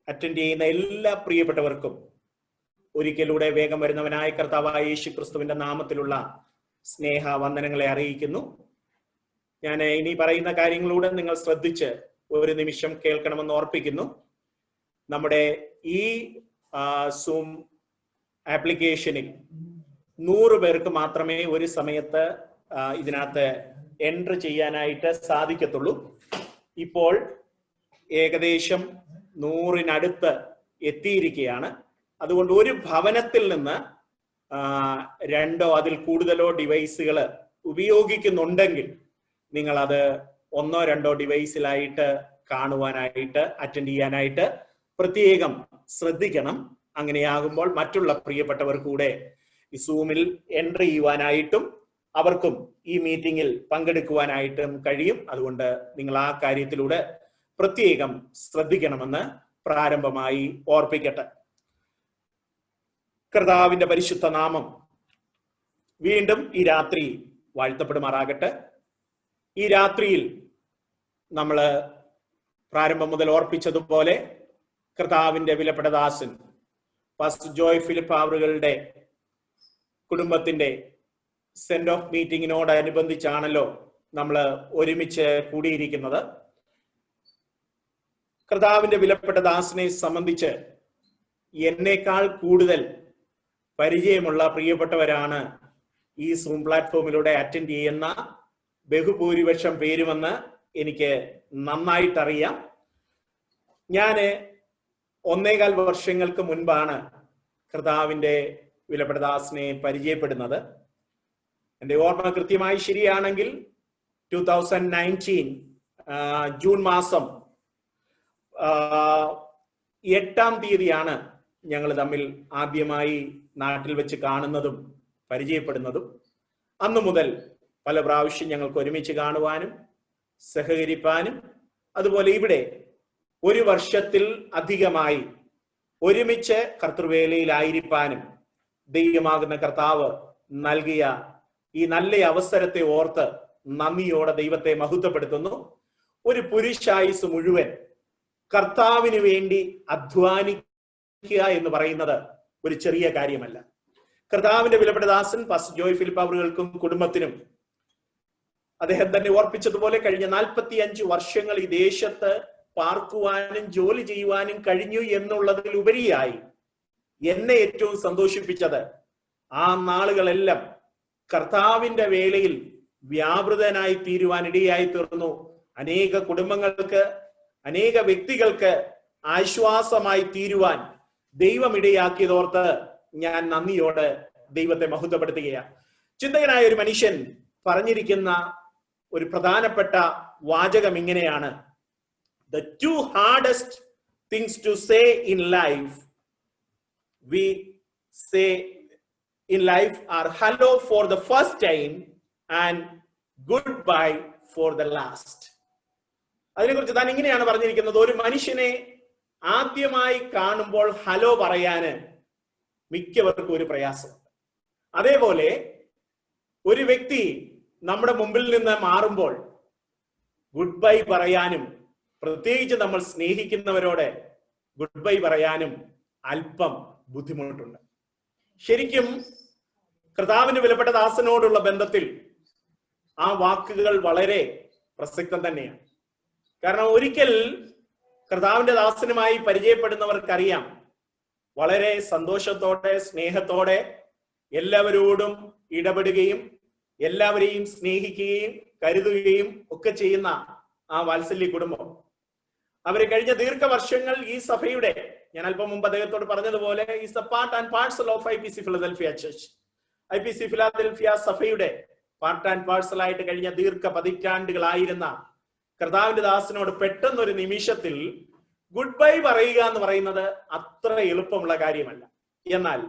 Attend ചെയ്യുന്ന എല്ലാ പ്രിയപ്പെട്ടവർക്കും ഒരിക്കലൂടെ വേഗം വരുന്നവനായ കർത്താവായ യേശു ക്രിസ്തുവിന്റെ നാമത്തിലുള്ള സ്നേഹ വന്ദനങ്ങളെ അറിയിക്കുന്നു. ഞാൻ ഇനി പറയുന്ന കാര്യങ്ങളൂടെ നിങ്ങൾ ശ്രദ്ധിച്ച് ഒരു നിമിഷം കേൾക്കണമെന്ന് ഓർപ്പിക്കുന്നു. നമ്മുടെ ഈ സൂം ആപ്ലിക്കേഷനിൽ 100 പേർക്ക് മാത്രമേ ഒരു സമയത്ത് ഇതിനകത്ത് എൻട്രി ചെയ്യാനായിട്ട് സാധിക്കത്തുള്ളൂ. ഇപ്പോൾ ഏകദേശം 100-നടുത്ത് എത്തിയിരിക്കുകയാണ്. അതുകൊണ്ട് ഒരു ഭവനത്തിൽ നിന്ന് 2 അതിൽ കൂടുതലോ ഡിവൈസുകൾ ഉപയോഗിക്കുന്നുണ്ടെങ്കിൽ നിങ്ങൾ അത് 1-2 ഡിവൈസിലായിട്ട് കാണുവാനായിട്ട് അറ്റൻഡ് ചെയ്യാനായിട്ട് പ്രത്യേകം ശ്രദ്ധിക്കണം. അങ്ങനെയാകുമ്പോൾ മറ്റുള്ള പ്രിയപ്പെട്ടവർ കൂടെ ഈ സൂമിൽ എൻട്രി ചെയ്യുവാനായിട്ടും അവർക്കും ഈ മീറ്റിംഗിൽ പങ്കെടുക്കുവാനായിട്ടും കഴിയും. അതുകൊണ്ട് നിങ്ങൾ ആ കാര്യത്തിലൂടെ പ്രത്യേകം ശ്രദ്ധിക്കണമെന്ന് പ്രാരംഭമായി ഓർപ്പിക്കട്ടെ. കർത്താവിന്റെ പരിശുദ്ധ നാമം വീണ്ടും ഈ രാത്രി വാഴ്ത്തപ്പെടുമാറാകട്ടെ. ഈ രാത്രിയിൽ നമ്മൾ പ്രാരംഭം മുതൽ ഓർപ്പിച്ചതുപോലെ കർത്താവിന്റെ വിലപ്പെട്ട ദാസൻ പാസ്റ്റർ ജോയ് ഫിലിപ്പ് അവറുകളുടെ കുടുംബത്തിന്റെ സെൻഡ് ഓഫ് മീറ്റിങ്ങിനോടനുബന്ധിച്ചാണല്ലോ നമ്മൾ ഒരുമിച്ച് കൂടിയിരിക്കുന്നത്. കർത്താവിന്റെ വിലപ്പെട്ട ദാസനെ സംബന്ധിച്ച് എന്നേക്കാൾ കൂടുതൽ പരിചയമുള്ള പ്രിയപ്പെട്ടവരാണ് ഈ സൂം പ്ലാറ്റ്ഫോമിലൂടെ അറ്റൻഡ് ചെയ്യുന്ന ബഹുഭൂരിപക്ഷം പേരുമെന്ന് എനിക്ക് നന്നായിട്ടറിയാം. ഞാൻ 1.25 വർഷങ്ങൾക്ക് മുൻപാണ് കർത്താവിന്റെ വിലപ്പെട്ട ദാസനെ പരിചയപ്പെടുന്നത്. എൻ്റെ ഓർമ്മ കൃത്യമായി ശരിയാണെങ്കിൽ 2019 ജൂൺ മാസം 8-ാം തീയതിയാണ് ഞങ്ങൾ തമ്മിൽ ആദ്യമായി നാട്ടിൽ വെച്ച് കാണുന്നതും പരിചയപ്പെടുന്നതും. അന്നു മുതൽ പല പ്രാവശ്യം ഞങ്ങൾക്ക് ഒരുമിച്ച് കാണുവാനും സഹകരിപ്പാനും അതുപോലെ ഇവിടെ 1 വർഷത്തിൽ അധികമായി ഒരുമിച്ച് കർത്തൃവേലയിലായിരിക്കാനും ദൈവമാകുന്ന കർത്താവ് നൽകിയ ഈ നല്ല അവസരത്തെ ഓർത്ത് നന്ദിയോടെ ദൈവത്തെ മഹത്വപ്പെടുത്തുന്നു. ഒരു പുരുഷായുസ് മുഴുവൻ കർത്താവിന് വേണ്ടി അധ്വാനിക്കുക എന്ന് പറയുന്നത് ഒരു ചെറിയ കാര്യമല്ല. കർത്താവിന്റെ വിലപ്പെട്ട ദാസൻ പാസ്റ്റർ ജോയ് ഫിലിപ്പ് അവറുകൾക്കും കുടുംബത്തിനും അദ്ദേഹം തന്നെ ഓർപ്പിച്ചതുപോലെ കഴിഞ്ഞ 45 വർഷങ്ങൾ ഈ ദേശത്ത് പാർക്കുവാനും ജോലി ചെയ്യുവാനും കഴിഞ്ഞു എന്നുള്ളതിൽ ഉപരിയായി എന്നെ ഏറ്റവും സന്തോഷിപ്പിച്ചത് ആ നാളുകളെല്ലാം കർത്താവിന്റെ വേലയിൽ വ്യാപൃതനായി തീരുവാൻ ഇടയായി തീർന്നു. അനേക കുടുംബങ്ങൾക്ക് അനേക വ്യക്തികൾക്ക് ആശ്വാസമായി തീരുവാൻ ദൈവം ഇടയാക്കിയതോർത്ത് ഞാൻ നന്ദിയോടെ ദൈവത്തെ മഹത്വപ്പെടുത്തുകയാണ്. ചിന്തകനായ ഒരു മനുഷ്യൻ പറഞ്ഞിരിക്കുന്ന ഒരു പ്രധാനപ്പെട്ട വാചകം ഇങ്ങനെയാണ്: The 2 hardest things to say in life, we say in life, are hello for the first time and goodbye for the last. അതിനെക്കുറിച്ച് താൻ ഇങ്ങനെയാണ് പറഞ്ഞിരിക്കുന്നത്: ഒരു മനുഷ്യനെ ആദ്യമായി കാണുമ്പോൾ ഹലോ പറയാന് മിക്കവർക്കും ഒരു പ്രയാസമുണ്ട്. അതേപോലെ ഒരു വ്യക്തി നമ്മുടെ മുമ്പിൽ നിന്ന് മാറുമ്പോൾ ഗുഡ് ബൈ പറയാനും, പ്രത്യേകിച്ച് നമ്മൾ സ്നേഹിക്കുന്നവരോട് ഗുഡ് ബൈ പറയാനും അല്പം ബുദ്ധിമുട്ടുണ്ട്. ശരിക്കും കർത്താവിന് വിലപ്പെട്ട ദാസനോടുള്ള ബന്ധത്തിൽ ആ വാക്കുകൾ വളരെ പ്രസക്തം തന്നെയാണ്. കാരണം ഒരിക്കൽ കർത്താവിന്റെ ദാസനുമായി പരിചയപ്പെടുന്നവർക്കറിയാം, വളരെ സന്തോഷത്തോടെ സ്നേഹത്തോടെ എല്ലാവരോടും ഇടപെടുകയും എല്ലാവരെയും സ്നേഹിക്കുകയും കരുതുകയും ഒക്കെ ചെയ്യുന്ന ആ വാത്സല്യ കുടുംബം. അവര് കഴിഞ്ഞ ദീർഘവർഷങ്ങൾ ഈ സഭയുടെ, ഞാൻ അല്പം മുമ്പ് അദ്ദേഹത്തോട് പറഞ്ഞതുപോലെ, is A part and parcel of IPC Philadelphia church. IPC Philadelphia സഭയുടെ പാർട്ട് ആൻഡ് പാർസൽ ആയിട്ട് കഴിഞ്ഞ പതിറ്റാണ്ടുകളായിരുന്ന കർത്താവിന്റെ ദാസനോട് പെട്ടെന്നൊരു നിമിഷത്തിൽ ഗുഡ് ബൈ പറയുക എന്ന് പറയുന്നത് അത്ര എളുപ്പമുള്ള കാര്യമല്ല. എന്നാൽ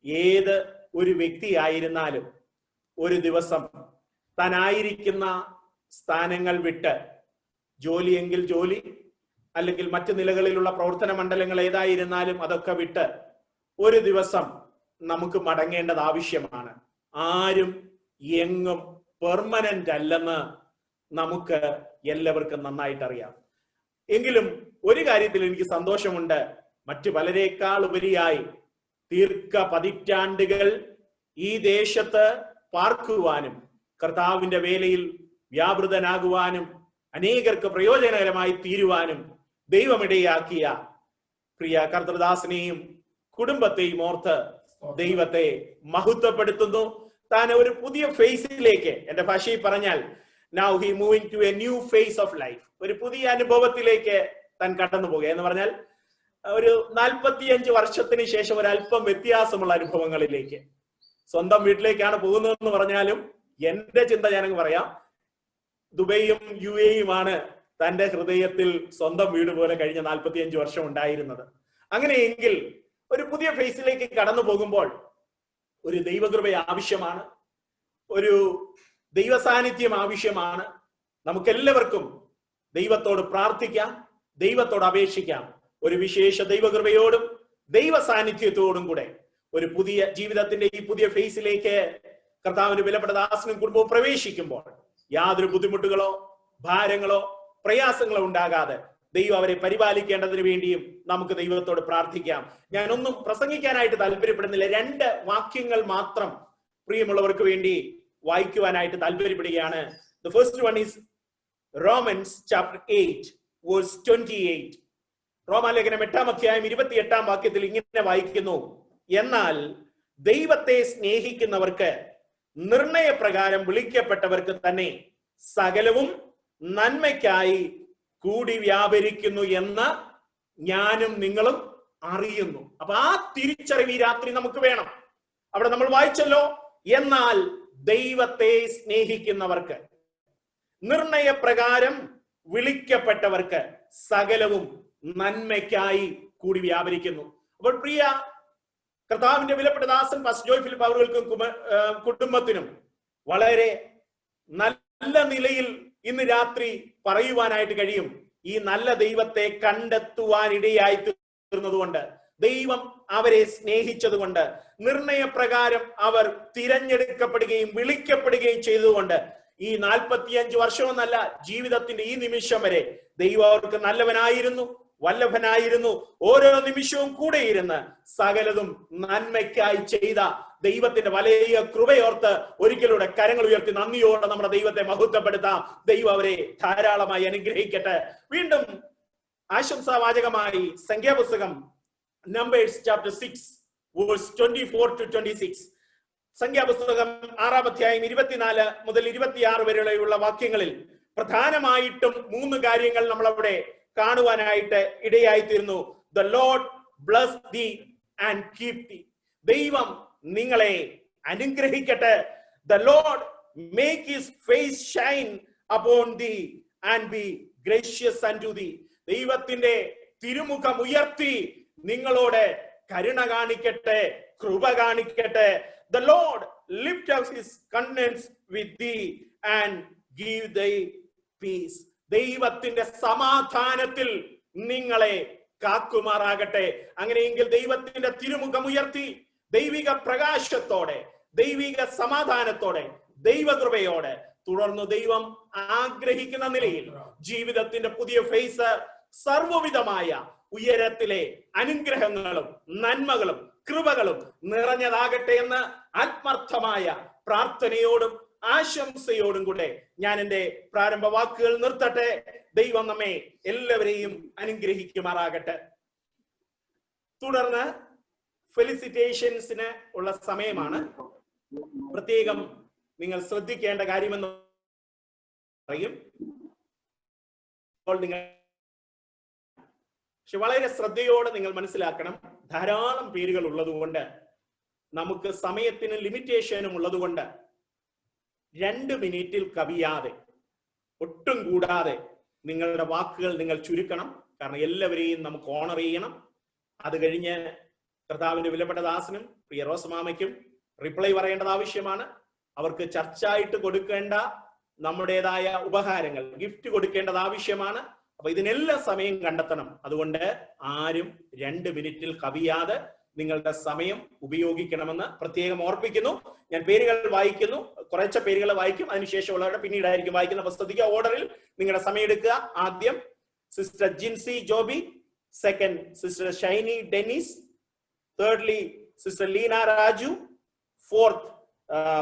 ഏത് ഒരു വ്യക്തി ആയിരുന്നാലും ഒരു ദിവസം താനായിരിക്കുന്ന സ്ഥാനങ്ങൾ വിട്ട്, ജോലിയെങ്കിൽ ജോലി, അല്ലെങ്കിൽ മറ്റു നിലകളിലുള്ള പ്രവർത്തന മണ്ഡലങ്ങൾ ഏതായിരുന്നാലും അതൊക്കെ വിട്ട് ഒരു ദിവസം നമുക്ക് മടങ്ങേണ്ടത് ആവശ്യമാണ്. ആരും എങ്ങും പെർമനന്റ് അല്ലെന്ന് നമുക്ക് എല്ലാവർക്കും നന്നായിട്ട് അറിയാം. എങ്കിലും ഒരു കാര്യത്തിൽ എനിക്ക് സന്തോഷമുണ്ട്. മറ്റു പലരേക്കാൾ ഉപരിയായി പതിറ്റാണ്ടുകൾ ഈ ദേശത്ത് പാർക്കുവാനും കർത്താവിന്റെ വേലയിൽ വ്യാപൃതനാകുവാനും അനേകർക്ക് പ്രയോജനകരമായി തീരുവാനും ദൈവമിടയാക്കിയ പ്രിയ കർത്തൃദാസനെയും കുടുംബത്തെയും ഓർത്ത് ദൈവത്തെ മഹത്വപ്പെടുത്തുന്നു. താൻ ഒരു പുതിയ ഫേസിലേക്ക്, എന്റെ ഭാഷയിൽ പറഞ്ഞാൽ now he moving to a new phase of life, ഒരു പുതിയ അനുഭവത്തിലേക്ക് താൻ കടന്നു പോകുക എന്ന് പറഞ്ഞാൽ ഒരു 45 വർഷത്തിന് ശേഷം ഒരല്പം വ്യത്യാസമുള്ള അനുഭവങ്ങളിലേക്ക്, സ്വന്തം വീട്ടിലേക്കാണ് പോകുന്നതെന്ന് പറഞ്ഞാലും എന്റെ ചിന്ത ഞാനങ്ങ് പറയാം, ദുബൈയും UAEയുമാണ് തന്റെ ഹൃദയത്തിൽ സ്വന്തം വീട് പോലെ കഴിഞ്ഞ 45 വർഷം ഉണ്ടായിരുന്നത്. അങ്ങനെയെങ്കിൽ ഒരു പുതിയ ഫേസിലേക്ക് കടന്നു പോകുമ്പോൾ ഒരു ദൈവകൃപ ആവശ്യമാണ്, ഒരു ദൈവ സാന്നിധ്യം ആവശ്യമാണ്. നമുക്കെല്ലാവർക്കും ദൈവത്തോട് പ്രാർത്ഥിക്കാം, ദൈവത്തോട് അപേക്ഷിക്കാം. ഒരു വിശേഷ ദൈവകൃപയോടും ദൈവ സാന്നിധ്യത്തോടും കൂടെ ഒരു പുതിയ ജീവിതത്തിന്റെ ഈ പുതിയ ഫേസിലേക്ക് കർത്താവിന്റെ വിലപ്പെട്ട ദാസനും കുടുംബവും പ്രവേശിക്കുമ്പോൾ യാതൊരു ബുദ്ധിമുട്ടുകളോ ഭാരങ്ങളോ പ്രയാസങ്ങളോ ഉണ്ടാകാതെ ദൈവം അവരെ പരിപാലിക്കേണ്ടതിന് വേണ്ടിയും നമുക്ക് ദൈവത്തോട് പ്രാർത്ഥിക്കാം. ഞാനൊന്നും പ്രസംഗിക്കാനായിട്ട് താല്പര്യപ്പെടുന്നില്ല. 2 വാക്യങ്ങൾ മാത്രം പ്രിയമുള്ളവർക്ക് വേണ്ടി വായിക്കുവാനായിട്ട് താല്പര്യപ്പെടുകയാണ്. The first one is Romans chapter 8 verse 28. റോമാലേഖനം 8-ാം അധ്യായം 28-ാം വാക്യത്തിൽ ഇങ്ങനെ വായിക്കുന്നു: എന്നാൽ ദൈവത്തെ സ്നേഹിക്കുന്നവർക്ക് നിർണയപ്രകാരം വിളിക്കപ്പെട്ടവർക്ക് തന്നെ സകലവും നന്മയ്ക്കായി കൂടി വ്യാപരിക്കുന്നു എന്ന് ഞാനും നിങ്ങളും അറിയുന്നു. അപ്പൊ ആ തിരിച്ചറിവ് ഈ രാത്രി നമുക്ക് വേണം. അവിടെ നമ്മൾ വായിച്ചല്ലോ, എന്നാൽ ദൈവത്തെ സ്നേഹിക്കുന്നവർക്ക് നിർണയപ്രകാരം വിളിക്കപ്പെട്ടവർക്ക് സകലവും നന്മയ്ക്കായി കൂടി വ്യാപരിക്കുന്നു. അപ്പോൾ പ്രിയ കർത്താവിന്റെ വിലപ്പെട്ട ദാസൻ പാസ്റ്റർ ജോയ് ഫിലിപ്പ് അവர்களுക്കും കുടുംബത്തിനും വളരെ നല്ല നിലയിൽ ഇന്ന് രാത്രി പറയുവാനായിട്ട് കഴിയും. ഈ നല്ല ദൈവത്തെ കണ്ടെത്തുവാനിടയായി തീർന്നതുകൊണ്ട്, ദൈവം അവരെ സ്നേഹിച്ചതുകൊണ്ട്, നിർണയപ്രകാരം അവർ തിരഞ്ഞെടുക്കപ്പെടുകയും വിളിക്കപ്പെടുകയും ചെയ്തതുകൊണ്ട് ഈ 45 വർഷമൊന്നല്ല, ജീവിതത്തിന്റെ ഈ നിമിഷം വരെ ദൈവം അവർക്ക് നല്ലവനായിരുന്നു, വല്ലഭനായിരുന്നു. ഓരോ നിമിഷവും കൂടെ ഇരുന്ന് സകലതും നന്മയ്ക്കായി ചെയ്ത ദൈവത്തിന്റെ വലിയ കൃപയോർത്ത് ഒരിക്കലൂടെ കരങ്ങൾ ഉയർത്തി നന്ദിയോടെ നമ്മുടെ ദൈവത്തെ മഹത്വപ്പെടുത്താം. ദൈവം അവരെ ധാരാളമായി അനുഗ്രഹിക്കട്ടെ. വീണ്ടും ആശംസാവാചകമായി സംഖ്യാപുസ്തകം നമ്പേഴ്സ് ചാപ്റ്റർ 6 വേഴ്സ് 24 to 26, സംഖ്യാപുസ്തകം 6-ാം അധ്യായം 24 മുതൽ 26 വരെയുള്ള വാക്യങ്ങളിൽ പ്രധാനമായിട്ടും 3 കാര്യങ്ങൾ നമ്മൾ അവിടെ കാണുവാനായിട്ട് ഇടയായിത്തീരുന്നു. The Lord bless thee and keep thee. ദൈവം നിങ്ങളെ അനുഗ്രഹിക്കട്ടെ. The Lord make his face shine upon thee and be gracious unto thee. ദൈവത്തിന്റെ തിരുമുഖം ഉയർത്തി നിങ്ങളോട് കരുണ കാണിക്കട്ടെ, കൃപ കാണിക്കട്ടെ. The Lord lift up his countenance with thee and give thee peace. ദൈവത്തിന്റെ സമാധാനത്തിൽ നിങ്ങളെ കാക്കുമാറാകട്ടെ. അങ്ങനെയെങ്കിൽ ദൈവത്തിന്റെ തിരുമുഖം ഉയർത്തി ദൈവിക പ്രകാശത്തോടെ, ദൈവിക സമാധാനത്തോടെ, ദൈവകൃപയോടെ തുടർന്ന് ദൈവം ആഗ്രഹിക്കുന്ന നിലയിൽ ജീവിതത്തിന്റെ പുതിയ ഫേസ് സർവ്വവിധമായ ഉയരത്തിലെ അനുഗ്രഹങ്ങളും നന്മകളും കൃപകളും നിറഞ്ഞതാകട്ടെ എന്ന് ആത്മാർത്ഥമായ പ്രാർത്ഥനയോടും ആശംസയോടും കൂടെ ഞാൻ എന്റെ പ്രാരംഭ വാക്കുകൾ നിർത്തട്ടെ. ദൈവം നമ്മെ എല്ലാവരെയും അനുഗ്രഹിക്കുമാറാകട്ടെ. തുടർന്ന് ഫെലിസിറ്റേഷൻസിന് ഉള്ള സമയമാണ്. പ്രത്യേകം നിങ്ങൾ ശ്രദ്ധിക്കേണ്ട കാര്യമെന്ന് പറയും. പക്ഷെ വളരെ ശ്രദ്ധയോടെ നിങ്ങൾ മനസ്സിലാക്കണം, ധാരാളം പേരുകൾ ഉള്ളതുകൊണ്ട്, നമുക്ക് സമയത്തിന് ലിമിറ്റേഷനും ഉള്ളതുകൊണ്ട് 2 മിനിറ്റിൽ കവിയാതെ, ഒട്ടും കൂടാതെ നിങ്ങളുടെ വാക്കുകൾ നിങ്ങൾ ചുരുക്കണം. കാരണം എല്ലാവരെയും നമുക്ക് ഓണർ ചെയ്യണം. അത് കഴിഞ്ഞ് കർത്താവിന്റെ വിലപ്പെട്ട ദാസനും പ്രിയ റോസമാമയ്ക്കും റിപ്ലൈ പറയേണ്ടത് ആവശ്യമാണ്. അവർക്ക് ചർച്ചയായിട്ട് കൊടുക്കേണ്ട നമ്മുടേതായ ഉപഹാരങ്ങൾ, ഗിഫ്റ്റ് കൊടുക്കേണ്ടത് ആവശ്യമാണ്. അപ്പൊ ഇതിനെല്ലാം സമയം കണ്ടെത്തണം. അതുകൊണ്ട് ആരും 2 മിനിറ്റിൽ കവിയാതെ നിങ്ങളുടെ സമയം ഉപയോഗിക്കണമെന്ന് പ്രത്യേകം ഓർപ്പിക്കുന്നു. ഞാൻ പേരുകൾ വായിക്കുന്നു, കുറച്ച് പേരുകൾ വായിക്കും, അതിനുശേഷമുള്ളവരുടെ പിന്നീടായിരിക്കും വായിക്കുന്ന. അപ്പൊ ശ്രദ്ധിക്കുക, ഓർഡറിൽ നിങ്ങളുടെ സമയം എടുക്കുക. ആദ്യം Sister Jinsey Joby. Second, Sister Shaini Dennis. Thirdly, Sister Leena Raju. Fourth,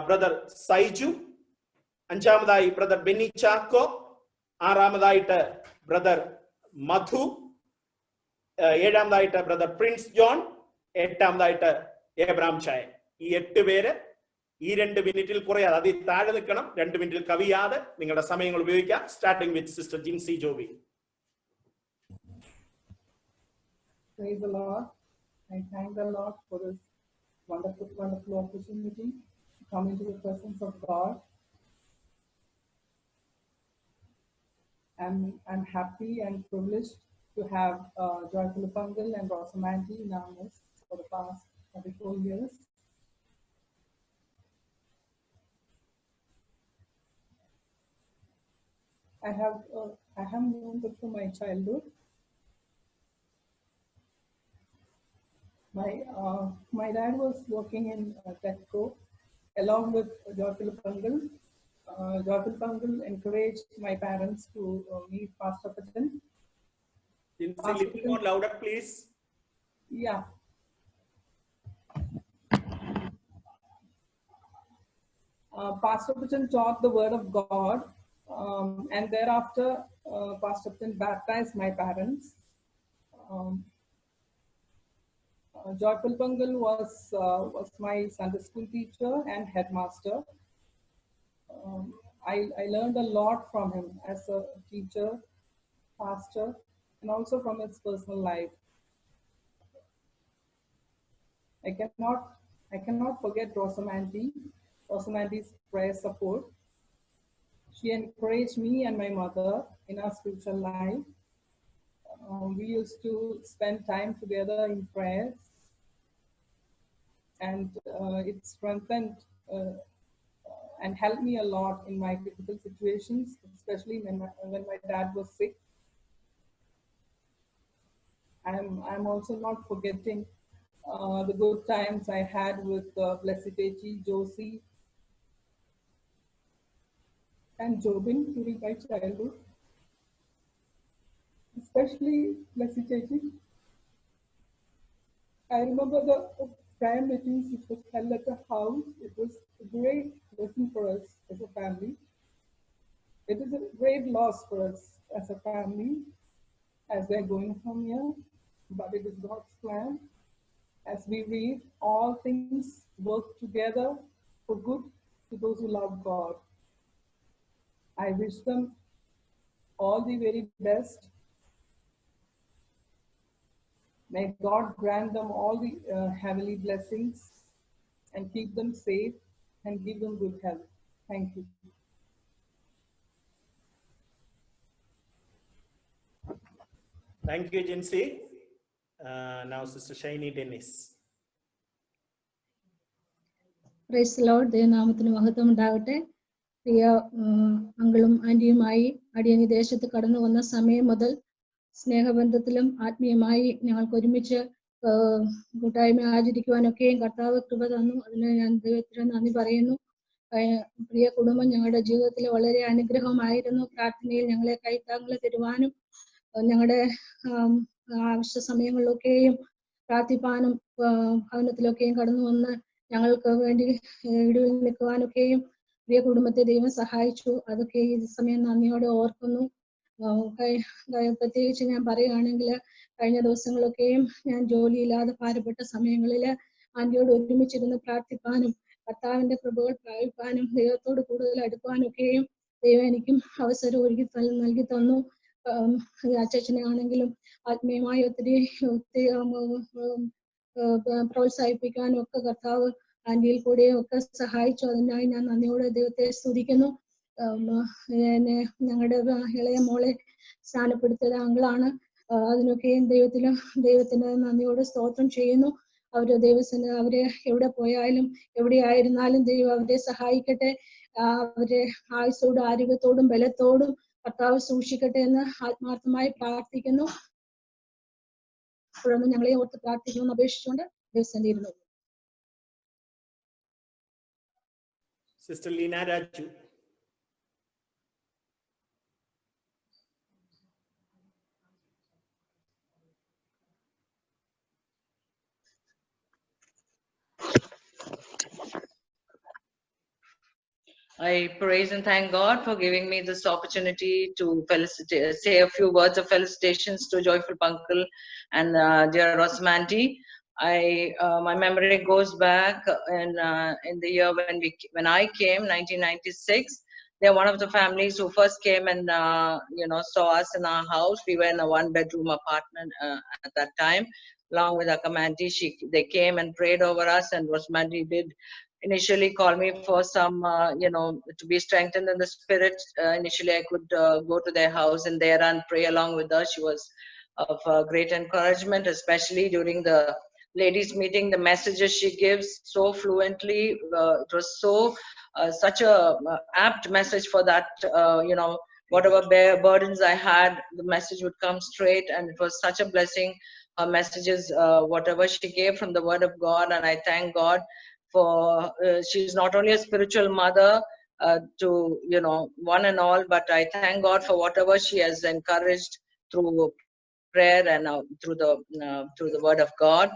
Brother Saiju. അഞ്ചാമതായി ബ്രദർ ബെന്നി ചാക്കോ. ആറാമതായിട്ട് ബ്രദർ മധു. ഏഴാമതായിട്ട് ബ്രദർ പ്രിൻസ് ജോൺ. എട്ടാമതായിട്ട് എബ്രാം ചായ. ഈ 8 പേര് ഈ 2 മിനിറ്റിൽ കുറയാതെ, അതിൽ താഴെ നിൽക്കണം. 2 മിനിറ്റിൽ കവിയാതെ നിങ്ങളുടെ സമയങ്ങൾ ഉപയോഗിക്കാം. Starting with sister Jincy Joby. Praise the Lord. I thank the Lord for this wonderful opportunity to come into the presence of God. I'm happy and privileged to have Joyful Pangal and Rosamanti in our midst for the past 34 years. I have known them from my childhood. My dad was working in TECCO along with Joyful Pangal. Joyful Pangal encouraged my parents to meet Pastor Patan. Jinsey, little more louder, please. Yeah. Pastor Patan taught the word of God, and thereafter Pastor Patan baptized my parents. Joyful Pangal was my Sunday school teacher and headmaster. I learned a lot from him as a teacher, pastor, and also from his personal life. I cannot forget Rosamanti's prayer support. She encouraged me and my mother in our spiritual life. We used to spend time together in prayers, and it strengthened and helped me a lot in my difficult situations, especially when my dad was sick. I'm also not forgetting the good times I had with Blessed Techi, Josie, and Jobin during my childhood, especially Blessed Techi. I remember the prayer meetings which was held at the house. It was a great lesson for us as a family. It is a great loss for us as a family as we're going from here, but it is God's plan. As we read, all things work together for good to those who love God. I wish them all the very best. May God grant them all the heavenly blessings and keep them safe and give them good health. Thank you. Thank you, Jinsey. Now, Sister Shaini Dennis. Price the Lord. ദൈവനാമത്തിന് മഹത്വം ഉണ്ടാകട്ടെ. പ്രിയ അങ്കിളും ആന്റിയുമായി അടിയനി ദേശത്ത് കടന്നു വന്ന സമയം മുതൽ സ്നേഹബന്ധത്തിലും ആത്മീയമായി ഞങ്ങൾക്ക് ഒരുമിച്ച് കൂട്ടായ്മ ആചരിക്കുവാനൊക്കെയും കർത്താവ് കൃപ തന്നു. അതിന് ഞാൻ ദൈവത്തിന് നന്ദി പറയുന്നു. പ്രിയ കുടുംബം ഞങ്ങളുടെ ജീവിതത്തിൽ വളരെ അനുഗ്രഹമായിരുന്നു. പ്രാർത്ഥനയിൽ ഞങ്ങളെ കൈത്താങ്ങൽ തരുവാനും ഞങ്ങളുടെ ആവശ്യ സമയങ്ങളിലൊക്കെയും പ്രാർത്ഥിപ്പാനും ഭവനത്തിലൊക്കെയും കടന്നു വന്ന് ഞങ്ങൾക്ക് വേണ്ടി ഇടിവിൽ നിൽക്കുവാനൊക്കെയും പ്രിയ കുടുംബത്തെ ദൈവം സഹായിച്ചു. അതൊക്കെ ഈ സമയം നന്ദിയോടെ ഓർക്കുന്നു. പ്രത്യേകിച്ച് ഞാൻ പറയുകയാണെങ്കിൽ കഴിഞ്ഞ ദിവസങ്ങളൊക്കെയും ഞാൻ ജോലിയില്ലാതെ ഭാരപ്പെട്ട സമയങ്ങളിൽ ആന്റിയോട് ഒരുമിച്ചിരുന്ന് പ്രാർത്ഥിപ്പാനും കർത്താവിന്റെ കൃപകൾ പ്രാപിപ്പാനും ദൈവത്തോട് കൂടുതൽ അടുക്കുവാനൊക്കെയും ദൈവം എനിക്കും അവസരം നൽകി തന്നു. അച്ഛനെ ആണെങ്കിലും ആത്മീയമായി ഒത്തിരി പ്രോത്സാഹിപ്പിക്കാനും ഒക്കെ കർത്താവ് ആന്റിയിൽ കൂടെയും ഒക്കെ സഹായിച്ചു. അതിനായി ഞാൻ നന്ദിയോടെ ദൈവത്തെ സ്തുതിക്കുന്നു. ഞങ്ങളുടെ ഇളയ മോളെ സ്നാനപ്പെടുത്തിയത് അങ്കിളാണ്. അതിനൊക്കെയും ദൈവത്തിന് നന്ദിയോടെ സ്തോത്രം ചെയ്യുന്നു. അവരെ എവിടെ പോയാലും എവിടെയായിരുന്നാലും ദൈവം അവരെ സഹായിക്കട്ടെ. അവരെ ആയുസ്സോടും ആരോഗ്യത്തോടും ബലത്തോടും കർത്താവ് സൂക്ഷിക്കട്ടെ എന്ന് ആത്മാർത്ഥമായി പ്രാർത്ഥിക്കുന്നു. തുടർന്ന് ഞങ്ങളെ ഓർത്ത് പ്രാർത്ഥിക്കുമെന്ന് അപേക്ഷിച്ചുകൊണ്ട് ദിവസം തീരുന്നു. Sister Leena Raju. I praise and thank God for giving me this opportunity to say a few words of felicitations to Joyful Uncle and dear Rosmanti. My memory goes back in the year when I came, 1996. They're one of the families who first came and saw us in our house. We were in a one-bedroom apartment at that time, along with Akamanti. They came and prayed over us, and Rosmanti did initially call me for some, to be strengthened in the spirit. Initially, I could go to their house and there and pray along with her. She was of great encouragement, especially during the ladies' meeting. The messages she gives so fluently. It was such a apt message for that. Whatever burdens I had, the message would come straight, and it was such a blessing. Her messages, whatever she gave from the Word of God, and I thank God for she's not only a spiritual mother to one and all, but I thank God for whatever she has encouraged through prayer and through the Word of God.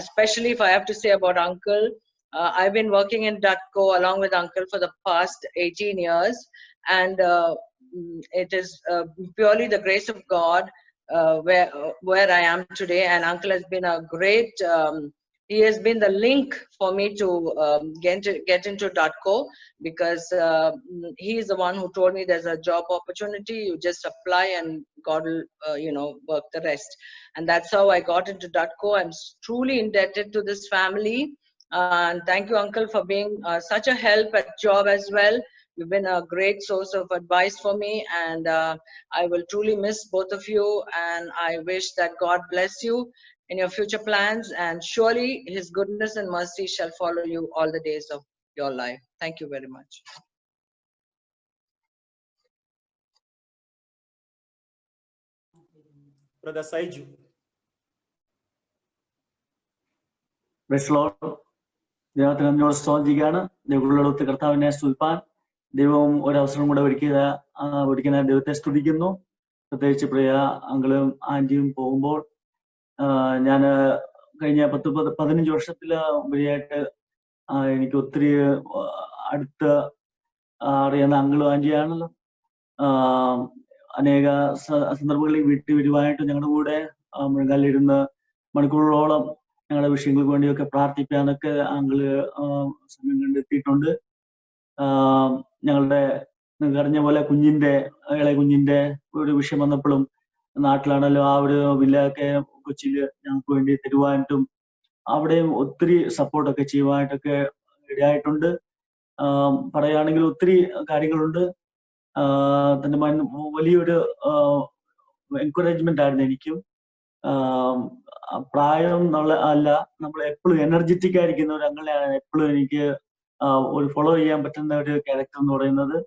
Especially if I have to say about Uncle, I've been working in DUTCO along with Uncle for the past 18 years, and it is purely the grace of God where I am today. And Uncle has been a great he has been the link for me to get into DUTCO, because he is the one who told me there's a job opportunity, you just apply and God will work the rest. And that's how I got into DUTCO. I'm truly indebted to this family, and thank you, Uncle, for being such a help at job as well. You've been a great source of advice for me, and I will truly miss both of you, and I wish that God bless you in your future plans, and surely His goodness and mercy shall follow you all the days of your life. Thank you very much. Brother Saiju. Praise the Lord. ദൈവത്തിന് നന്ദിയോടെ സ്തോത്രം ചെയ്യുകയാണ്. ദൈവങ്ങളോടൊത്ത് കർത്താവിനെ സ്തുതിപ്പാൻ ദൈവം ഒരവസരം കൂടെ ഒരുക്കുന്ന ദൈവത്തെ സ്തുതിക്കുന്നു. പ്രത്യേകിച്ച് പ്രിയ അങ്കിളും ആന്റിയും പോകുമ്പോൾ ഞാൻ കഴിഞ്ഞ 10-15 വർഷത്തിലുപരിയായിട്ട് എനിക്ക് ഒത്തിരി അടുത്ത് അറിയാവുന്ന അങ്കിളും ആന്റിയാണല്ലോ. അനേക സന്ദർഭങ്ങളിൽ വീട്ടിൽ വരുവാനായിട്ട് ഞങ്ങളുടെ കൂടെ മുഴങ്കാലിരുന്ന് മണിക്കൂറുകളോളം ഞങ്ങളുടെ വിഷയങ്ങൾക്ക് വേണ്ടിയൊക്കെ പ്രാർത്ഥിക്കാനൊക്കെ അങ്കിള് സമയം കണ്ടെത്തിയിട്ടുണ്ട്. ഞങ്ങളുടെ അറിഞ്ഞ പോലെ ഇളയ കുഞ്ഞിന്റെ ഒരു വിഷയം വന്നപ്പോഴും നാട്ടിലാണല്ലോ ആ ഒരു വില്ലയൊക്കെ കൊച്ചിയില് ഞങ്ങൾക്ക് വേണ്ടി തരുവാനായിട്ടും അവിടെയും ഒത്തിരി സപ്പോർട്ടൊക്കെ ചെയ്യുവാനായിട്ടൊക്കെ ഇടയായിട്ടുണ്ട്. പറയുകയാണെങ്കിൽ ഒത്തിരി കാര്യങ്ങളുണ്ട്. തന്റെ വലിയൊരു എൻകറേജ്മെന്റ് ആയിരുന്നു എനിക്കും. പ്രായം എന്നുള്ള അല്ല, നമ്മൾ എപ്പോഴും എനർജറ്റിക് ആയിരിക്കുന്ന ഒരു അങ്ങനെയാണ് എപ്പോഴും എനിക്ക് ഒരു ഫോളോ ചെയ്യാൻ പറ്റുന്ന ഒരു ക്യാരക്ടർ എന്ന് പറയുന്നത്.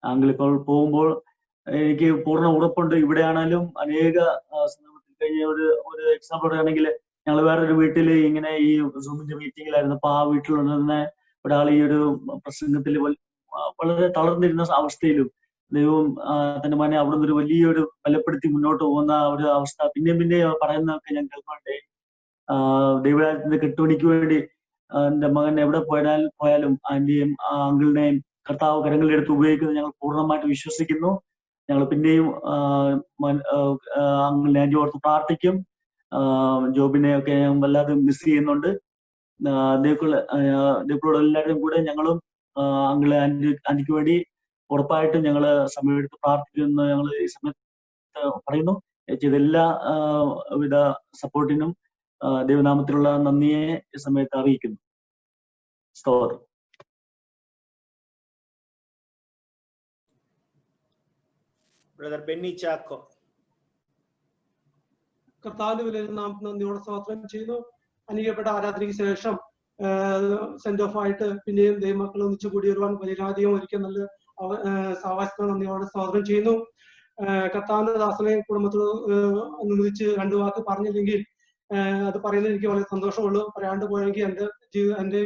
അങ്കിളിപ്പോൾ പോകുമ്പോൾ എനിക്ക് പൂർണ്ണ ഉറപ്പുണ്ട്. ഇവിടെയാണെങ്കിലും അനേക സന്ദർഭത്തിൽ കഴിഞ്ഞ ഒരു എക്സാമ്പിൾ പറയുകയാണെങ്കിൽ, ഞങ്ങൾ വേറൊരു വീട്ടിൽ ഇങ്ങനെ ഈ സൂമിന്റെ മീറ്റിംഗിലായിരുന്നു. അപ്പൊ ആ വീട്ടിലുണ്ടായിരുന്ന ഒരാൾ ഈ ഒരു പ്രസംഗത്തിൽ വളരെ തളർന്നിരുന്ന അവസ്ഥയിലും ദൈവം തന്റെ മനെ അവിടുന്ന് ഒരു വലിയൊരു ബലപ്പെടുത്തി മുന്നോട്ട് പോകുന്ന ഒരു അവസ്ഥ പിന്നെ പറയുന്നതൊക്കെ ഞാൻ കേൾക്കുന്നുണ്ട്. ദൈവരാജ്യത്തിന്റെ കെട്ടുപണിക്ക് വേണ്ടി എന്റെ മകൻ എവിടെ പോയാലും ആന്റിയും അങ്കിളിനെയും കർത്താവ് കരങ്ങളിലെടുത്ത് ഉപയോഗിക്കുന്നത് ഞങ്ങൾ പൂർണ്ണമായിട്ട് വിശ്വസിക്കുന്നു. ഞങ്ങൾ പിന്നെയും അങ്കിളിനെ ആന്റി ഓർത്ത് പ്രാർത്ഥിക്കും. ജോബിനെയൊക്കെ ഞാൻ വല്ലാതെ മിസ് ചെയ്യുന്നുണ്ട്. ദൈവങ്ങളോട് എല്ലാവരും കൂടെ ഞങ്ങളും അങ്കിള് ആന്റിക്ക് വേണ്ടി ഉറപ്പായിട്ടും ഞങ്ങള് സമയമെടുത്ത് പ്രാർത്ഥിക്കുമെന്ന് ഞങ്ങൾ ഈ സമയത്ത് പറയുന്നു. ചെയ്ത എല്ലാ വിധ സപ്പോർട്ടിനും ദൈവനാമത്തിലുള്ള നന്ദിയെ ഈ സമയത്ത് അറിയിക്കുന്നു. സ്തോത്രം. ബ്രദർ ബെന്നി ചാക്കോ. കർത്താവിന്റെ വിലയിൽ നാം നന്ദിയോടെ സ്തോത്രം ചെയ്യുന്നു. അനുഗ്രഹപ്പെട്ട ആരാധനയ്ക്ക് ശേഷം സെന്റ് ഓഫ് ആയിട്ട് പിന്നെയും ദൈവമക്കൾ ഒന്നിച്ചു കൂടി വരുവാൻ വലിയധികം ഒരിക്കൽ നല്ല സാവാസ നന്ദിയോടെ സ്തോത്രം ചെയ്യുന്നു. കർത്താവിന്റെ ദാസനെ കുടുംബത്തോട് അനുവദിച്ച് 2 വാക്ക് പറഞ്ഞില്ലെങ്കിൽ അത് പറയുന്നത് എനിക്ക് വളരെ സന്തോഷമുള്ളൂ. പറയാണ്ട് പോയെങ്കിൽ എന്റെ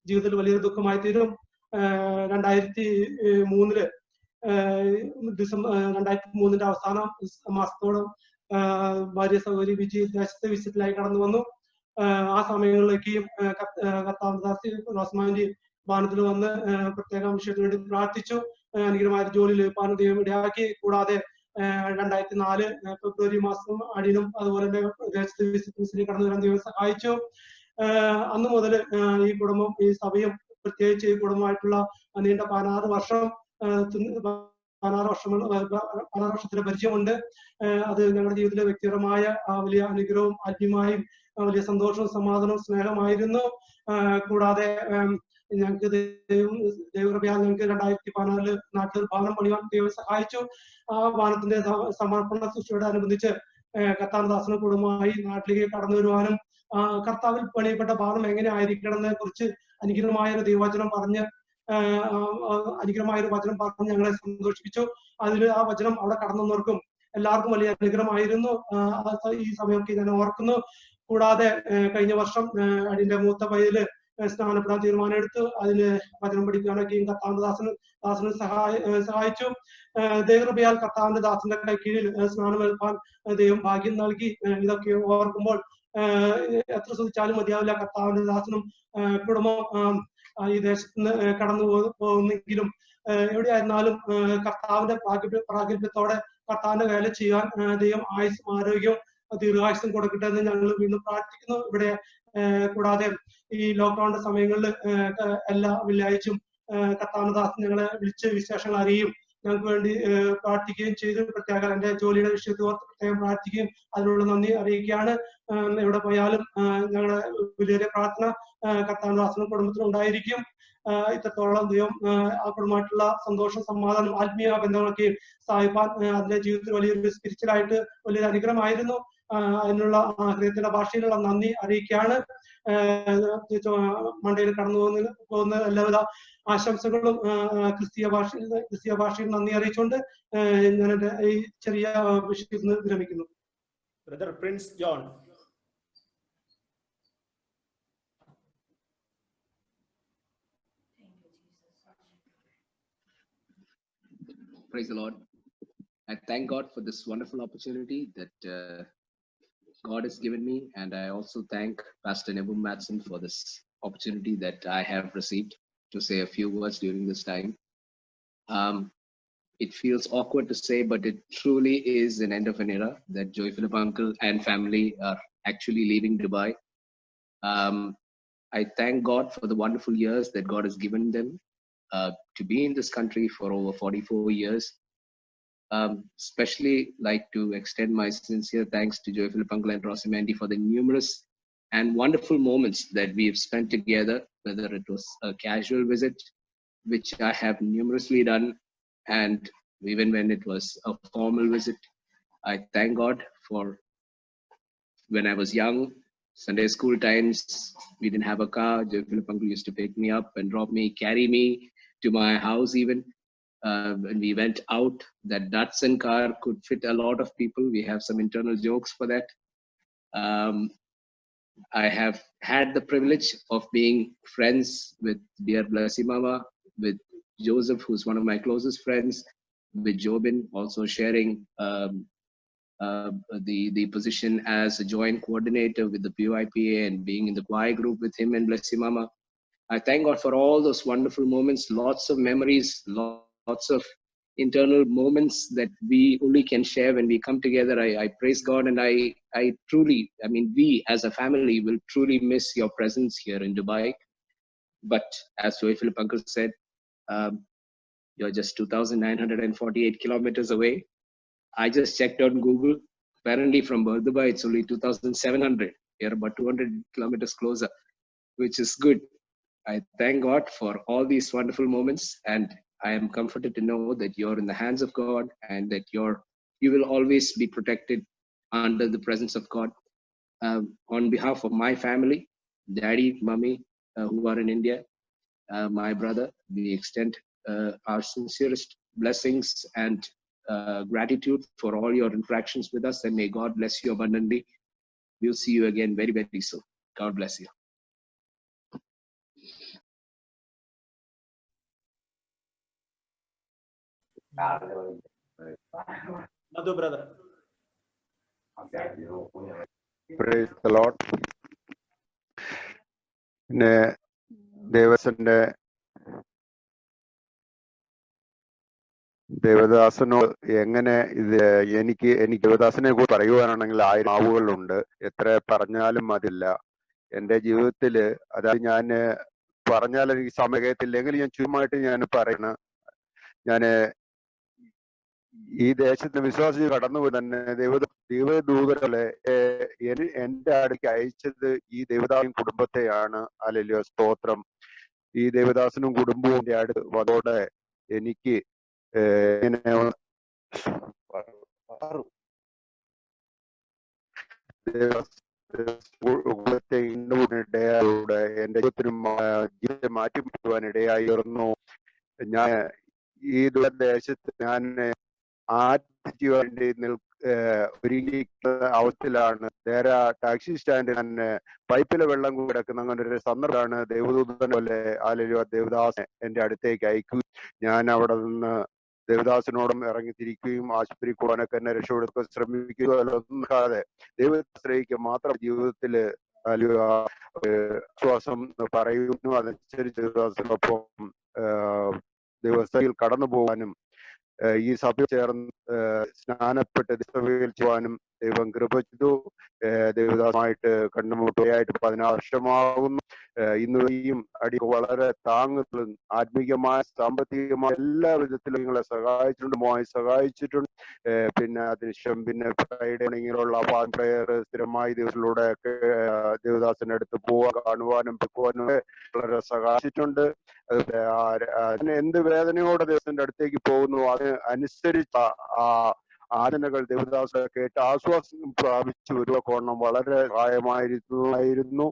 ജീവിതത്തിൽ വലിയൊരു ദുഃഖമായി തീരും. 2003 2003 അവസാന മാസത്തോളം ഭാര്യ സഹോദരി വിജി ദേശത്തെ വിസിറ്റിലായി കടന്നു വന്നു. ആ സമയങ്ങളിലേക്കും കർത്താവദാസി റോസ്മാൻഡി ഭവനത്തിൽ വന്ന് പ്രത്യേകം വിഷയത്തിന് വേണ്ടി പ്രാർത്ഥിച്ചു. അനുഗ്രഹമായ ജോലി ലഭിക്കാനും ദൈവം ഇടയാക്കി. കൂടാതെ 2004 ഫെബ്രുവരി മാസം അടിയനും അതുപോലെ തന്നെ ദേശത്ത് വിസിറ്റിംഗ്സിൽ കടന്നു വരാൻ ദൈവം സഹായിച്ചു. അന്ന് മുതൽ ഈ കുടുംബം, ഈ സഭയും പ്രത്യേകിച്ച് ഈ കുടുംബമായിട്ടുള്ള നീണ്ട 16 വർഷത്തിന്റെ പരിചയമുണ്ട്. അത് ഞങ്ങളുടെ ജീവിതത്തിലെ വ്യക്തിപരമായ വലിയ അനുഗ്രഹവും ആത്മീയമായും വലിയ സന്തോഷവും സമാധാനവും സ്നേഹമായിരുന്നു. കൂടാതെ ഞങ്ങൾക്ക് ദൈവകൃപയാൽ ഞങ്ങൾക്ക് 2014 നാട്ടിൽ ഭവനം പണിയാൻ ദൈവം സഹായിച്ചു. ആ ഭവനത്തിന്റെ സമർപ്പണ ശുശ്രൂഷയോടനുബന്ധിച്ച് കർത്താനദാസനും കുടുംബമായി നാട്ടിലേക്ക് കടന്നു വരുവാനും കർത്താവിൽ പണിയപ്പെട്ട ഭവനം എങ്ങനെ ആയിരിക്കണം എന്നതിനെ കുറിച്ച് അനുഗ്രഹമായ ഒരു ദൈവവചനം പറഞ്ഞ് ഞങ്ങളെ സന്തോഷിപ്പിച്ചു. ആ വചനം അവിടെ കടന്നവർക്കും എല്ലാവർക്കും വലിയ അനുഗ്രഹമായിരുന്നു. ഈ സമയമൊക്കെ ഞാൻ ഓർക്കുന്നു. കൂടാതെ കഴിഞ്ഞ വർഷം അതിന്റെ മൂത്ത പയ്യല് സ്നാനപ്പെടാൻ തീരുമാനമെടുത്തു. അതിന് വചനം പഠിക്കാനൊക്കെയും കർത്താവിന്റെ ദാസന് സഹായിച്ചു. ദൈവകൃപയാൽ കർത്താവിന്റെ ദാസന്റെ കീഴിൽ സ്നാനമേൽപ്പാൻ ദൈവം ഭാഗ്യം നൽകി. ഇതൊക്കെ ഓർക്കുമ്പോൾ എത്ര സ്തുതിച്ചാലും മതിയാവില്ല. കർത്താവിന്റെ ദാസനും കുടുംബം ഈ ദേശത്ത് നിന്ന് കടന്നു പോകുന്നെങ്കിലും എവിടെയായിരുന്നാലും കർത്താവിന്റെ പ്രാഗൽഭ്യത്തോടെ കർത്താവിന്റെ വേല ചെയ്യാൻ ദൈവം ആയുസ്സും ആരോഗ്യവും ദീർഘായുസ്സും കൊടുക്കട്ടെ എന്ന് ഞങ്ങൾ വീണ്ടും പ്രാർത്ഥിക്കുന്നു. ഇവിടെ കൂടാതെ ഈ ലോക്ക്ഡൌണിന്റെ സമയങ്ങളിൽ എല്ലാ വെള്ളിയാഴ്ചയും കർത്താവിന്റെ ദാസൻ ഞങ്ങളെ വിളിച്ച് വിശേഷങ്ങൾ അറിയും, ഞങ്ങൾക്ക് വേണ്ടി പ്രാർത്ഥിക്കുകയും ചെയ്തു. പ്രത്യേകം എന്റെ ജോലിയുടെ വിഷയത്തിൽ ഓർത്ത് പ്രത്യേകം പ്രാർത്ഥിക്കുകയും അതിനുള്ള നന്ദി അറിയിക്കുകയാണ്. എവിടെ പോയാലും ഞങ്ങളുടെ വലിയ പ്രാർത്ഥന കർത്താവിന്റെ ദാസനും കുടുംബത്തിനും ഉണ്ടായിരിക്കും. ഇത്രത്തോളം ദൈവം ആ കുടുംബമായിട്ടുള്ള സന്തോഷം, സമാധാനം, ആത്മീയ ബന്ധങ്ങളൊക്കെ സ്ഥാപിപ്പാൻ അതിന്റെ ജീവിതത്തിൽ വലിയൊരു സ്പിരിച്വലായിട്ട് വലിയൊരു അനുഗ്രഹമായിരുന്നു. അതിനുള്ള ഹൃദയത്തിന്റെ ഭാഷയിലുള്ള നന്ദി അറിയിക്കുകയാണ്. മണ്ടയിൽ കടന്നു പോകുന്ന എല്ലാവിധ ആശംസകളും ക്രിസ്തീയ ഭാഷയിൽ നന്ദി അറിയിച്ചുകൊണ്ട് ഞാൻ എന്റെ ഈ ചെറിയ വിഷയത്തിൽ നിന്ന് വിരമിക്കുന്നു. Brother Prince John. Praise the Lord. I thank God for this wonderful opportunity that God has given me, and I also thank Pastor Nebum Matson for this opportunity that I have received to say a few words during this time. It feels awkward to say, but it truly is an end of an era that Joy Philip uncle and family are actually leaving Dubai. I thank God for the wonderful years that God has given them to be in this country for over 44 years. Especially like to extend my sincere thanks to Joy Philip uncle and Rosamandi for the numerous and wonderful moments that we've spent together, whether it was a casual visit, which I have numerously done, and even when it was a formal visit. I thank God for when I was young, Sunday school times, we didn't have a car. Joy Philip uncle used to pick me up and drop me, carry me to my house even. When we went out, that Datsun car could fit a lot of people. We have some internal jokes for that. I have had the privilege of being friends with dear Blessy Mama, with Joseph, who's one of my closest friends, with Jobin, also sharing the position as a joint coordinator with the PYPA and being in the choir group with him and Blessy Mama. I thank God for all those wonderful moments, lots of memories, lots of internal moments that we only can share when we come together. I praise God, and I truly, we as a family will truly miss your presence here in Dubai. But as Joy Philip uncle said, you're just 2,948 kilometers away. I just checked on Google. Apparently from Dubai, it's only 2,700. You're about 200 kilometers closer, which is good. I thank God for all these wonderful moments, and I am comforted to know that you're in the hands of God, and that you will always be protected under the presence of God. On behalf of my family, Daddy, Mummy, who are in India, my brother, we extend our sincerest blessings and gratitude for all your interactions with us, and may God bless you abundantly. We'll see you again very, very soon. God bless you. Madhu brother. Praise the Lord. പിന്നെ ദേവസ്വന്റെ ദേവദാസനോട് എങ്ങനെ ഇത് എനിക്ക് ദേവദാസനെ കുറിച്ച് പറയുവാനാണെങ്കിൽ 1000 നാവുകളുണ്ട്. എത്ര പറഞ്ഞാലും അതില്ല. എൻ്റെ ജീവിതത്തില് അതായത് ഞാൻ പറഞ്ഞാൽ എനിക്ക് സമയത്തില്ലെങ്കിൽ ഞാൻ ചുമ്മായിട്ട് ഞാൻ പറയണ ഞാന് ഈ ദേശത്ത് വിശ്വാസി കടന്നു തന്നെ ദൈവദൂതരെ എന്റെ അടുക്ക് അയച്ചത് ഈ ദേവദാസൻ കുടുംബത്തെയാണ്. ഹല്ലേലൂയ, സ്തോത്രം. ഈ ദേവദാസനും കുടുംബവും അടുത്ത് വന്നതോടെ എനിക്ക് ഇങ്ങനെ ഇടയായിലൂടെ എന്റെ ജീവിതത്തിനും ജീവിതത്തെ മാറ്റിപ്പിടുവാനിടയായിരുന്നു. ഞാൻ ഈ ദേശത്ത് ഞാൻ വേണ്ടി ഒരുങ്ങിയിരിക്കുന്ന അവസ്ഥയിലാണ്. നേരെ ടാക്സി സ്റ്റാൻഡിൽ തന്നെ പൈപ്പിലെ വെള്ളം കിടക്കുന്ന അങ്ങനെ ഒരു സന്ദർഭമാണ്. ദേവദൂതൻ പോലെ ഹല്ലേലൂയ ദേവദാസൻ എന്റെ അടുത്തേക്ക് അയക്കും. ഞാൻ അവിടെ നിന്ന് ദേവദാസനോടും ഇറങ്ങിത്തിരിക്കുകയും ആശുപത്രി പോകാനൊക്കെ എന്നെ രക്ഷപ്പെടുത്താൻ ശ്രമിക്കുകയോ ഒന്നും കാതെ ദൈവശ്രയിക്കുക മാത്രം ജീവിതത്തില് വിശ്വാസം പറയുന്നു. അതനുസരിച്ച് ദേവദാസനൊപ്പം ദൈവസ്ഥയിൽ കടന്നു പോകാനും ഈ സഭ ചേർന്ന് സ്നാനപ്പെട്ട് സഭയിൽ ചെയ്യുവാനും ദൈവം കൃപ ചെയ്തു. ദേവദാസമായിട്ട് കണ്ടുമുട്ടുകയായിട്ട് 16 വർഷമാകുന്നു. ഇന്നും അടി വളരെ താങ്ങുന്നതും ആത്മീയമായ സാമ്പത്തികമായ എല്ലാ വിധത്തിലും നിങ്ങളെ സഹായിച്ചിട്ടുണ്ട്. പിന്നെ അതിനുശേഷം പിന്നെ ഫ്രൈഡേ ഇങ്ങനെയുള്ള പ്രയർ സ്ഥിരമായി ദിവസത്തിലൂടെ ഒക്കെ ദേവദാസന്റെ അടുത്ത് പോവാൻ കാണുവാനും വെക്കുവാനും വളരെ സഹായിച്ചിട്ടുണ്ട്. അതിന് എന്ത് വേദനയോടെ ദേവത്തിന്റെ അടുത്തേക്ക് പോകുന്നു അത് അനുസരിച്ച ആദനകൾ ദേവദാസ കേട്ട് ആശ്വാസം പ്രാപിച്ചു വരുവ കോണം വളരെ സഹായമായിരുന്നു.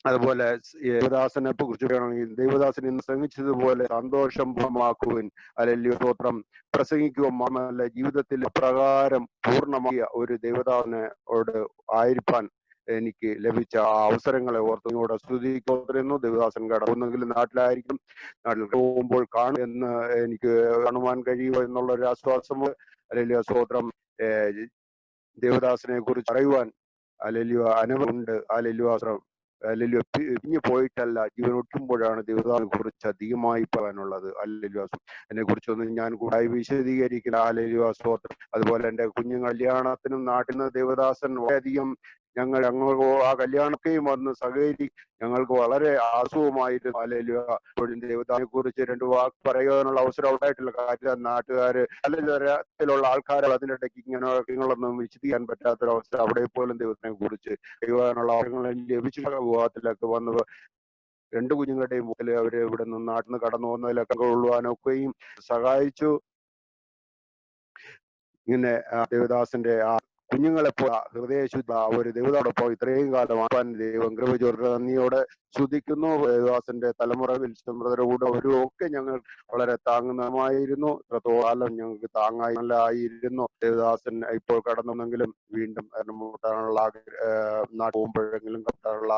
അതുപോലെ ദേവദാസനെ കുറിച്ച് പറയുകയാണെങ്കിൽ ദേവദാസൻ ഇന്ന് പ്രസംഗിച്ചതുപോലെ സന്തോഷം പൂർണ്ണമാക്കുവാൻ ഹല്ലേലൂയ സ്തോത്രം പ്രസംഗിക്കുക മാത്രമല്ല ജീവിതത്തിൽ പ്രകാരം പൂർണ്ണമായ ഒരു ദേവദാസനോട് ആയിരിക്കാൻ എനിക്ക് ലഭിച്ച ആ അവസരങ്ങളെ ഓർത്തുകൂടെ സ്തുതിക്കുന്നു. ദേവദാസൻ കടന്നെങ്കിലും നാട്ടിലായിരിക്കും. നാട്ടിൽ പോകുമ്പോൾ കാണും എന്ന് എനിക്ക് കാണുവാൻ കഴിയുമോ എന്നുള്ള ഒരു ആശ്വാസം. ഹല്ലേലൂയ സ്തോത്രം. ദേവദാസനെ കുറിച്ച് പറയുവാൻ ഹല്ലേലൂയ അനവധിയുണ്ട്. ഹല്ലേലൂയ ഹല്ലേലൂയ പിരിഞ്ഞു പോയിട്ടല്ല ജീവൻ ഒട്ടുമ്പോഴാണ് ദേവദാസനെ കുറിച്ച് അധികമായി പറയാനുള്ളത്. ഹല്ലേലൂയ എന്നെ കുറിച്ചൊന്നും ഞാൻ കൂടായി വിശദീകരിക്കില്ല. ഹല്ലേലൂയ സ്തോത്രം. അതുപോലെ എൻ്റെ കുഞ്ഞു കല്യാണത്തിനും നാട്ടിൽ നിന്ന് ദേവദാസൻ വളരെയധികം ഞങ്ങൾ ആ കല്യാണത്തെയും വന്ന് സഹകരി ഞങ്ങൾക്ക് വളരെ ആസുഖമായിരുന്നു. ഹല്ലേലൂയ. ദേവദാസനെ കുറിച്ച് 2 വാക്ക് പറയാനുള്ള അവസരം ഉണ്ടായിട്ടില്ല. കാര്യം നാട്ടുകാര് പലതരത്തിലുള്ള ആൾക്കാർ അതിനിടയ്ക്ക് ഇങ്ങനെയൊന്നും വിശദീകരിക്കാൻ പറ്റാത്തൊരവസ്ഥ. അവിടെ പോലും ദൈവത്തിനെ കുറിച്ച് ചെയ്യുവാനുള്ള അവസരങ്ങൾ ലഭിച്ചില്ല. വിവാഹത്തിലൊക്കെ വന്ന് 2 കുഞ്ഞുങ്ങളുടെയും മുമ്പിൽ അവര് ഇവിടെ നിന്ന് നാട്ടിൽ നിന്ന് കടന്നു വന്നതിലൊക്കെ കൊള്ളുവാനൊക്കെയും സഹായിച്ചു. ഇങ്ങനെ ദേവദാസന്റെ ആ കുഞ്ഞുങ്ങളെപ്പോ ഹൃദയശുദ്ധ ഒരു ദേവദാസോടൊപ്പം ഇത്രയും കാലം ദൈവം കൃപ ചോർത്ത് നന്ദിയോടെ സ്തുതിക്കുന്നു. ദേവദാസന്റെ തലമുറ വിൽസമ്പ്രദരുടെ കൂടെ ഒക്കെ ഞങ്ങൾ വളരെ താങ്ങുന്നതുമായിരുന്നു. ഇത്രത്തോളം ഞങ്ങൾക്ക് താങ്ങായിരുന്നു. ദേവദാസൻ ഇപ്പോൾ കടന്നെങ്കിലും വീണ്ടും മുട്ടാനുള്ള നാട്ടിൽ പോകുമ്പോഴെങ്കിലും കടത്താനുള്ള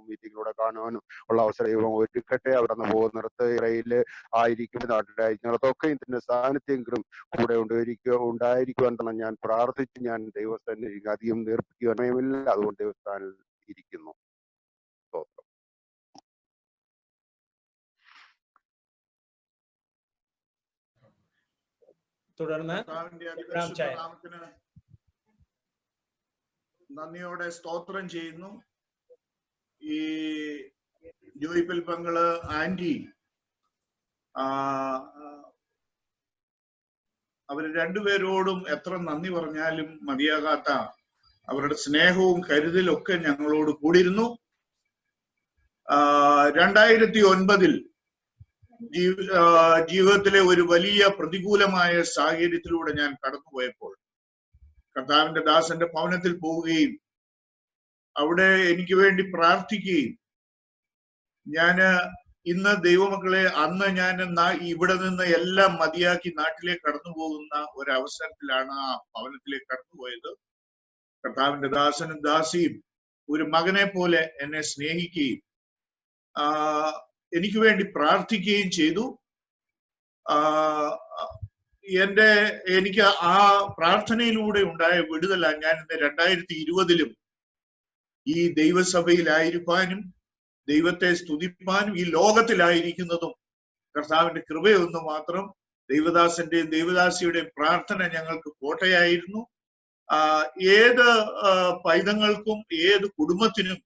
മീറ്റിങ്ങിലൂടെ കാണുവാനും ഉള്ള അവസരം ദൈവം ഒരുക്കട്ടെ. അവിടെ നിന്ന് പോകുന്നിടത്ത് ഇറയില് ആയിരിക്കും നാട്ടിലായിരിക്കുന്നിടത്തൊക്കെ ഇതിന്റെ സാന്നിധ്യം കൂടെ ഉണ്ടായിരിക്കുവാൻ തന്നെ ഞാൻ പ്രാർത്ഥിച്ച് ഞാൻ ദൈവസ്ഥാനിൽ അധികം നേർപ്പിക്കുവാനുമില്ല. അതുകൊണ്ട് ദൈവസ്ഥാനിൽ ഇരിക്കുന്നു. തുടർന്ന് നന്ദിയോടെ സ്തോത്രം ചെയ്യുന്നു. ഈ ജോയിപ്പൽ പങ്കള് ആന്റി അവര് രണ്ടുപേരോടും എത്ര നന്ദി പറഞ്ഞാലും മതിയാകാത്ത അവരുടെ സ്നേഹവും കരുതലും ഒക്കെ ഞങ്ങളോട് കൂടിയിരുന്നു. 2009 ജീവിതത്തിലെ ഒരു വലിയ പ്രതികൂലമായ സാഹചര്യത്തിലൂടെ ഞാൻ കടന്നുപോയപ്പോൾ കർത്താവിന്റെ ദാസന്റെ ഭവനത്തിൽ പോവുകയും അവിടെ എനിക്ക് വേണ്ടി പ്രാർത്ഥിക്കുകയും ഞാന് ഇന്ന് ദൈവമക്കളെ അന്ന് ഞാൻ ഇവിടെ നിന്ന് എല്ലാം മതിയാക്കി നാട്ടിലേക്ക് കടന്നു പോകുന്ന ഒരവസരത്തിലാണ് ആ ഭവനത്തിലേക്ക് കടന്നുപോയത്. കർത്താവിന്റെ ദാസനും ദാസിയും ഒരു മകനെ പോലെ എന്നെ സ്നേഹിക്കുകയും എനിക്ക് വേണ്ടി പ്രാർത്ഥിക്കുകയും ചെയ്തു. എനിക്ക് ആ പ്രാർത്ഥനയിലൂടെ ഉണ്ടായ വിടുതല ഞാൻ ഇന്ന് 2020 ഈ ദൈവസഭയിലായിരിക്കാനും ദൈവത്തെ സ്തുതിപ്പാനും ഈ ലോകത്തിലായിരിക്കുന്നതും കർത്താവിന്റെ കൃപയൊന്ന് മാത്രം ദൈവദാസന്റെയും ദൈവദാസിയുടെയും പ്രാർത്ഥന ഞങ്ങൾക്ക് കോട്ടയായിരുന്നു. ഏത് പൈതങ്ങൾക്കും ഏത് കുടുംബത്തിനും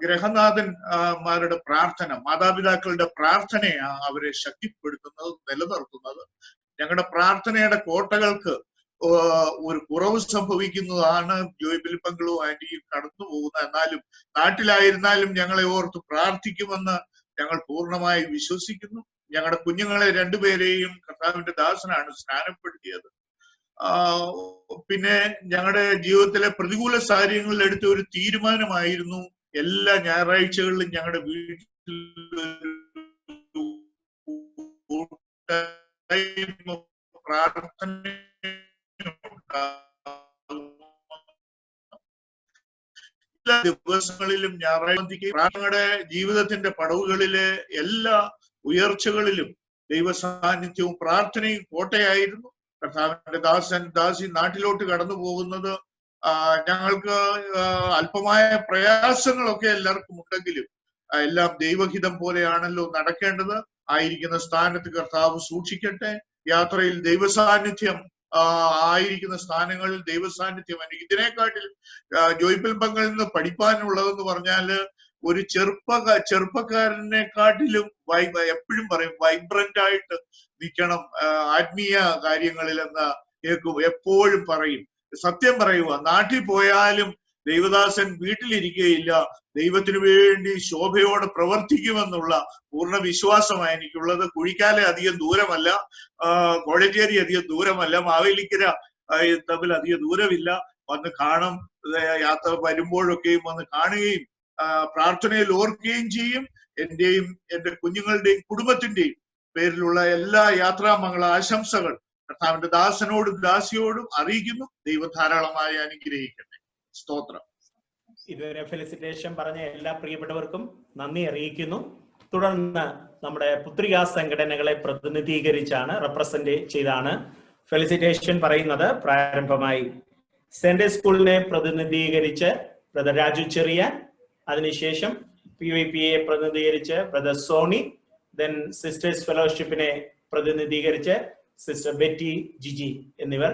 ഗ്രഹനാഥന്മാരുടെ പ്രാർത്ഥന, മാതാപിതാക്കളുടെ പ്രാർത്ഥനയാണ് അവരെ ശക്തിപ്പെടുത്തുന്നത്, നിലനിർത്തുന്നത്. ഞങ്ങളുടെ പ്രാർത്ഥനയുടെ കോട്ടകൾക്ക് ഒരു കുറവ് സംഭവിക്കുന്നതാണ് ജോയ് ഫിലിപ്പങ്കളും ആന്റിയും കടന്നു പോകുന്നത്. എന്നാലും നാട്ടിലായിരുന്നാലും ഞങ്ങളെ ഓർത്ത് പ്രാർത്ഥിക്കുമെന്ന് ഞങ്ങൾ പൂർണ്ണമായി വിശ്വസിക്കുന്നു. ഞങ്ങളുടെ കുഞ്ഞുങ്ങളെ രണ്ടുപേരെയും കർത്താവിന്റെ ദാസനാണ് സ്നാനപ്പെടുത്തിയത്. പിന്നെ ഞങ്ങളുടെ ജീവിതത്തിലെ പ്രതികൂല സാഹചര്യങ്ങളിൽ എടുത്ത ഒരു തീരുമാനമായിരുന്നു എല്ലാ ഞായറാഴ്ചകളിലും ഞങ്ങളുടെ വീട്ടിൽ പ്രാർത്ഥന എല്ലാ ദിവസങ്ങളിലും ഞായറാഴ്ച ഞങ്ങളുടെ ജീവിതത്തിന്റെ പടവുകളിലെ എല്ലാ ഉയർച്ചകളിലും ദൈവ സാന്നിധ്യവും പ്രാർത്ഥനയും കോട്ടയായിരുന്നു. കർത്താവിന്റെ ദാസി നാട്ടിലോട്ട് കടന്നു പോകുന്നത് ഞങ്ങൾക്ക് അല്പമായ പ്രയാസങ്ങളൊക്കെ എല്ലാവർക്കും ഉണ്ടെങ്കിലും എല്ലാം ദൈവഹിതം പോലെയാണല്ലോ നടക്കേണ്ടത്. ആയിരിക്കുന്ന സ്ഥാനത്ത് കർത്താവ് സൂക്ഷിക്കട്ടെ. യാത്രയിൽ ദൈവസാന്നിധ്യം ആയിരിക്കുന്ന സ്ഥാനങ്ങളിൽ ദൈവസാന്നിധ്യം എനിക്ക് ഇതിനെക്കാട്ടിൽ ജോയ് ഫിലിപ്പങ്കളിൽ നിന്ന് പഠിപ്പാനുള്ളതെന്ന് പറഞ്ഞാല് ഒരു ചെറുപ്പക്കാരനെക്കാട്ടിലും എപ്പോഴും പറയും വൈബ്രന്റ് ആയിട്ട് നിൽക്കണം ആത്മീയ കാര്യങ്ങളിൽ എന്ന് കേൾക്കും, എപ്പോഴും പറയും. സത്യം പറയുക, നാട്ടിൽ പോയാലും ദൈവദാസൻ വീട്ടിലിരിക്കുകയില്ല, ദൈവത്തിനു വേണ്ടി ശോഭയോടെ പ്രവർത്തിക്കുമെന്നുള്ള പൂർണ്ണ വിശ്വാസമാണ് എനിക്കുള്ളത്. കുഴിക്കാലെ അധികം ദൂരമല്ല, കോഴഞ്ചേരി അധികം ദൂരമല്ല, മാവേലിക്കര തമ്മിൽ അധികം ദൂരമില്ല. വന്ന് കാണും, യാത്ര വരുമ്പോഴൊക്കെയും വന്ന് കാണുകയും പ്രാർത്ഥനയിൽ ഓർക്കുകയും ചെയ്യും. എന്റെയും എന്റെ കുഞ്ഞുങ്ങളുടെയും കുടുംബത്തിന്റെയും പേരിലുള്ള എല്ലാ യാത്രാമംഗള ആശംസകൾ കർത്താവിന്റെ ദാസനോടും ദാസിയോടും അറിയിക്കുന്നു. ദൈവം ധാരാളമായി അനുഗ്രഹിക്കട്ടെ. സ്തോത്രം. ഇതുവരെ ഫെലിസിറ്റേഷൻ പറഞ്ഞ എല്ലാ പ്രിയപ്പെട്ടവർക്കും നന്ദി അറിയിക്കുന്നു. തുടർന്ന് നമ്മുടെ പുത്രികാ സംഘടനകളെ പ്രതിനിധീകരിച്ചാണ്, റെപ്രസെന്റ് ചെയ്താണ് ഫെലിസിറ്റേഷൻ പറയുന്നത്. പ്രാരംഭമായി സൺഡേ സ്കൂളിനെ പ്രതിനിധീകരിച്ച് ബ്രദർ രാജു ചെറിയാൻ, അതിനുശേഷം PYPA പ്രതിനിധീകരിച്ച് ബ്രദർ സോണി, ദെൻ സിസ്റ്റേഴ്സ് ഫെലോഷിപ്പിനെ പ്രതിനിധീകരിച്ച് സിസ്റ്റർ ബെറ്റി ജിജി എന്നിവർ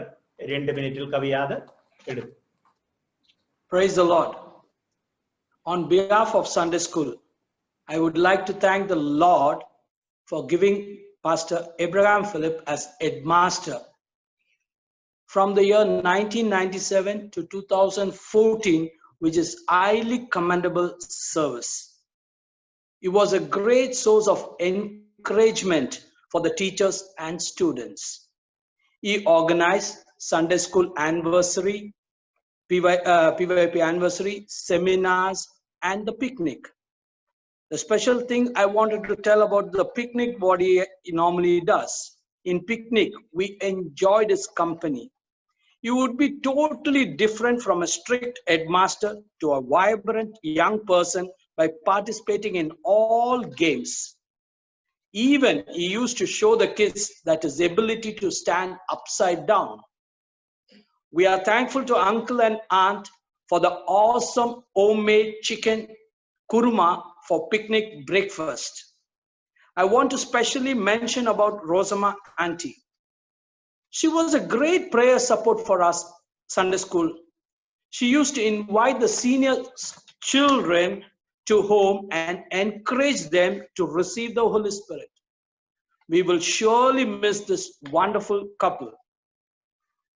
2 മിനിറ്റിൽ കവിയാതെ എടുത്തു. Praise the Lord. On behalf of Sunday School, I would like to thank the Lord for giving Pastor Abraham Philip as headmaster. From the year 1997 to 2014, which is highly commendable service. He was a great source of encouragement for the teachers and students. He organized Sunday School anniversary, PYP anniversary, seminars, and the picnic. The special thing I wanted to tell about the picnic, what he normally does. In picnic, we enjoyed his company. He would be totally different from a strict headmaster to a vibrant young person by participating in all games. Even he used to show the kids that his ability to stand upside down. We are thankful to uncle and aunt for the awesome homemade chicken kurma for picnic breakfast. I want to specially mention about Rosama auntie. She was a great prayer support for us Sunday school. She used to invite the senior children to home and encourage them to receive the Holy Spirit. We will surely miss this wonderful couple.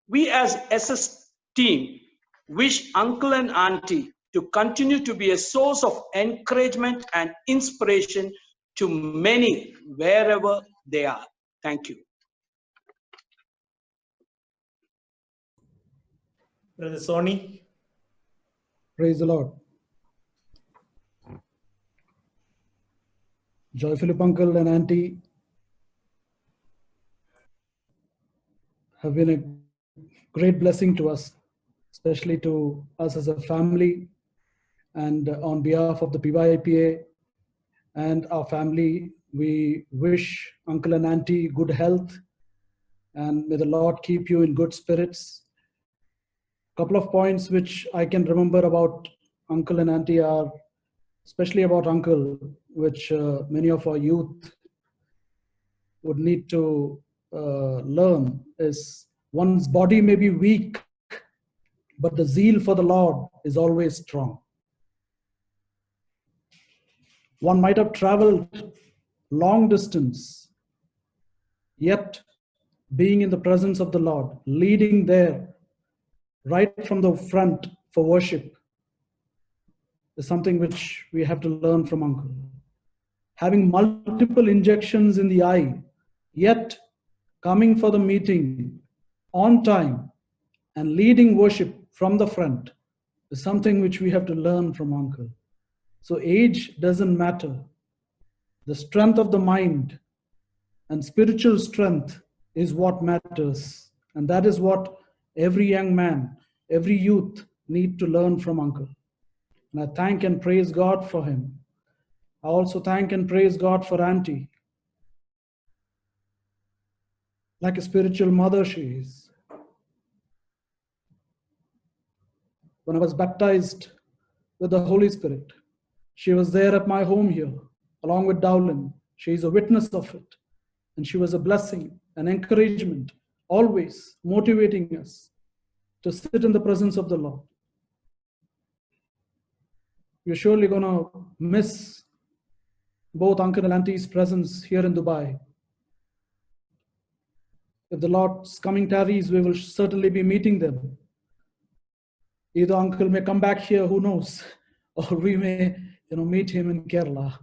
We as SS team wish uncle and auntie to continue to be a source of encouragement and inspiration to many wherever they are. Thank you. Brother Sony. Praise the Lord. Joy Philip uncle and auntie have been a great blessing to us, especially to us as a family. And on behalf of the PYPA and our family, we wish uncle and auntie good health, and may the Lord keep you in good spirits. Couple of points which I can remember about uncle and auntie are, especially about uncle, which many of our youth would need to learn is one's body may be weak, but the zeal for the Lord is always strong. One might have traveled long distance, yet being in the presence of the Lord, leading there right from the front for worship, is something which we have to learn from Uncle. Having multiple injections in the eye, yet coming for the meeting on time and leading worship from the front is something which we have to learn from Uncle. So age doesn't matter. The strength of the mind and spiritual strength is what matters. And that is what every young man, every youth need to learn from Uncle. And I thank and praise God for him. I also thank and praise God for Auntie. Like a spiritual mother she is. When I was baptized with the Holy Spirit, she was there at my home here, along with Dowlin. She is a witness of it. And she was a blessing, an encouragement, always motivating us to sit in the presence of the Lord. We're surely going to miss both Uncle and Auntie's presence here in Dubai. If the Lord's coming tarries, we will certainly be meeting them. Either Uncle may come back here, who knows, or we may, meet him in Kerala.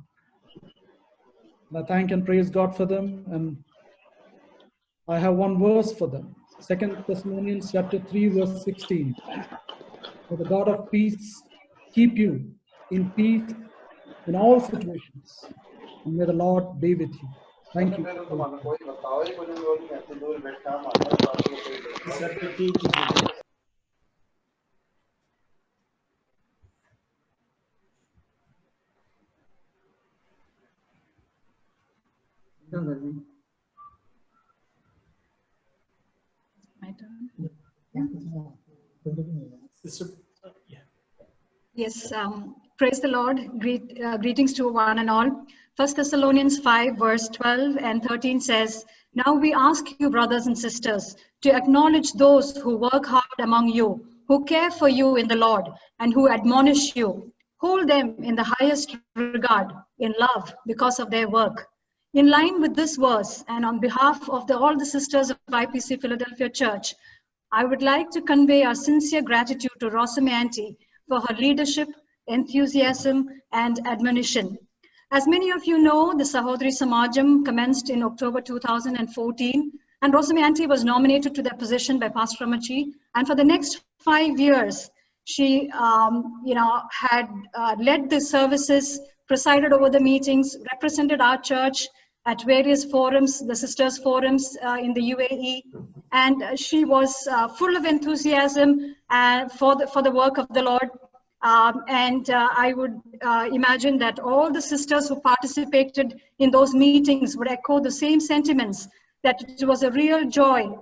And I thank and praise God for them, and I have one verse for them. 2 Thessalonians chapter 3, verse 16. May the God of peace keep you in peace in all situations, and may the Lord be with you. Thank you. My turn. Yes, praise the Lord. Greetings to one and all. 1 Thessalonians 5 verse 12 and 13 says, "Now we ask you, brothers and sisters, to acknowledge those who work hard among you, who care for you in the Lord, and who admonish you. Hold them in the highest regard, in love, because of their work." In line with this verse, and on behalf of all the sisters of IPC Philadelphia Church, I would like to convey our sincere gratitude to Rossamy Auntie for her leadership, enthusiasm, and admonition. As many of you know, the Sahodri Samajam commenced in October 2014, and Rossamy Auntie was nominated to that position by Pastor Ramachi. And for the next 5 years, she had led the services, presided over the meetings, represented our church at various forums, the sisters forums in the UAE, and she was full of enthusiasm for the work of the Lord. I would imagine that all the sisters who participated in those meetings would echo the same sentiments, that it was a real joy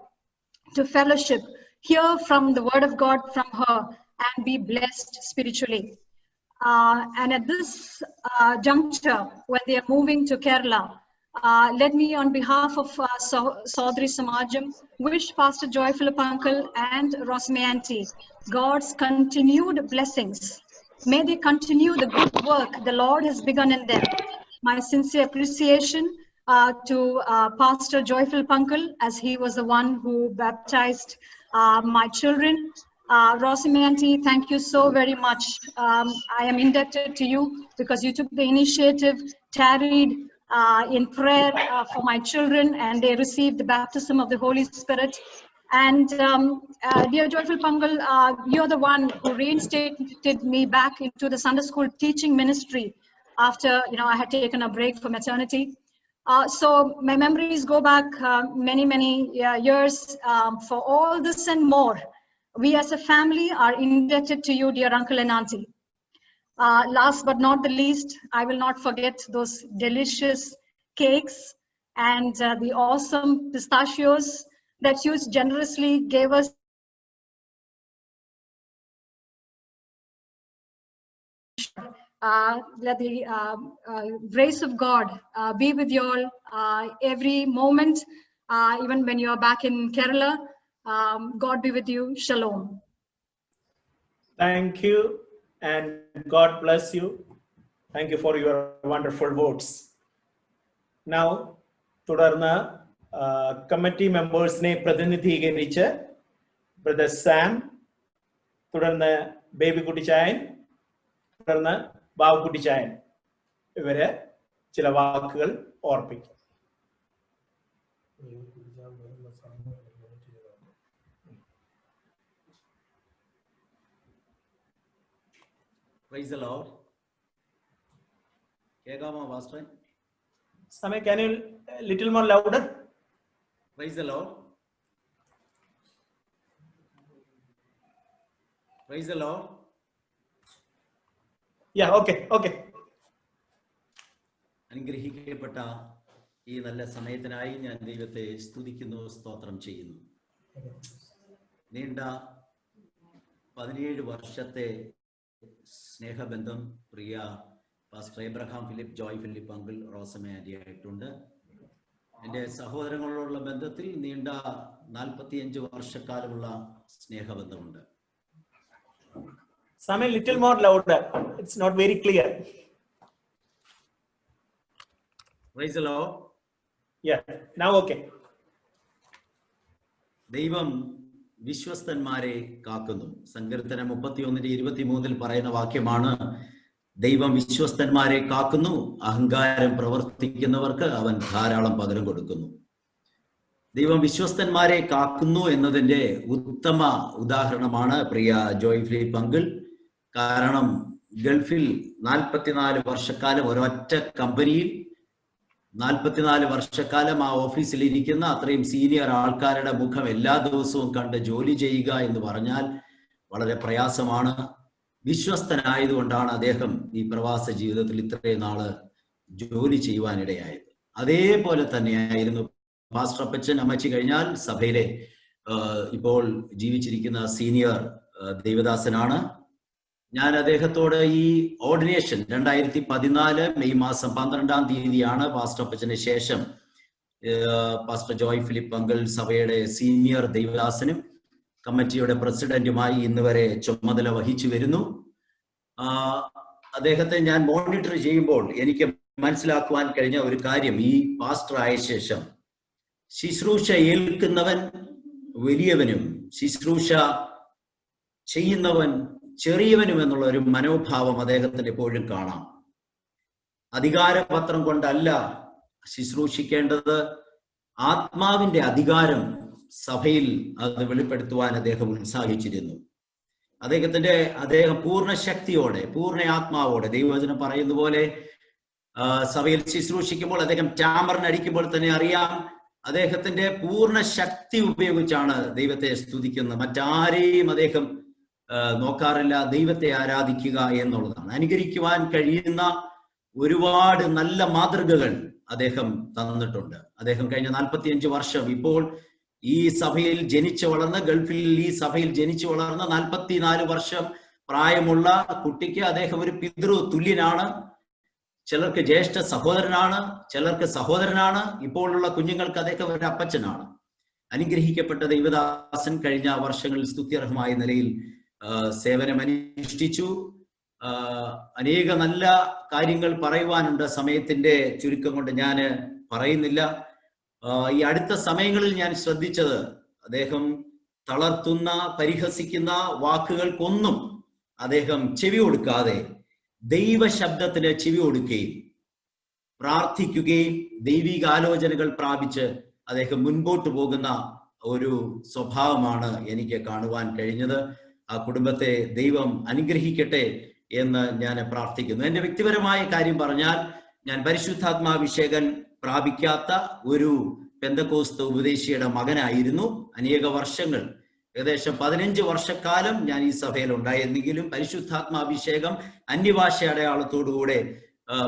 to fellowship, hear from the word of God from her, and be blessed spiritually. And at this juncture, when they are moving to Kerala, let me, on behalf of Sahodri Samajam, wish Pastor Joy Philip Uncle and Rossamy Auntie God's continued blessings. May they continue the good work the Lord has begun in them. My sincere appreciation to Pastor Joy Philip Uncle, as he was the one who baptized my children. Rossamy Auntie, thank you so very much. I am indebted to you because you took the initiative, tarried in prayer for my children, and they received the baptism of the Holy Spirit. And dear Joyful Pangal, you're the one who reinstated me back into the Sunday school teaching ministry after I had taken a break for maternity. So my memories go back many years. For all this and more, we as a family are indebted to you, dear Uncle and Auntie. Last but not the least, I will not forget those delicious cakes and the awesome pistachios that you generously gave us. Let the grace of God be with you all every moment, even when you are back in Kerala. God be with you. Shalom. Thank you and God bless you. Thank you for your wonderful words. Now, തുടർന്ന് committee മെമ്പേഴ്സിനെ പ്രതിനിധീകരിച്ച് brother Sam, തുടർന്ന് baby Kuttichayan, തുടർന്ന് ബാബു കുട്ടിച്ചായൻ ഇവര് ചില വാക്കുകൾ ഓർപ്പിക്കും. Praise the Lord. കേൾക്കാമോ pastor? Samay, can you little more louder? Praise the Lord. Praise the Lord. Yeah, okay. അനുഗ്രഹിക്കപ്പെട്ട ഈ നല്ല സമയത്തിനായി ഞാൻ ദൈവത്തെ സ്തുതിക്കുന്നു, സ്തോത്രം ചെയ്യുന്നു. നീണ്ട 17 വർഷത്തെ സ്നേഹബന്ധം പ്രിയ pastor Abraham Philip, Joy Philip uncle, Rosamma aunty ആയിട്ടുണ്ട്. എൻ്റെ സഹോദരങ്ങളോടുള്ള ബന്ധത്തിൽ നീണ്ട 45 വർഷക്കാലമുള്ള സ്നേഹബന്ധമുണ്ട്. Samay, little more louder. It's not very clear. Praise the Lord. Yeah, now okay. ദൈവം വിശ്വസ്തന്മാരെ കാക്കുന്നു. സങ്കീർത്തനം 31:23 പറയുന്ന വാക്യമാണ്, ദൈവം വിശ്വസ്തന്മാരെ കാക്കുന്നു, അഹങ്കാരം പ്രവർത്തിക്കുന്നവർക്ക് അവൻ ധാരാളം പകരം കൊടുക്കുന്നു. ദൈവം വിശ്വസ്തന്മാരെ കാക്കുന്നു എന്നതിൻ്റെ ഉത്തമ ഉദാഹരണമാണ് പ്രിയ ജോയ് ഫിലിപ്പ് അങ്കിൾ. കാരണം ഗൾഫിൽ 44 വർഷക്കാലം ഒരൊറ്റ കമ്പനിയിൽ 44 വർഷക്കാലം ആ ഓഫീസിൽ ഇരിക്കുന്ന അത്രയും സീനിയർ ആൾക്കാരുടെ മുഖം എല്ലാ ദിവസവും കണ്ട് ജോലി ചെയ്യുക എന്ന് പറഞ്ഞാൽ വളരെ പ്രയാസമാണ്. വിശ്വസ്തനായതുകൊണ്ടാണ് അദ്ദേഹം ഈ പ്രവാസ ജീവിതത്തിൽ ഇത്രയും നാള് ജോലി ചെയ്യുവാനിടയായത്. അതേപോലെ തന്നെയായിരുന്നു പാസ്റ്റർ അപ്പച്ചൻ. അമ്മച്ചി കഴിഞ്ഞാൽ സഭയിലെ ഇപ്പോൾ ജീവിച്ചിരിക്കുന്ന സീനിയർ ദൈവദാസനാണ്. ഞാൻ അദ്ദേഹത്തോട് ഈ ഓർഡിനേഷൻ 2014 മെയ് മാസം 12-ാം തീയതിയാണ് പാസ്റ്റർ അപ്പച്ചന് ശേഷം പാസ്റ്റർ ജോയ് ഫിലിപ്പ് അങ്കിൾ സഭയുടെ സീനിയർ ദൈവദാസനും കമ്മിറ്റിയുടെ പ്രസിഡന്റുമായി ഇന്ന് വരെ ചുമതല വഹിച്ചു വരുന്നു. അദ്ദേഹത്തെ ഞാൻ മോണിറ്റർ ചെയ്യുമ്പോൾ എനിക്ക് മനസ്സിലാക്കുവാൻ കഴിഞ്ഞ ഒരു കാര്യം, ഈ പാസ്റ്റർ ആയ ശേഷം ശുശ്രൂഷ ഏൽക്കുന്നവൻ വലിയവനും ശുശ്രൂഷ ചെയ്യുന്നവൻ ചെറിയവനും എന്നുള്ള ഒരു മനോഭാവം അദ്ദേഹത്തിന് എപ്പോഴും കാണാം. അധികാരപത്രം കൊണ്ടല്ല ശുശ്രൂഷിക്കേണ്ടത്, ആത്മാവിന്റെ അധികാരം സഭയിൽ അത് വെളിപ്പെടുത്തുവാൻ അദ്ദേഹം ഉത്സാഹിച്ചിരുന്നു. അദ്ദേഹം പൂർണ്ണ ശക്തിയോടെ, പൂർണ്ണ ആത്മാവോടെ, ദൈവവചനം പറയുന്ന പോലെ സഭയിൽ ശുശ്രൂഷിക്കുമ്പോൾ അദ്ദേഹം ടാമറിനടിക്കുമ്പോൾ തന്നെ അറിയാം, അദ്ദേഹത്തിന്റെ പൂർണ്ണ ശക്തി ഉപയോഗിച്ചാണ് ദൈവത്തെ സ്തുതിക്കുന്നത്. മറ്റാരെയും അദ്ദേഹം നോക്കാറില്ല, ദൈവത്തെ ആരാധിക്കുക എന്നുള്ളതാണ്. അനുകരിക്കുവാൻ കഴിയുന്ന ഒരുപാട് നല്ല മാതൃകകൾ അദ്ദേഹം തന്നിട്ടുണ്ട്. അദ്ദേഹം കഴിഞ്ഞ 45 വർഷം ഇപ്പോൾ ഈ സഭയിൽ ജനിച്ചു വളർന്ന, ഗൾഫിൽ ഈ സഭയിൽ ജനിച്ചു വളർന്ന 44 വർഷം പ്രായമുള്ള കുട്ടിക്ക് അദ്ദേഹം ഒരു പിതൃ തുല്യനാണ്. ചിലർക്ക് ജ്യേഷ്ഠ സഹോദരനാണ്, ചിലർക്ക് സഹോദരനാണ്. ഇപ്പോഴുള്ള കുഞ്ഞുങ്ങൾക്ക് അദ്ദേഹം ഒരു അപ്പച്ചനാണ്. അനുഗ്രഹിക്കപ്പെട്ട ദൈവദാസൻ കഴിഞ്ഞ വർഷങ്ങളിൽ സ്തുത്യർഹമായ നിലയിൽ സേവനമനുഷ്ഠിച്ചു. അനേക നല്ല കാര്യങ്ങൾ പറയുവാനുണ്ട്, സമയത്തിന്റെ ചുരുക്കം കൊണ്ട് ഞാൻ പറയുന്നില്ല. ഈ അടുത്ത സമയങ്ങളിൽ ഞാൻ ശ്രദ്ധിച്ചത്, അദ്ദേഹം തളർത്തുന്ന, പരിഹസിക്കുന്ന വാക്കുകൾക്കൊന്നും അദ്ദേഹം ചെവി കൊടുക്കാതെ ദൈവശബ്ദത്തിന് ചെവി കൊടുക്കുകയും പ്രാർത്ഥിക്കുകയും ദൈവിക ആലോചനകൾ പ്രാപിച്ച് അദ്ദേഹം മുൻപോട്ട് പോകുന്ന ഒരു സ്വഭാവമാണ് എനിക്ക് കാണുവാൻ കഴിഞ്ഞത്. ആ കുടുംബത്തെ ദൈവം അനുഗ്രഹിക്കട്ടെ എന്ന് ഞാൻ പ്രാർത്ഥിക്കുന്നു. എൻ്റെ വ്യക്തിപരമായ കാര്യം പറഞ്ഞാൽ, ഞാൻ പരിശുദ്ധാത്മാഭിഷേകം പ്രാപിക്കാത്ത ഒരു പെന്തക്കോസ്ത് ഉപദേശിയുടെ മകനായിരുന്നു. അനേക വർഷങ്ങൾ, ഏകദേശം 15 വർഷക്കാലം ഞാൻ ഈ സഭയിൽ ഉണ്ടായിരുന്നെങ്കിലും പരിശുദ്ധാത്മാഭിഷേകം അന്യഭാഷ അടയാളത്തോടുകൂടെ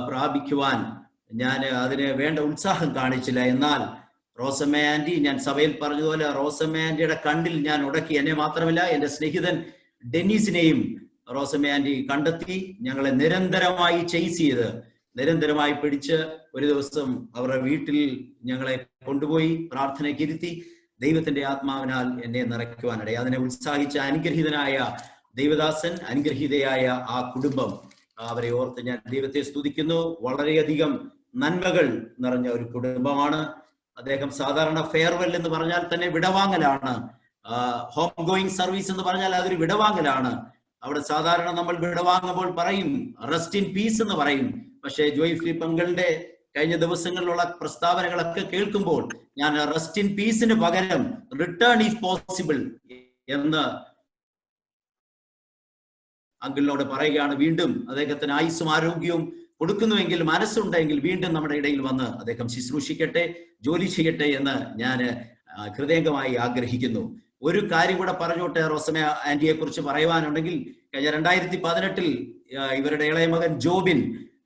പ്രാപിക്കുവാൻ ഞാൻ അതിന് വേണ്ട ഉത്സാഹം കാണിച്ചില്ല. എന്നാൽ റോസമ്മ ആന്റി, ഞാൻ സഭയിൽ പറഞ്ഞതുപോലെ റോസമ്മ ആന്റിയുടെ കണ്ണിൽ ഞാൻ ഉടക്കി. എന്നെ മാത്രമല്ല, എൻ്റെ സ്നേഹിതൻ ഡെന്നീസിനെയും റോസമ്മ ആന്റി കണ്ടെത്തി. ഞങ്ങളെ നിരന്തരമായി ചെയ്സ് ചെയ്ത് നിരന്തരമായി പിടിച്ച് ഒരു ദിവസം അവരുടെ വീട്ടിൽ ഞങ്ങളെ കൊണ്ടുപോയി പ്രാർത്ഥനയ്ക്ക് ഇരുത്തി. ദൈവത്തിന്റെ ആത്മാവിനാൽ എന്നെ നിറയ്ക്കുവാനിടയായി. അതിനെ ഉത്സാഹിച്ച അനുഗ്രഹീതനായ ദൈവദാസൻ, അനുഗ്രഹീതയായ ആ കുടുംബം, അവരെ ഓർത്ത് ഞാൻ ദൈവത്തെ സ്തുതിക്കുന്നു. വളരെയധികം നന്മകൾ നിറഞ്ഞ ഒരു കുടുംബമാണ്. അദ്ദേഹം സാധാരണ ഫെയർവെൽ എന്ന് പറഞ്ഞാൽ തന്നെ വിടവാങ്ങലാണ്. ഹോം ഗോയിങ് സർവീസ് എന്ന് പറഞ്ഞാൽ അതൊരു വിടവാങ്ങലാണ്. അവിടെ സാധാരണ നമ്മൾ വിടവാങ്ങുമ്പോൾ പറയും റെസ്റ്റ് ഇൻ പീസ് എന്ന് പറയും. പക്ഷേ ജോയ് ഫിലിപ്പ് അങ്കിളുടെ കഴിഞ്ഞ ദിവസങ്ങളിലുള്ള പ്രസ്താവനകളൊക്കെ കേൾക്കുമ്പോൾ ഞാൻ റെസ്റ്റ് ഇൻ പീസിന് പകരം റിട്ടേൺ ഈസ് പോസിബിൾ എന്ന് അങ്കിളിനോട് പറയുകയാണ്. വീണ്ടും അദ്ദേഹത്തിന് ആയുസ്സും ആരോഗ്യവും കൊടുക്കുന്നുവെങ്കിൽ, മനസ്സുണ്ടെങ്കിൽ വീണ്ടും നമ്മുടെ ഇടയിൽ വന്ന് അദ്ദേഹം ശുശ്രൂഷിക്കട്ടെ, ജോലി ചെയ്യട്ടെ എന്ന് ഞാൻ ഹൃദയംഗമായി ആഗ്രഹിക്കുന്നു. ഒരു കാര്യം കൂടെ പറഞ്ഞോട്ടെ, റോസമ്മ ആന്റിയെ കുറിച്ച് പറയുവാനുണ്ടെങ്കിൽ, കഴിഞ്ഞ 2018 ഇവരുടെ ഇളയ മകൻ ജോബിൻ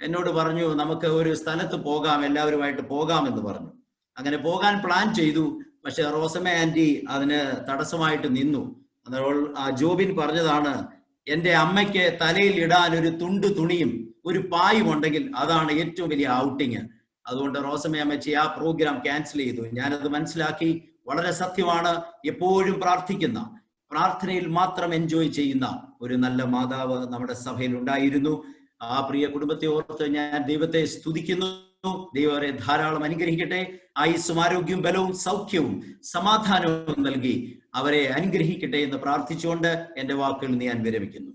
എന്നോട് പറഞ്ഞു നമുക്ക് ഒരു സ്ഥലത്ത് പോകാം, എല്ലാവരുമായിട്ട് പോകാം എന്ന് പറഞ്ഞു. അങ്ങനെ പോകാൻ പ്ലാൻ ചെയ്തു. പക്ഷെ റോസമ്മ ആന്റി അതിന് തടസ്സമായിട്ട് നിന്നു. അപ്പോൾ ആ ജോബിൻ പറഞ്ഞതാണ്, എൻ്റെ അമ്മയ്ക്ക് തലയിൽ ഇടാൻ ഒരു തുണിയും ഒരു പായും ഉണ്ടെങ്കിൽ അതാണ് ഏറ്റവും വലിയ ഔട്ടിങ്. അതുകൊണ്ട് റോസമ്മ അമ്മച്ചി ആ പ്രോഗ്രാം ക്യാൻസൽ ചെയ്തു. ഞാനത് മനസ്സിലാക്കി. വളരെ സത്യമാണ്, എപ്പോഴും പ്രാർത്ഥിക്കുന്ന, പ്രാർത്ഥനയിൽ മാത്രം എൻജോയ് ചെയ്യുന്ന ഒരു നല്ല മാതാവ് നമ്മുടെ സഭയിൽ ഉണ്ടായിരുന്നു. ആ പ്രിയ കുടുംബത്തെ ഓർത്ത് ഞാൻ ദൈവത്തെ സ്തുതിക്കുന്നു. ദൈവം അവരെ ധാരാളം അനുഗ്രഹിക്കട്ടെ. ആയുസ്സും ആരോഗ്യവും ബലവും സൗഖ്യവും സമാധാനവും നൽകി അവരെ അനുഗ്രഹിക്കട്ടെ എന്ന് പ്രാർത്ഥിച്ചുകൊണ്ട് എന്റെ വാക്കുകൾ ഞാൻ വിരമിക്കുന്നു.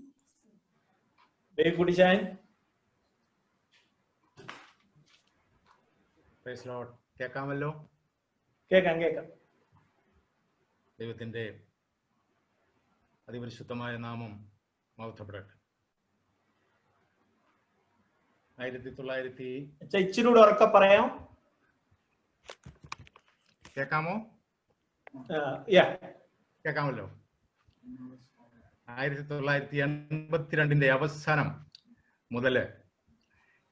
കേൾക്കാമല്ലോ? കേൾക്കാം. ദൈവത്തിന്റെ അതിപരിശുദ്ധമായ നാമം മഹത്വപ്പെടട്ടെ. 1900 ഇച്ചിരൂടെ ഉറക്കെ പറയാം. കേൾക്കാമോ? കേൾക്കാമല്ലോ? 1982 അവസാനം മുതല്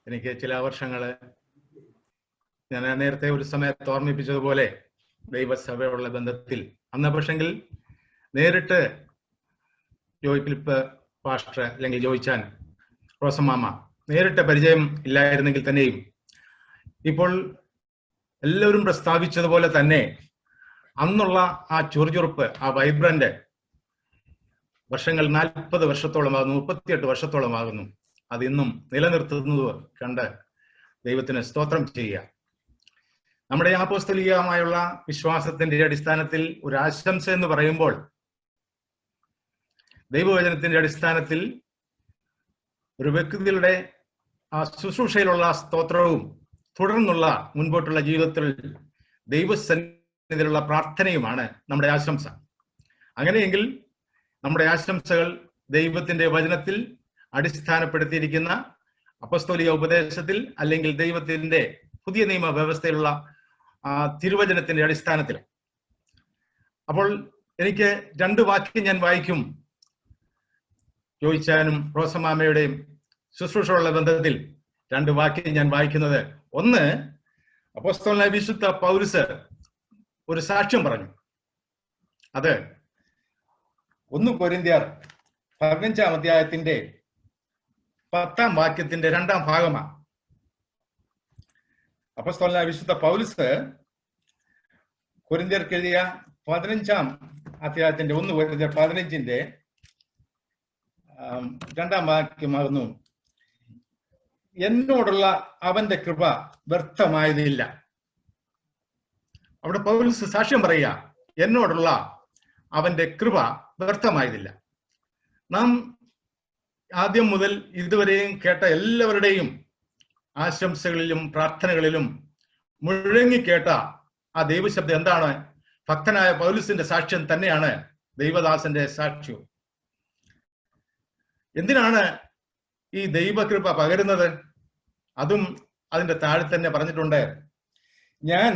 എനിക്ക് ചില വർഷങ്ങള്, ഞാൻ നേരത്തെ ഒരു സമയത്ത് ഓർമ്മിപ്പിച്ചതുപോലെ ദൈവസഭയുള്ള ബന്ധത്തിൽ, അന്ന് പക്ഷെങ്കിൽ നേരിട്ട് ജോയ് ഫിലിപ്പ് പാസ്റ്റർ അല്ലെങ്കിൽ ജോയിച്ചാൻ, റോസമാമ നേരിട്ട് പരിചയം ഇല്ലായിരുന്നെങ്കിൽ തന്നെയും ഇപ്പോൾ എല്ലാവരും പ്രസ്താവിച്ചതുപോലെ തന്നെ അന്നുള്ള ആ ചുറുചുറുപ്പ്, ആ വൈബ്രന്റ് വർഷങ്ങൾ 40 വർഷത്തോളമാകുന്നു, 38 വർഷത്തോളമാകുന്നു. അതിന്നും നിലനിർത്തുന്നത് കണ്ട് ദൈവത്തിന് സ്തോത്രം ചെയ്യുക. നമ്മുടെ അപ്പോസ്തലികമായുള്ള വിശ്വാസത്തിന്റെ അടിസ്ഥാനത്തിൽ ഒരു ആശംസ എന്ന് പറയുമ്പോൾ, ദൈവവചനത്തിന്റെ അടിസ്ഥാനത്തിൽ ഒരു വ്യക്തികളുടെ ആ ശുശ്രൂഷയിലുള്ള സ്തോത്രവും തുടർന്നുള്ള മുൻപോട്ടുള്ള ജീവിതത്തിൽ ദൈവസന്നിധിയിലുള്ള പ്രാർത്ഥനയുമാണ് നമ്മുടെ ആശംസ. അങ്ങനെയെങ്കിൽ നമ്മുടെ ആശംസകൾ ദൈവത്തിന്റെ വചനത്തിൽ അടിസ്ഥാനപ്പെടുത്തിയിരിക്കുന്ന അപ്പസ്തോലിക ഉപദേശത്തിൽ അല്ലെങ്കിൽ ദൈവത്തിന്റെ പുതിയ നിയമ വ്യവസ്ഥയിലുള്ള തിരുവചനത്തിന്റെ അടിസ്ഥാനത്തിൽ. അപ്പോൾ എനിക്ക് 2 വാക്യം ഞാൻ വായിക്കും. ജോയിച്ചാനും റോസമാമയുടെയും ശുശ്രൂഷയുള്ള ബന്ധത്തിൽ 2 വാക്യം ഞാൻ വായിക്കുന്നത്. ഒന്ന്, അപ്പോസ്തലനായ വിശുദ്ധ പൗലോസ് ഒരു സാക്ഷ്യം പറഞ്ഞു. അത് 1 കൊരിന്ത്യർ 15-ാം അധ്യായത്തിന്റെ 10-ാം വാക്യത്തിന്റെ 2-ാം ഭാഗമാണ്. അപ്പോസ്തലനായ വിശുദ്ധ പൗലോസ് കൊരിന്ത്യർക്ക് എഴുതിയ 15-ാം അധ്യായത്തിന്റെ 1 കൊരിന്ത്യർ 15-ന്റെ 2-ാം വാക്യമാകുന്നു, എന്നോടുള്ള അവന്റെ കൃപ വ്യർത്ഥമായതില്ല. അവിടെ പൗലോസ് സാക്ഷ്യം പറയുക, എന്നോടുള്ള അവന്റെ കൃപ വ്യർത്ഥമായതില്ല. നാം ആദ്യം മുതൽ ഇതുവരെയും കേട്ട എല്ലാവരുടെയും ആശംസകളിലും പ്രാർത്ഥനകളിലും മുഴങ്ങിക്കേട്ട ആ ദൈവശബ്ദം എന്താണ്? ഭക്തനായ പൗലോസിന്റെ സാക്ഷ്യം തന്നെയാണ് ദൈവദാസന്റെ സാക്ഷ്യവും. എന്തിനാണ് ഈ ദൈവകൃപ പകരുന്നത്? അതും അതിന്റെ താഴെ തന്നെ പറഞ്ഞിട്ടുണ്ട്, ഞാൻ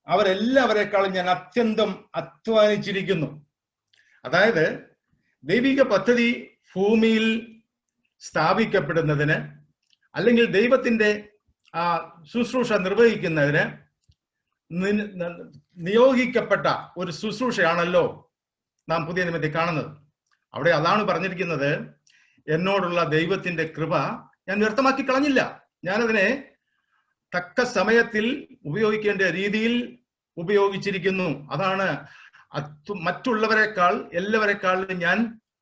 അവരെല്ലാവരെക്കാളും ഞാൻ അത്യന്തം അധ്വാനിച്ചിരിക്കുന്നു. അതായത് ദൈവിക പദ്ധതി ഭൂമിയിൽ സ്ഥാപിക്കപ്പെടുന്നതിന് അല്ലെങ്കിൽ ദൈവത്തിന്റെ ആ ശുശ്രൂഷ നിർവഹിക്കുന്നതിന് നിയോഗിക്കപ്പെട്ട ഒരു ശുശ്രൂഷയാണല്ലോ നാം പുതിയ നിയമത്തിൽ കാണുന്നത്. അവിടെ അതാണ് പറഞ്ഞിരിക്കുന്നത്, എന്നോടുള്ള ദൈവത്തിന്റെ കൃപ ഞാൻ വ്യർത്ഥമാക്കി കളഞ്ഞില്ല. ഞാനതിനെ തക്ക സമയത്തിൽ ഉപയോഗിക്കേണ്ട രീതിയിൽ ഉപയോഗിച്ചിരിക്കുന്നു. അതാണ് മറ്റുള്ളവരെക്കാൾ എല്ലാവരെക്കാളും ഞാൻ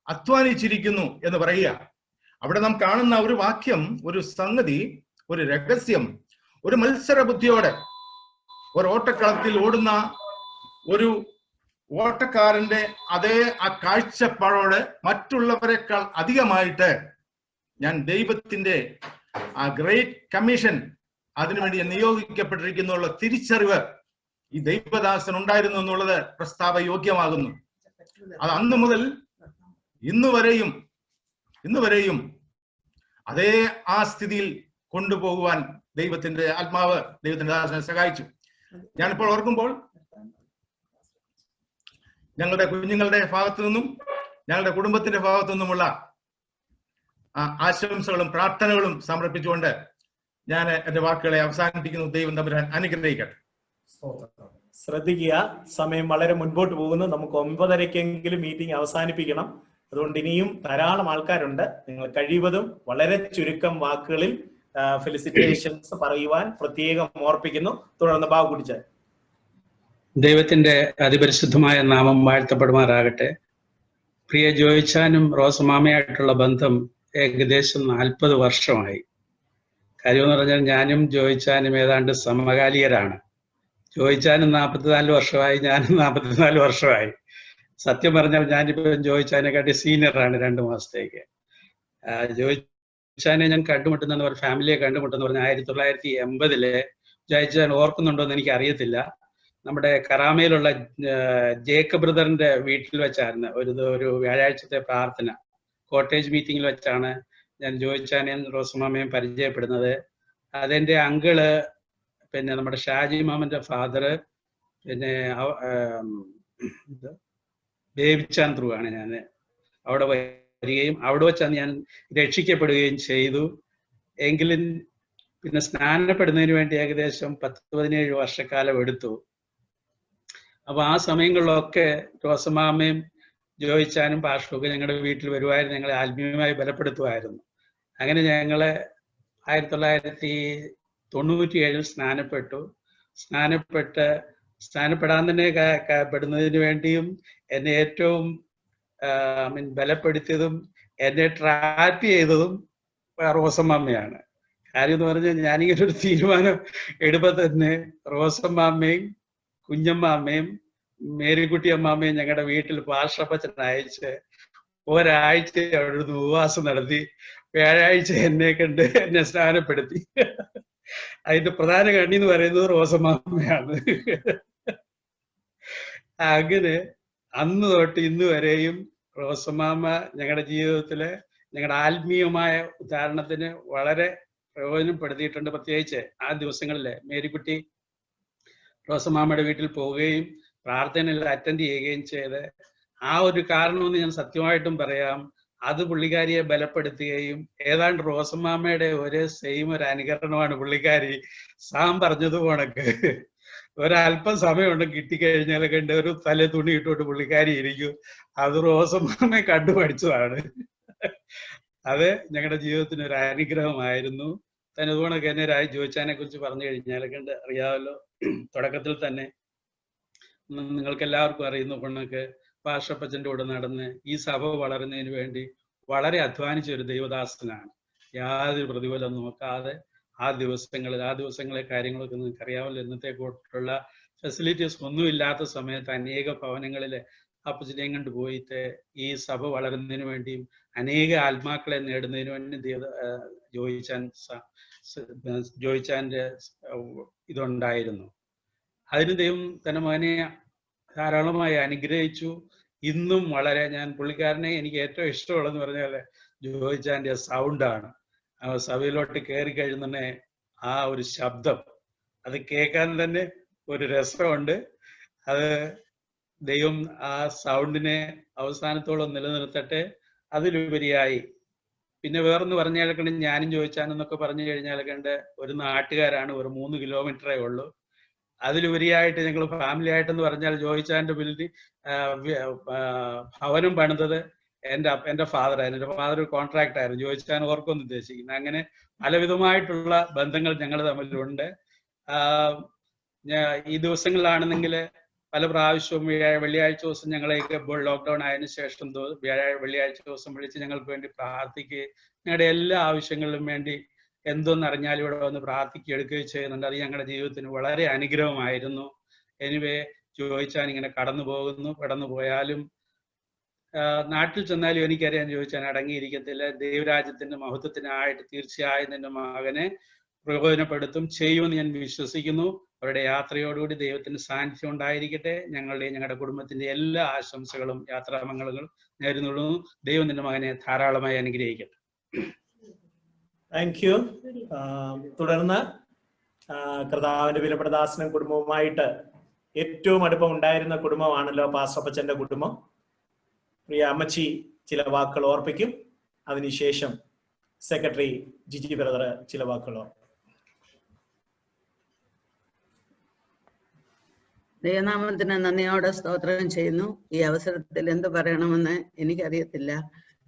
അധ്വാനിച്ചിരിക്കുന്നു എന്ന് പറയുക. അവിടെ നാം കാണുന്ന ഒരു വാക്യം, ഒരു സംഗതി, ഒരു രഹസ്യം, ഒരു മത്സര ബുദ്ധിയോടെ ഒരു ഓട്ടക്കളത്തിൽ ഓടുന്ന ഒരു ഓട്ടക്കാരന്റെ അതേ ആ കാഴ്ചപ്പാടോടെ മറ്റുള്ളവരെക്കാൾ അധികമായിട്ട് ഞാൻ ദൈവത്തിന്റെ ആ ഗ്രേറ്റ് കമ്മീഷൻ അതിനുവേണ്ടി നിയോഗിക്കപ്പെട്ടിരിക്കുന്നുള്ള തിരിച്ചറിവ് ഈ ദൈവദാസൻ ഉണ്ടായിരുന്നു എന്നുള്ളത് പ്രസ്താവ യോഗ്യമാകുന്നു. അത് അന്ന് മുതൽ ഇന്ന് വരെയും അതേ ആ സ്ഥിതിയിൽ കൊണ്ടുപോകുവാൻ ദൈവത്തിന്റെ ആത്മാവ് ദൈവത്തിന്റെ ദാസനെ സഹായിച്ചു. ഞാനിപ്പോൾ ഓർക്കുമ്പോൾ ഞങ്ങളുടെ കുഞ്ഞുങ്ങളുടെ ഭാഗത്തു നിന്നും ഞങ്ങളുടെ കുടുംബത്തിന്റെ ഭാഗത്തു നിന്നുമുള്ള ആശംസകളും പ്രാർത്ഥനകളും സമർപ്പിച്ചുകൊണ്ട് ഞാൻ എന്റെ വാക്കുകളെ അവസാനിപ്പിക്കുന്നു. ദൈവം തമ്പുരാൻ അനുഗ്രഹിക്കട്ടെ. ശ്രദ്ധിക്കുക, സമയം വളരെ മുൻപോട്ട് പോകുന്നു. നമുക്ക് 9:30-ക്കെങ്കിലും മീറ്റിംഗ് അവസാനിപ്പിക്കണം. അതുകൊണ്ട് ഇനിയും ധാരാളം ആൾക്കാരുണ്ട്. നിങ്ങൾ കഴിവതും വളരെ ചുരുക്കം വാക്കുകളിൽ ഫെലിസിറ്റേഷൻസ് പറയുവാൻ പ്രത്യേകം ഓർപ്പിക്കുന്നു. തുടർന്ന് ബാബു കുടിച്ചാൽ. ദൈവത്തിന്റെ അതിപരിശുദ്ധമായ നാമം വാഴ്ത്തപ്പെടുമാറാകട്ടെ. പ്രിയ ജോയിച്ചാനും റോസമാമയായിട്ടുള്ള ബന്ധം ഏകദേശം 40 വർഷമായി. കാര്യമെന്ന് പറഞ്ഞാൽ ഞാനും ജോയിച്ചാനും ഏതാണ്ട് സമകാലികരാണ്. ജോയിച്ചാനും 44 വർഷമായി, ഞാനും 44 വർഷമായി. സത്യം പറഞ്ഞാൽ ഞാനിപ്പോൾ ജോയിച്ചാനെക്കാട്ടി സീനിയറാണ് 2 മാസത്തേക്ക്. ജോയിച്ചാനെ ഞാൻ കണ്ടുമുട്ടുന്നെന്ന് പറഞ്ഞ ഫാമിലിയെ കണ്ടുമുട്ടെന്ന് പറഞ്ഞാൽ 1980 ജോയിച്ചാൻ ഓർക്കുന്നുണ്ടോ എന്ന് എനിക്ക് അറിയത്തില്ല. നമ്മുടെ കറാമയിലുള്ള ജേക്കബ് ബ്രദറിന്റെ വീട്ടിൽ വെച്ചായിരുന്നു ഒരു വ്യാഴാഴ്ചത്തെ പ്രാർത്ഥന. കോട്ടേജ് മീറ്റിംഗിൽ വെച്ചാണ് ഞാൻ ജോയിച്ചാനെയും റോസമാമയും പരിചയപ്പെടുന്നത്. അതെന്റെ അങ്കിള്, പിന്നെ നമ്മുടെ ഷാജി മാമന്റെ ഫാദർ, പിന്നെ ബേബിച്ചാൻ ത്രൂ ആണ് ഞാൻ അവിടെ വരികയും അവിടെ വെച്ചാണ് ഞാൻ രക്ഷിക്കപ്പെടുകയും ചെയ്തു. എങ്കിലും പിന്നെ സ്നാനപ്പെടുന്നതിന് വേണ്ടി ഏകദേശം 10-17 വർഷക്കാലം എടുത്തു. അപ്പൊ ആ സമയങ്ങളിലൊക്കെ റോസമാമയും ജോയിച്ചാനും പാഷൊക്കെ ഞങ്ങളുടെ വീട്ടിൽ വരുമായിരുന്നു, ഞങ്ങളെ ആത്മീയമായി ബലപ്പെടുത്തുമായിരുന്നു. അങ്ങനെ ഞങ്ങള് 1997 സ്നാനപ്പെടാൻ തന്നെ പെടുന്നതിന് വേണ്ടിയും എന്നെ ഏറ്റവും ബലപ്പെടുത്തിയതും എന്നെ ട്രാപ്പ് ചെയ്തതും റോസമാമയാണ്. കാര്യം എന്ന് പറഞ്ഞാൽ ഞാനിങ്ങനെ ഒരു തീരുമാനം എടുപ്പോ തന്നെ റോസമാമയും കുഞ്ഞമ്മാമ്മയും മേരിക്കുട്ടി അമ്മാമ്മയും ഞങ്ങളുടെ വീട്ടിൽ പാർഷപ്പച്ചൻ അയച്ച് ഒരാഴ്ച അവിടെ ഉപവാസം നടത്തി വ്യാഴാഴ്ച എന്നെ സ്നാനപ്പെടുത്തി. അതിന്റെ പ്രധാന കണ്ണി എന്ന് പറയുന്നത് റോസമാമയാണ്. അങ്ങനെ അന്ന് തൊട്ട് ഇന്ന് വരെയും റോസമാമ ഞങ്ങളുടെ ജീവിതത്തില് ഞങ്ങളുടെ ആത്മീയമായ ഉദാഹരണത്തിന് വളരെ പ്രയോജനപ്പെടുത്തിയിട്ടുണ്ട്. പ്രത്യേകിച്ച് ആ ദിവസങ്ങളില് മേരിക്കുട്ടി റോസമാമയുടെ വീട്ടിൽ പോവുകയും പ്രാർത്ഥനയിൽ അറ്റൻഡ് ചെയ്യുകയും ചെയ്ത് ആ ഒരു കാരണമെന്ന് ഞാൻ സത്യമായിട്ടും പറയാം, അത് പുള്ളിക്കാരിയെ ബലപ്പെടുത്തുകയും ഏതാണ്ട് റോസമാമയുടെ ഒരു അനുകരണമാണ് പുള്ളിക്കാരി. സാം പറഞ്ഞതുപോണക്ക് ഒരല്പം സമയമുണ്ട് കിട്ടിക്കഴിഞ്ഞാൽ കണ്ട് ഒരു തല തുണി ഇട്ടോട്ട് പുള്ളിക്കാരി ഇരിക്കും. അത് റോസമാമയെ കണ്ടു പഠിച്ചതാണ്. അത് ഞങ്ങളുടെ ജീവിതത്തിന് ഒരു അനുഗ്രഹമായിരുന്നു. തന്നെ അതുകൊണ്ടൊക്കെ എന്നെ ജോയിച്ചാനെ കുറിച്ച് പറഞ്ഞു കഴിഞ്ഞാൽ കണ്ട് അറിയാമല്ലോ, തുടക്കത്തിൽ തന്നെ നിങ്ങൾക്ക് എല്ലാവർക്കും അറിയുന്ന കൊണ്ടൊക്കെ പാർഷപ്പച്ചന്റെ കൂടെ നടന്ന് ഈ സഭ വളരുന്നതിന് വേണ്ടി വളരെ അധ്വാനിച്ച ഒരു ദൈവദാസനാണ്. യാതൊരു പ്രതിഫലം നോക്കാതെ ആ ദിവസങ്ങളെ കാര്യങ്ങളൊക്കെ നിങ്ങൾക്ക് അറിയാമല്ലോ. ഇന്നത്തെ കൂട്ടുള്ള ഫെസിലിറ്റീസ് ഒന്നുമില്ലാത്ത സമയത്ത് അനേക ഭവനങ്ങളിലെ അപ്പച്ചനെയും കൊണ്ട് പോയിട്ട് ഈ സഭ വളരുന്നതിന് വേണ്ടിയും അനേക ആത്മാക്കളെ നേടുന്നതിന് വേണ്ടി ജോയിച്ചാന്റെ ഇതുണ്ടായിരുന്നു. അതിന് ദൈവം തന്നെ മകനെ ധാരാളമായി അനുഗ്രഹിച്ചു. ഇന്നും വളരെ പുള്ളിക്കാരനെ എനിക്ക് ഏറ്റവും ഇഷ്ടമുള്ളതെന്ന് പറഞ്ഞാൽ ജോയിച്ചാന്റെ സൗണ്ടാണ്. സഭയിലോട്ട് കയറി കഴിയുന്ന ആ ഒരു ശബ്ദം, അത് കേൾക്കാൻ തന്നെ ഒരു രസമുണ്ട്. അത് ദൈവം ആ സൗണ്ടിനെ അവസാനത്തോളം നിലനിർത്തട്ടെ. അതിലുപരിയായി പിന്നെ വേറൊന്ന് പറഞ്ഞാൽ കണ്ട് ഞാനും ജോയിച്ചാനെന്നൊക്കെ പറഞ്ഞു കഴിഞ്ഞാൽ കണ്ട് ഒരു നാട്ടുകാരാണ്, ഒരു 3 കിലോമീറ്ററേ ഉള്ളൂ. അതിലുപരിയായിട്ട് ഞങ്ങൾ ഫാമിലി ആയിട്ടെന്ന് പറഞ്ഞാൽ ജോയിച്ചാന്റെ ഭവനം പണിതത് എൻ്റെ ഫാദർ ആയിരുന്നു. എൻ്റെ ഫാദർ ഒരു കോൺട്രാക്ട് ആയിരുന്നു. ചോദിച്ചാൽ ഓർക്കൊന്നും ഉദ്ദേശിക്കുന്നത്. അങ്ങനെ പലവിധമായിട്ടുള്ള ബന്ധങ്ങൾ ഞങ്ങൾ തമ്മിലുണ്ട്. ഈ ദിവസങ്ങളിലാണെന്നെങ്കിൽ പല പ്രാവശ്യവും വെള്ളിയാഴ്ച ദിവസം ഞങ്ങളെയൊക്കെ ഇപ്പോൾ ലോക്ക്ഡൌൺ ആയതിനു ശേഷം വെള്ളിയാഴ്ച ദിവസം വിളിച്ച് ഞങ്ങൾക്ക് വേണ്ടി പ്രാർത്ഥിക്കുകയും ഞങ്ങളുടെ എല്ലാ ആവശ്യങ്ങളിലും വേണ്ടി എന്തോന്നറിഞ്ഞാലും ഇവിടെ വന്ന് പ്രാർത്ഥിക്കുകയും ചെയ്യുന്നുണ്ട്. അത് ഞങ്ങളുടെ ജീവിതത്തിന് വളരെ അനുഗ്രഹമായിരുന്നു. എനിവേ ചോദിച്ചാൽ ഇങ്ങനെ കടന്നു പോയാലും നാട്ടിൽ ചെന്നാലും എനിക്കറിയാൻ ചോദിച്ചാൽ അടങ്ങിയിരിക്കത്തില്ല. ദൈവരാജ്യത്തിന്റെ മഹത്വത്തിനായിട്ട് തീർച്ചയായും നിന്റെ മകനെ പ്രയോജനപ്പെടുത്തും ചെയ്യുമെന്ന് ഞാൻ വിശ്വസിക്കുന്നു. അവരുടെ യാത്രയോടുകൂടി ദൈവത്തിന്റെ സാന്നിധ്യം ഉണ്ടായിരിക്കട്ടെ. ഞങ്ങളുടെ കുടുംബത്തിന്റെ എല്ലാ ആശംസകളും യാത്രാമംഗളങ്ങളും നേരുന്നുള്ളൂ. ദൈവം നിന്റെ മകനെ ധാരാളമായി അനുഗ്രഹിക്കട്ടെ. Thank you. തുടർന്ന് കർത്താവിന്റെ വിലപ്പെട്ട ദാസനും കുടുംബവുമായിട്ട് ഏറ്റവും അടുപ്പം ഉണ്ടായിരുന്ന കുടുംബമാണല്ലോ പാസ്റ്റർ അപ്പച്ചന്റെ കുടുംബം. പ്രിയ അമ്മച്ചി ചില വാക്കുകൾ ഓർപ്പിക്കും. അതിനുശേഷം സെക്രട്ടറി ജിജി ബ്രദർ ചില വാക്കുകൾ ഓർപ്പിക്കും. ദൈവനാമത്തിന് നന്ദിയോടെ സ്തോത്രം ചെയ്യുന്നു. ഈ അവസരത്തിൽ എന്ത് പറയണമെന്ന് എനിക്കറിയത്തില്ല.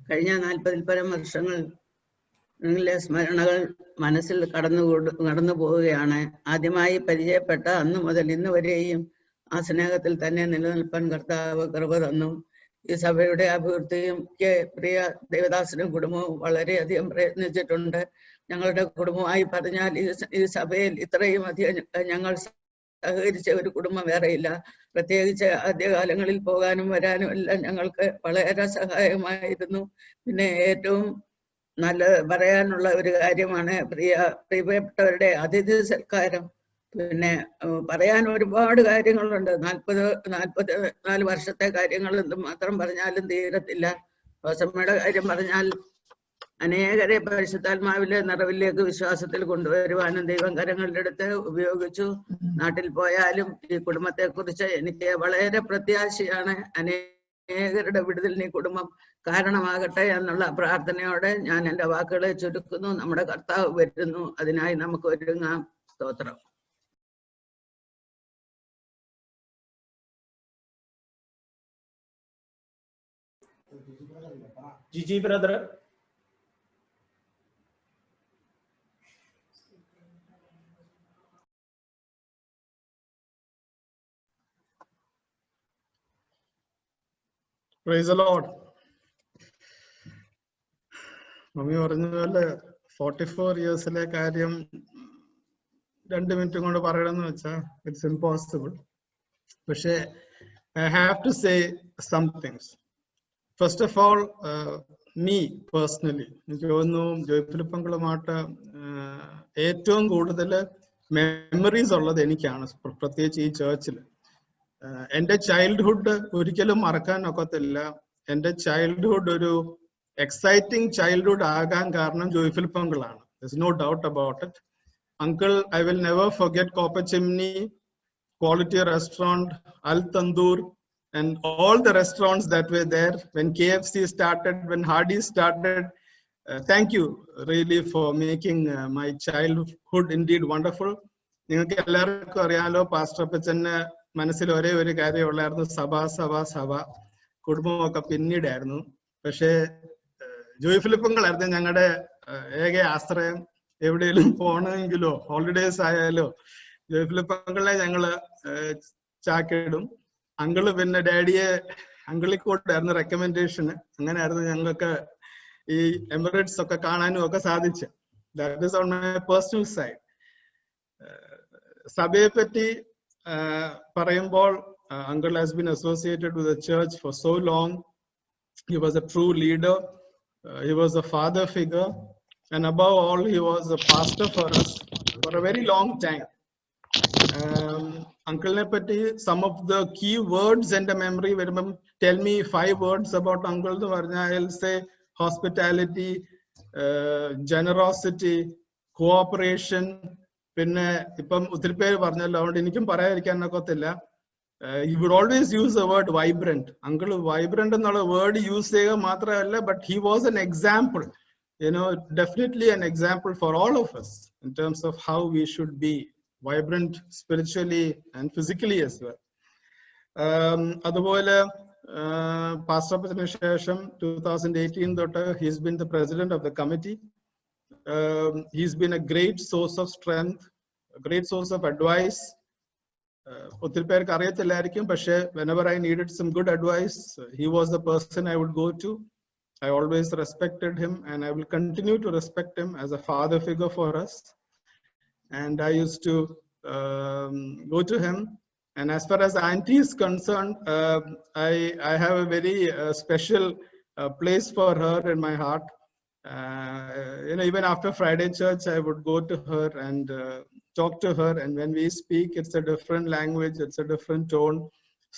കഴിഞ്ഞ 40-ൽ പരം വർഷങ്ങളിലെ സ്മരണകൾ മനസ്സിൽ കടന്നു പോവുകയാണ്. ആദ്യമായി പരിചയപ്പെട്ട അന്ന് മുതൽ ഇന്ന് വരെയും ആ സ്നേഹത്തിൽ തന്നെ നിലനിൽപ്പാൻ കർത്താവ് കൃപ തന്നു. ഈ സഭയുടെ അഭിവൃദ്ധിയും പ്രിയ ദേവദാസനും കുടുംബവും വളരെയധികം പ്രയത്നിച്ചിട്ടുണ്ട്. ഞങ്ങളുടെ കുടുംബമായി പറഞ്ഞാൽ ഈ സഭയിൽ ഇത്രയും അധികം ഞങ്ങൾ സഹകരിച്ച ഒരു കുടുംബം വേറെയില്ല. പ്രത്യേകിച്ച് ആദ്യകാലങ്ങളിൽ പോകാനും വരാനും എല്ലാം ഞങ്ങൾക്ക് വളരെ സഹായമായിരുന്നു. പിന്നെ ഏറ്റവും നല്ല പറയാനുള്ള ഒരു കാര്യമാണ് പ്രിയപ്പെട്ടവരുടെ അതിഥി സൽക്കാരം. പിന്നെ പറയാൻ ഒരുപാട് കാര്യങ്ങളുണ്ട്. 44 വർഷത്തെ കാര്യങ്ങൾ എന്തുമാത്രം പറഞ്ഞാലും തീരത്തില്ല. റോസമ്മയുടെ കാര്യം പറഞ്ഞാൽ അനേകരെ പരിശുദ്ധാത്മാവിലെ നിറവിലേക്ക് വിശ്വാസത്തിൽ കൊണ്ടുവരുവാനും ദൈവം കരങ്ങളുടെ അടുത്ത് ഉപയോഗിച്ചു. നാട്ടിൽ പോയാലും ഈ കുടുംബത്തെ കുറിച്ച് എനിക്ക് വളരെ പ്രത്യാശയാണ്. അനേകരുടെ വിടുതലിന് ഈ കുടുംബം കാരണമാകട്ടെ എന്നുള്ള പ്രാർത്ഥനയോടെ ഞാൻ എൻ്റെ വാക്കുകളെ ചുരുക്കുന്നു. നമ്മുടെ കർത്താവ് വരുന്നു, അതിനായി നമുക്ക് ഒരുങ്ങാം. സ്തോത്രം. Jiji brother. Praise the Lord. Mummy പറഞ്ഞ പോലെ 44 ഇയേഴ്സിലെ കാര്യം 2 മിനിറ്റ് കൊണ്ട് പറയണമെന്ന് വെച്ചാൽ ഇറ്റ്സ് ഇമ്പോസിബിൾ. പക്ഷേ I have to say some things. First of all, me personally, എനിക്ക് തോന്നുന്നു ജോയ്ഫിലിപ്പങ്കളുമായിട്ട് ഏറ്റവും കൂടുതൽ മെമ്മറീസ് ഉള്ളത് എനിക്കാണ്, പ്രത്യേകിച്ച് ഈ ചേർച്ചിൽ. എൻ്റെ ചൈൽഡ്ഹുഡ് ഒരിക്കലും മറക്കാൻ ഒക്കത്തില്ല. എൻ്റെ ചൈൽഡ്ഹുഡ് ഒരു എക്സൈറ്റിംഗ് ചൈൽഡ്ഹുഡ് ആകാൻ കാരണം ജോയ്ഫിലിപ്പങ്കളാണ്. There's no doubt about it. Uncle, I will never forget Copper Chimney, Quality Restaurant, Al Tandoor, and all the restaurants that were there when KFC started, when Hardee's started. Thank you really for making my childhood indeed wonderful. നിങ്ങൾക്ക് എല്ലാവർക്കും അറിയാലോ, pastor അപ്പച്ചന് മനസ്സിൽ ഒരേ ഒരു കാര്യമുള്ളായിരുന്നു, സഭ കുടുംബമൊക്കെ പിന്നീടായിരുന്നു. പക്ഷേ ജോയ്ഫിലിപ്പങ്ങളായിരുന്നു ഞങ്ങളുടെ ഏക ആശ്രയം. എവിടെയെങ്കിലും പോകണമെങ്കിലോ ഹോളിഡേസ് ആയാലോ ജോയ്ഫിലിപ്പങ്ങളെ ഞങ്ങള് ചാക്കിടും. അങ്കിള് പിന്നെ ഡാഡിയെ അങ്കിളിക്കോട്ടായിരുന്നു റെക്കമെൻഡേഷന്. അങ്ങനെയായിരുന്നു ഞങ്ങൾക്ക് ഈ എമിറേറ്റ്സ് ഒക്കെ കാണാനും ഒക്കെ സാധിച്ചു. That is on my personal side. സഭയെ പറ്റി പറയുമ്പോൾ uncle has been associated with the church for so long. He was a true leader. He was a father figure, and above all, he was a pastor for us for a very long time. Uncle ne patti some of the key words in the memory. Tell me 5 words about uncle to varna. I'll say hospitality, generosity, cooperation. പിന്നെ ഇപ്പം ഒത്തിരി പേര് പറഞ്ഞല്ലോ, അതുകൊണ്ട് എനിക്കും പറയാതിരിക്കാനൊക്കത്തില്ല. He would always use the word vibrant. Uncle vibrant എന്നുള്ള word use ചെയ്യുക മാത്രമല്ല, but he was an example, definitely an example for all of us in terms of how we should be vibrant spiritually and physically as well. അതുപോലെ Pastor Apachanu Shesham 2018 തൊട്ട് he's been the president of the committee. He's been a great source of strength, a great source of advice. ഒത്തിരി പേർക്ക് അറിയത്തില്ലായിരിക്കും, പക്ഷേ whenever I needed some good advice, he was the person I would go to. I always respected him, and I will continue to respect him as a father figure for us. And I used to go to him. And as far as auntie is concerned, I have a very special place for her in my heart. Even after Friday church, I would go to her and talk to her. And when we speak, it's a different language, it's a different tone.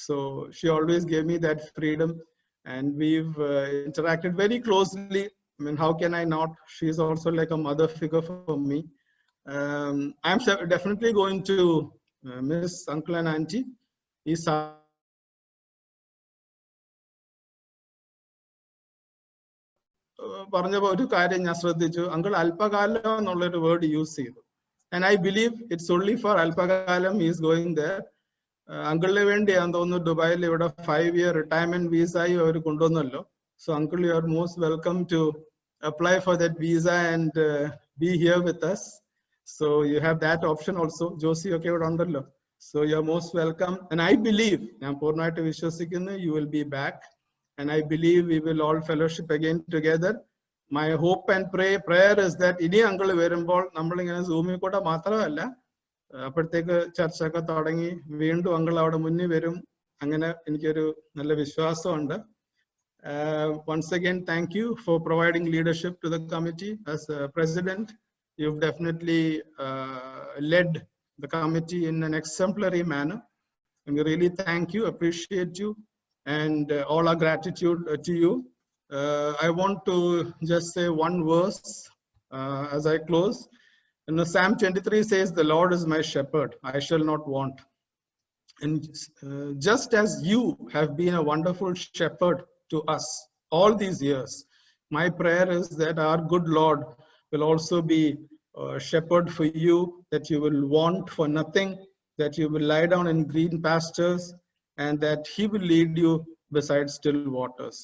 So she always gave me that freedom, and we've interacted very closely. I mean, how can I not? She's also like a mother figure for me. I'm definitely going to miss uncle and auntie. പറഞ്ഞപ്പോൾ ഒരു കാര്യം ഞാൻ ശ്രദ്ധിച്ചു, uncle അല്പകാലം എന്നുള്ളൊരു word use ചെയ്തു. And I believe it's only for അല്പകാലം he is going there. അങ്കിളിന് വേണ്ടിയാന്ന് തോന്നുന്നു ദുബായിൽ ഇവിടെ 5-year retirement visa our കൊണ്ടുവന്നല്ലോ. So uncle, you are most welcome to apply for that visa and be here with us. So you have that option also. Josie ഒക്കെ ഇവിടെ ഉണ്ടല്ലോ. So you are most welcome. And I believe, ഞാൻ പൂർണ്ണമായിട്ട് വിശ്വസിക്കുന്നു, you will be back. And I believe we will all fellowship again together. My hope and prayer is that ഇനി uncle വരുമ്പോൾ നമ്മളിങ്ങനെ സൂമിൽ കൂടെ മാത്രമല്ല, അപ്പോഴത്തേക്ക് ചർച്ചയൊക്കെ തുടങ്ങി വീണ്ടും അങ്കിൾ അവിടെ മുന്നിൽ വരും. അങ്ങനെ എനിക്കൊരു നല്ല വിശ്വാസമുണ്ട്. Once again, thank you for providing leadership to the committee. As president, you've definitely led the committee in an exemplary manner. And we really thank you, appreciate you, and all our gratitude to you. I want to just say one verse as I close. Psalm 23 says, "The Lord is my shepherd, I shall not want." And just as you have been a wonderful shepherd to us all these years, my prayer is that our good Lord will also be a shepherd for you, that you will want for nothing, that you will lie down in green pastures, and that he will lead you beside still waters.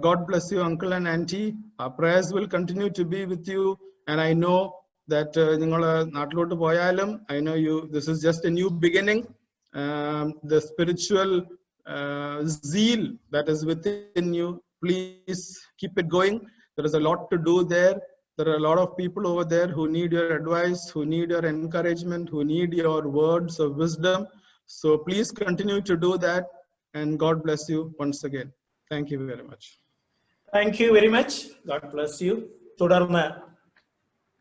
God bless you, uncle and auntie. Our prayers will continue to be with you, and I know that നാട്ടിലോട്ട് പോയാലും I know you, this is just a new beginning. The spiritual zeal that is within you, please keep it going. There is a lot to do there. There are a lot of people over there who need your advice, who need your encouragement, who need your words of wisdom. So please continue to do that, and God bless you once again. Thank you very much. Thank you very much. God bless you. തുടർന്ന്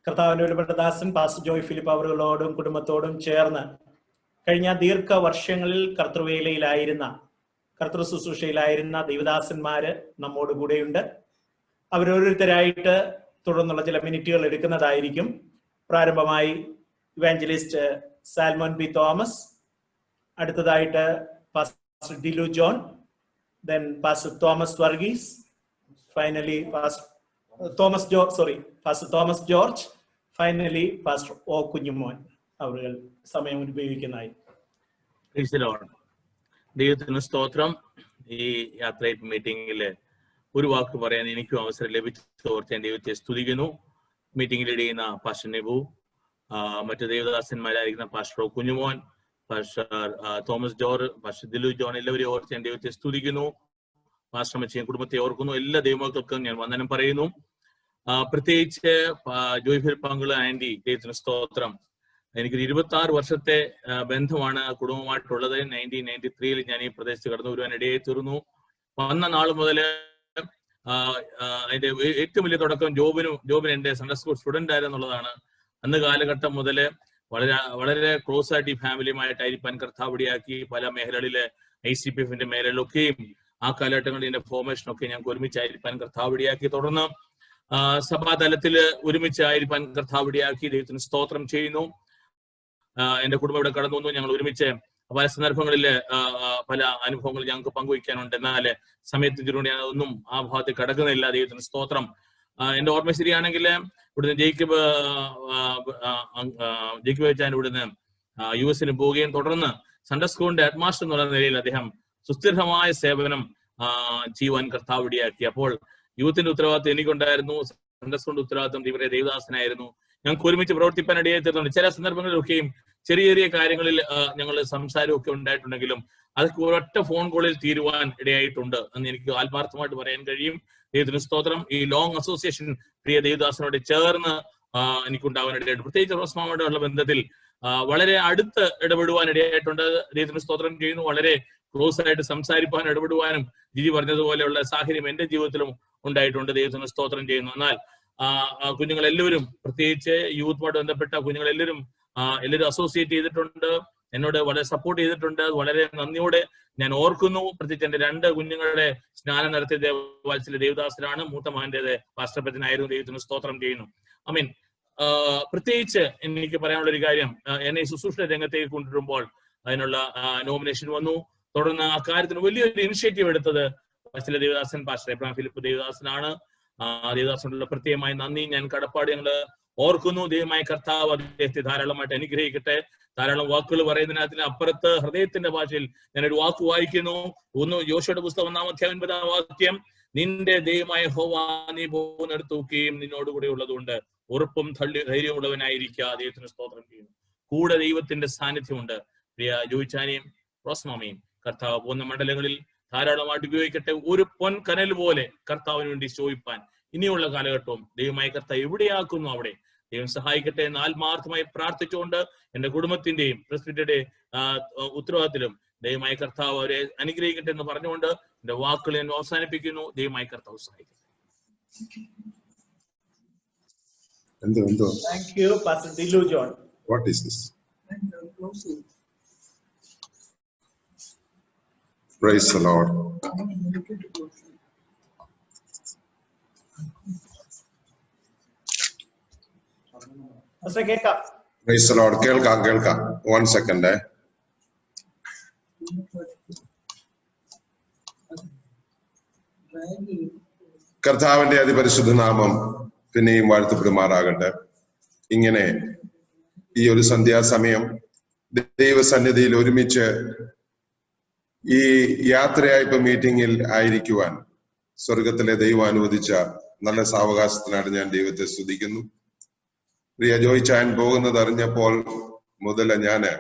കർത്താവിന്റെ വിലപ്പെട്ട ദാസൻ pastor Joy Philip അവറുകളോടും കുടുംബത്തോടും ചേർന്ന് കഴിഞ്ഞ ദീർഘവർഷങ്ങളിൽ കർത്തൃവേലയിലായിരുന്ന, കർത്തൃ ശുശ്രൂഷയിലായിരുന്ന ദൈവദാസന്മാര് നമ്മോട് കൂടെയുണ്ട്. അവരോരോരുത്തരായിട്ട് തുടർന്നുള്ള ചില മിനിറ്റുകൾ എടുക്കുന്നതായിരിക്കും. പ്രാരംഭമായി ഇവാഞ്ചലിസ്റ്റ് സാൽമോൻ പി തോമസ്, അടുത്തതായിട്ട് pastor Dilu John, then Pastor Thomas Varghese, finally Pastor Thomas George, finally Pastor O Kunyumon. അവர்கள் സമയം ഉപയോഗിക്കുന്നതായി. Praise the Lord. ദൈവത്തിന് സ്തോത്രം. ഈ യാത്രയപ്പ് മീറ്റിംഗിൽ ഒരു വാക്ക് പറയാൻ എനിക്കും അവസരം ലഭിച്ചോർത്ത് ഞാൻ ദൈവത്തെ സ്തുതിക്കുന്നു. മീറ്റിംഗിൽ ഇടയുന്ന പാസ്റ്റർ നെബു, മറ്റു ദേവദാസന്മാരായിരിക്കുന്ന pastor O Kunjumon, pastor Thomas George, pastor Dilu John, എല്ലാവരെയും ഓർത്ത് ഞാൻ ദൈവത്തെ സ്തുതിക്കുന്നു. പാസ്റ്റർ അമ്മച്ചിയും കുടുംബത്തെ ഓർക്കുന്നു. എല്ലാ ദൈവമക്കൾക്കും ഞാൻ വന്ദനം പറയുന്നു. പ്രത്യേകിച്ച് ജോയ് ഫിലിപ്പ് അങ്കിൾ ആൻഡി, ദൈവത്തിന് സ്തോത്രം. എനിക്കൊരു 26 വർഷത്തെ ബന്ധമാണ് കുടുംബമായിട്ടുള്ളത്. 1993 ഞാൻ ഈ പ്രദേശത്ത് കടന്നു വരുവാൻ ഇടയായി തീർന്നു. വന്ന നാൾ മുതൽ അതിന്റെ ഏറ്റവും വലിയ തുടക്കം ജോബിന് എന്റെ സൺഡേ സ്കൂൾ സ്റ്റുഡന്റ് ആയിരുന്നുള്ളതാണ്. അന്ന് കാലഘട്ടം മുതൽ വളരെ ക്ലോസ് ആയിട്ട് ഈ ഫാമിലിയുമായിട്ടായിരിക്കാൻ കർത്താവടിയാക്കി. പല മേഖലകളിലെ ICPFന്റെ മേഖലകളിലൊക്കെയും ആ കാലഘട്ടങ്ങളിൽ എന്റെ ഫോർമേഷനൊക്കെ ഞങ്ങൾക്ക് ഒരുമിച്ചായിരിക്കാൻ കർത്താവടിയാക്കി. തുടർന്ന് സഭാതലത്തിൽ ഒരുമിച്ചായിരിക്കാൻ കർത്താവടിയാക്കി. ദൈവത്തിന് സ്തോത്രം ചെയ്യുന്നു. എന്റെ കുടുംബം ഇവിടെ കടന്നു വന്നു. ഞങ്ങൾ ഒരുമിച്ച് പല സന്ദർഭങ്ങളിൽ പല അനുഭവങ്ങൾ ഞങ്ങൾക്ക് പങ്കുവയ്ക്കാനുണ്ട്. എന്നാൽ സമയത്തിനുവേണ്ടി ഞാൻ ഒന്നും ആ ഭാഗത്ത് കടക്കുന്നില്ല. ദൈവത്തിന് സ്തോത്രം. എന്റെ ഓർമ്മ ശരിയാണെങ്കിൽ ഇവിടുന്ന് ജേക്കബ് വെച്ചാൻ ഇവിടുന്ന് US പോവുകയും തുടർന്ന് സൺഡേ സ്കൂളിന്റെ ഹെഡ് മാസ്റ്റർ എന്നുള്ള നിലയിൽ അദ്ദേഹം സുസ്ഥിരമായ സേവനം ചെയ്യുവാൻ കർത്താവ് ഇടയാക്കി. അപ്പോൾ യൂത്തിന്റെ ഉത്തരവാദിത്വം എനിക്കുണ്ടായിരുന്നു, സൺഡേ സ്കൂളിന്റെ ഉത്തരവാദിത്വം ഇവരെ ദേവദാസനായിരുന്നു. ഞങ്ങൾക്ക് ഒരുമിച്ച് പ്രവർത്തിപ്പാൻ ഇടയായി തീർന്നുണ്ട്. ചില സന്ദർഭങ്ങളിലൊക്കെയും ചെറിയ ചെറിയ കാര്യങ്ങളിൽ ഞങ്ങൾ സംസാരമൊക്കെ ഉണ്ടായിട്ടുണ്ടെങ്കിലും അതൊക്കെ ഒരൊറ്റ ഫോൺ കോളിൽ തീരുവാൻ ഇടയായിട്ടുണ്ട് എന്ന് എനിക്ക് ആത്മാർത്ഥമായിട്ട് പറയാൻ കഴിയും. ദൈവത്തിന് സ്തോത്രം. ഈ ലോങ് അസോസിയേഷൻ പ്രിയ ദേവദാസനോട് ചേർന്ന് എനിക്കുണ്ടാവാൻ ഇടയായിട്ട്, പ്രത്യേകിച്ച് റോസ്മാമയുടെ ഉള്ള ബന്ധത്തിൽ വളരെ അടുത്ത് ഇടപെടുവാൻ ഇടയായിട്ടുണ്ട്. ദൈവത്തിന് സ്തോത്രം ചെയ്യുന്നു. വളരെ ക്ലോസ് ആയിട്ട് സംസാരിപ്പാൻ ഇടപെടുവാനും ജിജി പറഞ്ഞതുപോലെയുള്ള സാഹചര്യം എന്റെ ജീവിതത്തിലും ഉണ്ടായിട്ടുണ്ട്. ദൈവത്തിന് സ്തോത്രം ചെയ്യുന്നു. എന്നാൽ കുഞ്ഞുങ്ങളെല്ലാവരും, പ്രത്യേകിച്ച് യൂത്തുമായിട്ട് ബന്ധപ്പെട്ട കുഞ്ഞുങ്ങളെല്ലാവരും അസോസിയേറ്റ് ചെയ്തിട്ടുണ്ട്, എന്നോട് വളരെ സപ്പോർട്ട് ചെയ്തിട്ടുണ്ട്. വളരെ നന്ദിയോടെ ഞാൻ ഓർക്കുന്നു. പ്രത്യേകിച്ച് എന്റെ 2 കുഞ്ഞുങ്ങളുടെ സ്നാനം നടത്തിയ വാത്സല്യ ദേവദാസനാണ്. മൂത്ത മകന്റേത് പാസ്റ്റർ പച്ചനായിരുന്നു. ദൈവത്തിന് സ്തോത്രം ചെയ്യുന്നു. ഐ മീൻ പ്രത്യേകിച്ച് എനിക്ക് പറയാനുള്ള ഒരു കാര്യം, എന്നെ ശുശ്രൂഷ രംഗത്തേക്ക് കൊണ്ടുവരുമ്പോൾ അതിനുള്ള നോമിനേഷൻ വന്നു. തുടർന്ന് ആ കാര്യത്തിന് വലിയൊരു ഇനിഷ്യേറ്റീവ് എടുത്തത് വാത്സല്യ ദേവദാസൻ പാസ്റ്റർ എബ്രഹാം ഫിലിപ്പ് ദേവദാസനാണ്. ദേവദാസനുള്ള പ്രത്യേകമായി നന്ദി, ഞാൻ കടപ്പാട് ഞങ്ങള് ഓർക്കുന്നു. ദൈവമായ കർത്താവ് അദ്ദേഹത്തെ ധാരാളമായിട്ട് അനുഗ്രഹിക്കട്ടെ. ധാരാളം വാക്കുകൾ പറയുന്നതിനകത്തിന് അപ്പുറത്ത് ഹൃദയത്തിന്റെ ഭാഷയിൽ ഞാനൊരു വാക്ക് വായിക്കുന്നു. 1 യോശുവയുടെ പുസ്തകം 1-ാം അധ്യായം 9-ാം വാക്യം, നിന്റെ ദൈവമായ യഹോവ നീ പോകുന്നിടത്ത് ഒക്കെയും നിന്നോടുകൂടെ ഉള്ളതുകൊണ്ട് ഉറപ്പും ധൈര്യമുള്ളവനായിരിക്കുക. ദൈവത്തിന് സ്തോത്രം ചെയ്യുന്നു. കൂടെ ദൈവത്തിന്റെ സാന്നിധ്യമുണ്ട്. പ്രിയ ജോയിച്ചാനെയും റോസ്മാമയും കർത്താവ് പോകുന്ന മണ്ഡലങ്ങളിൽ ധാരാളമായിട്ട് ഉപയോഗിക്കട്ടെ. ഒരു പൊൻ കനൽ പോലെ കർത്താവിന് വേണ്ടി ചോദിപ്പാൻ ഇനിയുള്ള കാലഘട്ടവും ദൈവമായ കർത്താവ് എവിടെയാക്കുന്നു അവിടെ ദൈവം സഹായിക്കട്ടെ എന്ന് ആത്മാർത്ഥമായി പ്രാർത്ഥിച്ചുകൊണ്ട് എന്റെ കുടുംബത്തിന്റെയും പ്രസിഡന്റിന്റെ ഉത്തരവാദിത്തത്തിലും ദൈവമായ കർത്താവ് അവരെ അനുഗ്രഹിക്കട്ടെ എന്ന് പറഞ്ഞുകൊണ്ട് എന്റെ വാക്കുകൾ ഞാൻ അവസാനിപ്പിക്കുന്നു. ദൈവമായ കർത്താവ് സഹായിക്കട്ടെ. Thank you, Pastor Dilu John. What is this? Praise the Lord. Praise the Lord. Kelka. 1 second. കർത്താവിന്റെ അതിപരിശുദ്ധ നാമം പിന്നെയും വാഴ്ത്തപ്പെടുമാറാകട്ടെ. ഇങ്ങനെ ഈ ഒരു സന്ധ്യാസമയം ദൈവസന്നിധിയിൽ ഒരുമിച്ച് ഈ യാത്രയയപ്പ് മീറ്റിംഗിൽ ആയിരിക്കുവാൻ സ്വർഗത്തിലെ ദൈവം അനുവദിച്ച നല്ല സാവകാശത്തിനാണ് ഞാൻ ദൈവത്തെ സ്തുതിക്കുന്നു. പ്രിയ ജോയിച്ചാൻ പോകുന്നത് അറിഞ്ഞപ്പോൾ മുതൽ ഞാന്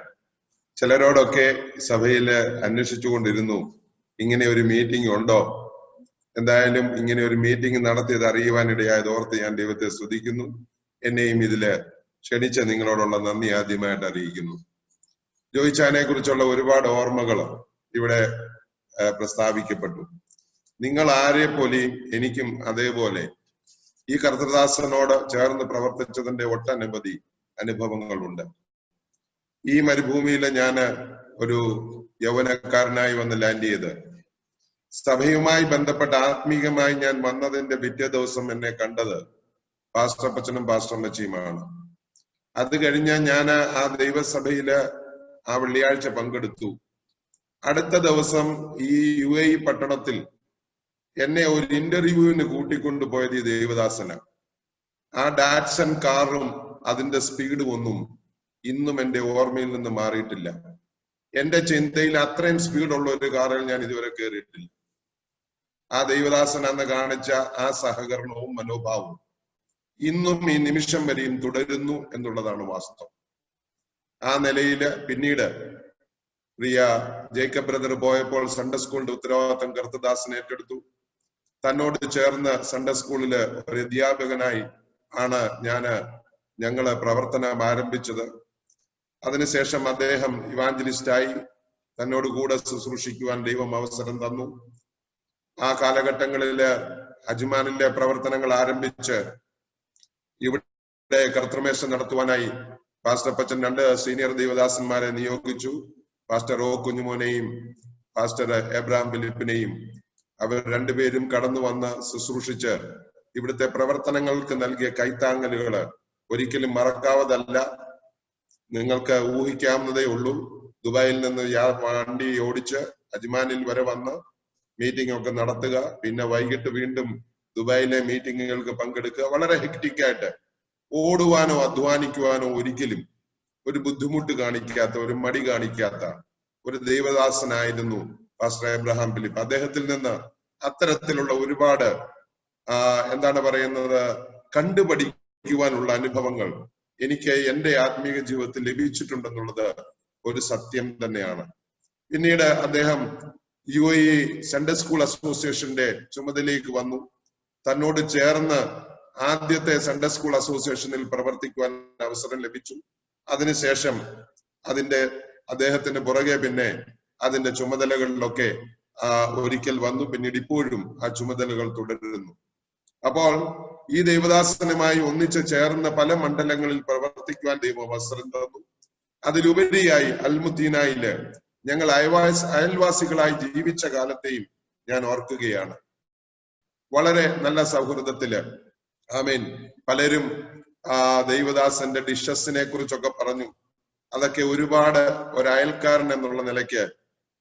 ചിലരോടൊക്കെ സഭയില് അന്വേഷിച്ചുകൊണ്ടിരുന്നു, ഇങ്ങനെ ഒരു മീറ്റിംഗ് ഉണ്ടോ. എന്തായാലും ഇങ്ങനെ ഒരു മീറ്റിംഗ് നടത്തിയത് അറിയുവാനിടയായത് ഓർത്ത് ഞാൻ ദൈവത്തെ സ്തുതിക്കുന്നു. എന്നെയും ഇതില് ക്ഷണിച്ച നിങ്ങളോടുള്ള നന്ദി ആദ്യമായിട്ട് അറിയിക്കുന്നു. ജോയിച്ചാനെ കുറിച്ചുള്ള ഒരുപാട് ഓർമ്മകൾ ഇവിടെ പ്രസ്താവിക്കപ്പെട്ടു. നിങ്ങൾ ആരെ പോലെയും എനിക്കും അതേപോലെ ഈ കർത്തൃദാസനോട് ചേർന്ന് പ്രവർത്തിച്ചതിന്റെ ഒട്ടനവധി അനുഭവങ്ങളുണ്ട്. ഈ മരുഭൂമിയില് ഞാന് ഒരു യൗവനക്കാരനായി വന്ന് ലാൻഡ് ചെയ്ത് സഭയുമായി ബന്ധപ്പെട്ട ആത്മീകമായി ഞാൻ വന്നതിന്റെ പിറ്റേ ദിവസം എന്നെ കണ്ടത് പാസ്റ്റർ അപ്പച്ചനും പാസ്റ്റർ അമ്മച്ചിയുമാണ്. അത് കഴിഞ്ഞ് ഞാൻ ആ ദൈവസഭയില് ആ വെള്ളിയാഴ്ച പങ്കെടുത്തു. അടുത്ത ദിവസം ഈ UAE പട്ടണത്തിൽ എന്നെ ഒരു ഇന്റർവ്യൂവിന് കൂട്ടിക്കൊണ്ടുപോയത് ഈ ദേവദാസന. ആ ഡാറ്റ്സൺ കാറും അതിന്റെ സ്പീഡും ഒന്നും ഇന്നും എന്റെ ഓർമ്മയിൽ നിന്ന് മാറിയിട്ടില്ല. എന്റെ ചിന്തയിൽ അത്രയും സ്പീഡുള്ള ഒരു കാറിൽ ഞാൻ ഇതുവരെ കയറിയിട്ടില്ല. ആ ദൈവദാസൻ അന്ന് കാണിച്ച ആ സഹകരണവും മനോഭാവവും ഇന്നും ഈ നിമിഷം വരെയും തുടരുന്നു എന്നുള്ളതാണ് വാസ്തവം. ആ നിലയില് പിന്നീട് പ്രിയ ജേക്കബ് ബ്രദർ പോയപ്പോൾ സൺഡേ സ്കൂളിന്റെ ഉത്തരവാദിത്തം കർത്തദാസൻ ഏറ്റെടുത്തു. തന്നോട് ചേർന്ന് സൺഡേ സ്കൂളില് ഒരു അധ്യാപകനായി ആണ് ഞങ്ങള് പ്രവർത്തനം ആരംഭിച്ചത്. അതിനുശേഷം അദ്ദേഹം ഇവാഞ്ചലിസ്റ്റായി തന്നോട് കൂടെ ശുശ്രൂഷിക്കുവാൻ ദൈവം അവസരം തന്നു. ആ കാലഘട്ടങ്ങളില് അജ്മാനിലെ പ്രവർത്തനങ്ങൾ ആരംഭിച്ച് ഇവിടെ കർത്തൃമേശ നടത്തുവാനായി പാസ്റ്റർ അപ്പച്ചൻ 2 സീനിയർ ദൈവദാസന്മാരെ നിയോഗിച്ചു. പാസ്റ്റർ O കുഞ്ഞുമോനെയും പാസ്റ്റർ എബ്രഹാം ഫിലിപ്പിനെയും. അവർ 2 പേരും കടന്നു വന്ന് ശുശ്രൂഷിച്ച് ഇവിടുത്തെ പ്രവർത്തനങ്ങൾക്ക് നൽകിയ കൈത്താങ്ങലുകള് ഒരിക്കലും മറക്കാവതല്ല. നിങ്ങൾക്ക് ഊഹിക്കാവുന്നതേ ഉള്ളൂ. ദുബായിൽ നിന്ന് വണ്ടി ഓടിച്ച് അജ്മാനിൽ വരെ വന്ന് മീറ്റിംഗ് ഒക്കെ നടത്തുക, പിന്നെ വൈകിട്ട് വീണ്ടും ദുബായിലെ മീറ്റിങ്ങുകൾക്ക് പങ്കെടുക്കുക. വളരെ ഹെക്റ്റിക്കായിട്ട് ഓടുവാനോ അധ്വാനിക്കുവാനോ ഒരിക്കലും ഒരു ബുദ്ധിമുട്ട് കാണിക്കാത്ത, ഒരു മടി കാണിക്കാത്ത ഒരു ദൈവദാസനായിരുന്നു പാസ്റ്റർ എബ്രഹാം ഫിലിപ്പ്. അദ്ദേഹത്തിൽ നിന്ന് അത്തരത്തിലുള്ള ഒരുപാട് എന്താണ് പറയുന്നത് കണ്ടുപഠിക്കുവാനുള്ള അനുഭവങ്ങൾ എനിക്ക് എന്റെ ആത്മീയ ജീവിതത്തിൽ ലഭിച്ചിട്ടുണ്ടെന്നുള്ളത് ഒരു സത്യം തന്നെയാണ്. പിന്നീട് അദ്ദേഹം UAE സൺഡേ സ്കൂൾ അസോസിയേഷന്റെ ചുമതലയിലേക്ക് വന്നു. തന്നോട് ചേർന്ന് ആദ്യത്തെ സൺഡേ സ്കൂൾ അസോസിയേഷനിൽ പ്രവർത്തിക്കുവാൻ അവസരം ലഭിച്ചു. അതിനുശേഷം അദ്ദേഹത്തിന്റെ പുറകെ പിന്നെ അതിന്റെ ചുമതലകളിലൊക്കെ ഒരിക്കൽ വന്നു. പിന്നീട് ഇപ്പോഴും ആ ചുമതലകൾ തുടരുന്നു. അപ്പോൾ ഈ ദൈവദാസനുമായി ഒന്നിച്ച് ചേർന്ന പല മണ്ഡലങ്ങളിൽ പ്രവർത്തിക്കുവാൻ ദൈവം അവസരം തന്നു. അതിലുപരിയായി അൽമുദ്ദീനായില് ഞങ്ങൾ അയൽവാസികളായി ജീവിച്ച കാലത്തെയും ഞാൻ ഓർക്കുകയാണ്. വളരെ നല്ല സൗഹൃദത്തില് ആമേൻ. പലരും ദൈവദാസന്റെ ഡിഷസിനെ കുറിച്ചൊക്കെ പറഞ്ഞു. അതൊക്കെ ഒരുപാട് ഒരു അയൽക്കാരൻ എന്നുള്ള നിലയ്ക്ക്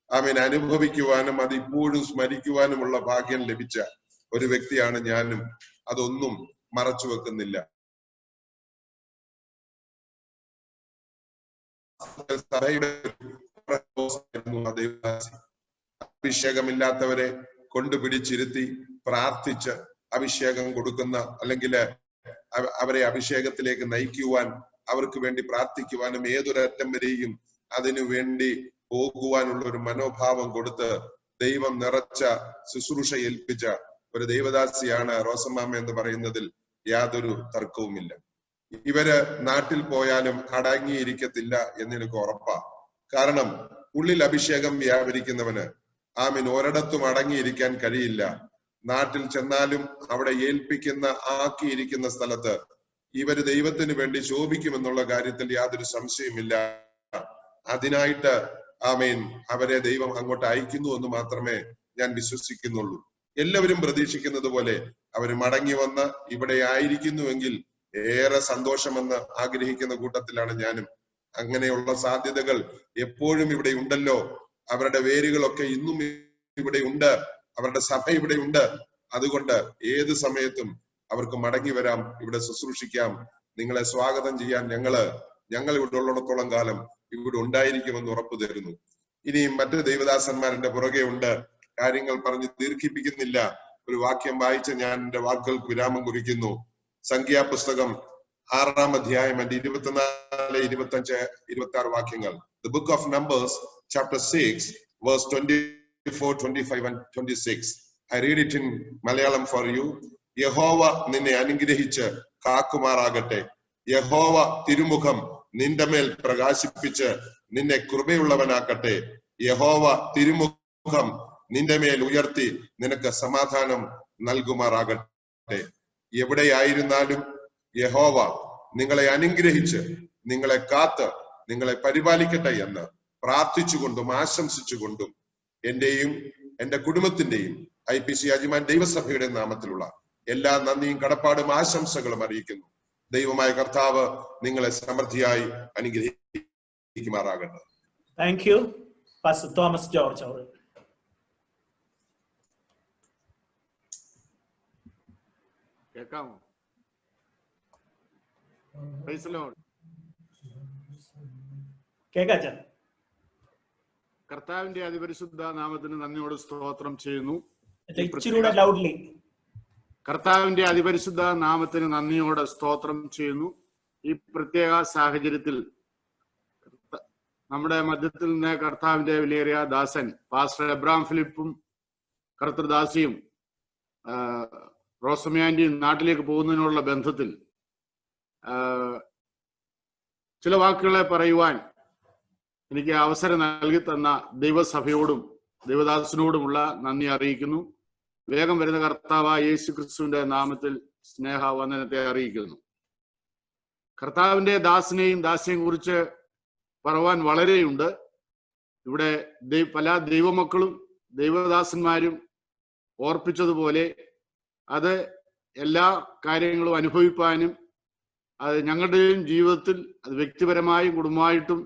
ആമേൻ അനുഭവിക്കുവാനും അത് ഇപ്പോഴും സ്മരിക്കുവാനുമുള്ള ഭാഗ്യം ലഭിച്ച ഒരു വ്യക്തിയാണ് ഞാനും. അതൊന്നും മറച്ചു വെക്കുന്നില്ല. സഭയുടെ അഭിഷേകമില്ലാത്തവരെ കൊണ്ടുപിടിച്ചിരുത്തി പ്രാർത്ഥിച്ച് അഭിഷേകം കൊടുക്കുന്ന, അല്ലെങ്കിൽ അവരെ അഭിഷേകത്തിലേക്ക് നയിക്കുവാൻ, അവർക്ക് വേണ്ടി പ്രാർത്ഥിക്കുവാനും ഏതൊരറ്റം വരെയും അതിനു വേണ്ടി പോകുവാനുള്ള ഒരു മനോഭാവം കൊടുത്ത് ദൈവം നിറച്ച ശുശ്രൂഷ ഏൽപ്പിച്ച ഒരു ദൈവദാസിയാണ് റോസമ്മാമ എന്ന് പറയുന്നതിൽ യാതൊരു തർക്കവുമില്ല. ഇവര് നാട്ടിൽ പോയാലും അടങ്ങിയിരിക്കത്തില്ല എന്നെനിക്ക് ഉറപ്പാ. കാരണം ഉള്ളിൽ അഭിഷേകം വ്യാപരിക്കുന്നവന് ആമീൻ ഒരിടത്തും അടങ്ങിയിരിക്കാൻ കഴിയില്ല. നാട്ടിൽ ചെന്നാലും അവിടെ ആക്കിയിരിക്കുന്ന സ്ഥലത്ത് ഇവര് ദൈവത്തിന് വേണ്ടി ശോഭിക്കുമെന്നുള്ള കാര്യത്തിൽ യാതൊരു സംശയമില്ല. അതിനായിട്ട് ആമീൻ അവരെ ദൈവം അങ്ങോട്ട് അയക്കുന്നു എന്ന് മാത്രമേ ഞാൻ വിശ്വസിക്കുന്നുള്ളൂ. എല്ലാവരും പ്രതീക്ഷിക്കുന്നത് പോലെ അവർ മടങ്ങി വന്ന് ഇവിടെ ആയിരിക്കുന്നുവെങ്കിൽ ഏറെ സന്തോഷമെന്ന് ആഗ്രഹിക്കുന്ന കൂട്ടത്തിലാണ് ഞാനും. അങ്ങനെയുള്ള സാധ്യതകൾ എപ്പോഴും ഇവിടെ ഉണ്ടല്ലോ. അവരുടെ വേരുകളൊക്കെ ഇന്നും ഇവിടെ ഉണ്ട്, അവരുടെ സഭ ഇവിടെ ഉണ്ട്. അതുകൊണ്ട് ഏത് സമയത്തും അവർക്ക് മടങ്ങി വരാം, ഇവിടെ ശുശ്രൂഷിക്കാം. നിങ്ങളെ സ്വാഗതം ചെയ്യാൻ ഞങ്ങൾ ഇവിടെ ഉള്ളിടത്തോളം കാലം ഇവിടെ ഉണ്ടായിരിക്കുമെന്ന് ഉറപ്പു തരുന്നു. ഇനിയും മറ്റു ദൈവദാസന്മാരുടെ പുറകെ ഉണ്ട്. കാര്യങ്ങൾ പറഞ്ഞ് ദീർഘിപ്പിക്കുന്നില്ല. ഒരു വാക്യം വായിച്ച് ഞാൻ എന്റെ വാക്കുകൾക്ക് വിരാമം കുറിക്കുന്നു. സംഖ്യാപുസ്തകം 6-ാം അധ്യായം 24, 25, 26 വാക്യങ്ങൾ. The book of Numbers chapter 6 verse 24, 25 and 26. I read it in Malayalam for you. യഹോവ നിന്നെ അനുഗ്രഹിച്ച് കാക്കുമാറാകട്ടെ. യഹോവ തിരുമുഖം നിന്റെ മേൽ പ്രകാശിപ്പിച്ച് നിന്നെ കൃപയുള്ളവനാക്കട്ടെ. യഹോവ തിരുമുഖം നിന്റെ മേൽ ഉയർത്തി നിനക്ക് സമാധാനം നൽകുമാറാകട്ടെ. എവിടെയായിരുന്നാലും യഹോവ നിങ്ങളെ അനുഗ്രഹിച്ച് നിങ്ങളെ കാത്ത് നിങ്ങളെ പരിപാലിക്കട്ടെ എന്ന് പ്രാർത്ഥിച്ചുകൊണ്ടും ആശംസിച്ചുകൊണ്ടും എന്റെയും എന്റെ കുടുംബത്തിന്റെയും IPC അജ്മാൻ ദൈവസഭയുടെ നാമത്തിലുള്ള എല്ലാ നന്ദിയും കടപ്പാടും ആശംസകളും അറിയിക്കുന്നു. ദൈവമായ കർത്താവ് നിങ്ങളെ സമൃദ്ധിയായി അനുഗ്രഹിക്കുമാറാകട്ടെ. Thank you pastor Thomas George. കേൾക്കാമോ? Praise the lord. കേൾക്കാം. കർത്താവിന്റെ അതിപരിശുദ്ധ നാമത്തിന് നന്ദിയോട് സ്തോത്രം ചെയ്യുന്നു. കർത്താവിന്റെ അതിപരിശുദ്ധ നാമത്തിന് നന്ദിയോടെ സ്തോത്രം ചെയ്യുന്നു. ഈ പ്രത്യേക സാഹചര്യത്തിൽ നമ്മുടെ മധ്യത്തിൽ നിന്ന് കർത്താവിന്റെ വിലയേറിയ ദാസൻ പാസ്റ്റർ എബ്രഹാം ഫിലിപ്പും കർത്തൃദാസിയും റോസമ്മയാന്റിയും നാട്ടിലേക്ക് പോകുന്നതിനുള്ള ബന്ധത്തിൽ ചില വാക്കുകളെ പറയുവാൻ എനിക്ക് അവസരം നൽകി തന്ന ദൈവസഭയോടും ദൈവദാസനോടുമുള്ള നന്ദി അറിയിക്കുന്നു. വേഗം വരുന്ന കർത്താവായ യേശു ക്രിസ്തുവിന്റെ നാമത്തിൽ സ്നേഹവന്ദനത്തെ അറിയിക്കുന്നു. കർത്താവിന്റെ ദാസനെയും ദാസിയെയും കുറിച്ച് പറയുവാൻ വളരെയുണ്ട്. ഇവിടെ പല ദൈവമക്കളും ദൈവദാസന്മാരും ഓർപ്പിച്ചതുപോലെ അത് എല്ലാ കാര്യങ്ങളും അനുഭവിപ്പാനും അത് ഞങ്ങളുടെയും ജീവിതത്തിൽ അത് വ്യക്തിപരമായും കുടുംബമായിട്ടും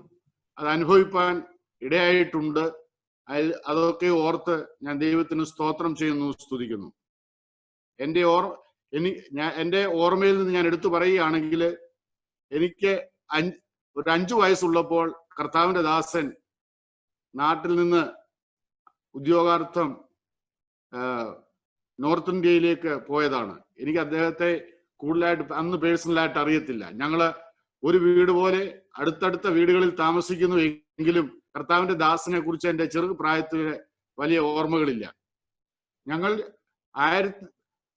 അത് അനുഭവിപ്പാൻ ഇടയായിട്ടുണ്ട്. അതൊക്കെ ഓർത്ത് ഞാൻ ദൈവത്തിന് സ്തോത്രം ചെയ്യുന്നു, സ്തുതിക്കുന്നു. എൻ്റെ ഓർമ്മയിൽ നിന്ന് ഞാൻ എടുത്തു പറയുകയാണെങ്കിൽ എനിക്ക് ഒരു 5 വയസ്സുള്ളപ്പോൾ കർത്താവിന്റെ ദാസൻ നാട്ടിൽ നിന്ന് ഉദ്യോഗാർത്ഥം നോർത്ത് ഇന്ത്യയിലേക്ക് പോയതാണ്. എനിക്ക് അദ്ദേഹത്തെ കൂടുതലായിട്ട് അന്ന് പേഴ്സണലായിട്ട് അറിയത്തില്ല. ഞങ്ങള് ഒരു വീട് പോലെ അടുത്തടുത്ത വീടുകളിൽ താമസിക്കുന്നു എങ്കിലും കർത്താവിന്റെ ദാസനെ കുറിച്ച് എൻ്റെ ചെറുപ്രായത്തിലെ വലിയ ഓർമ്മകളില്ല.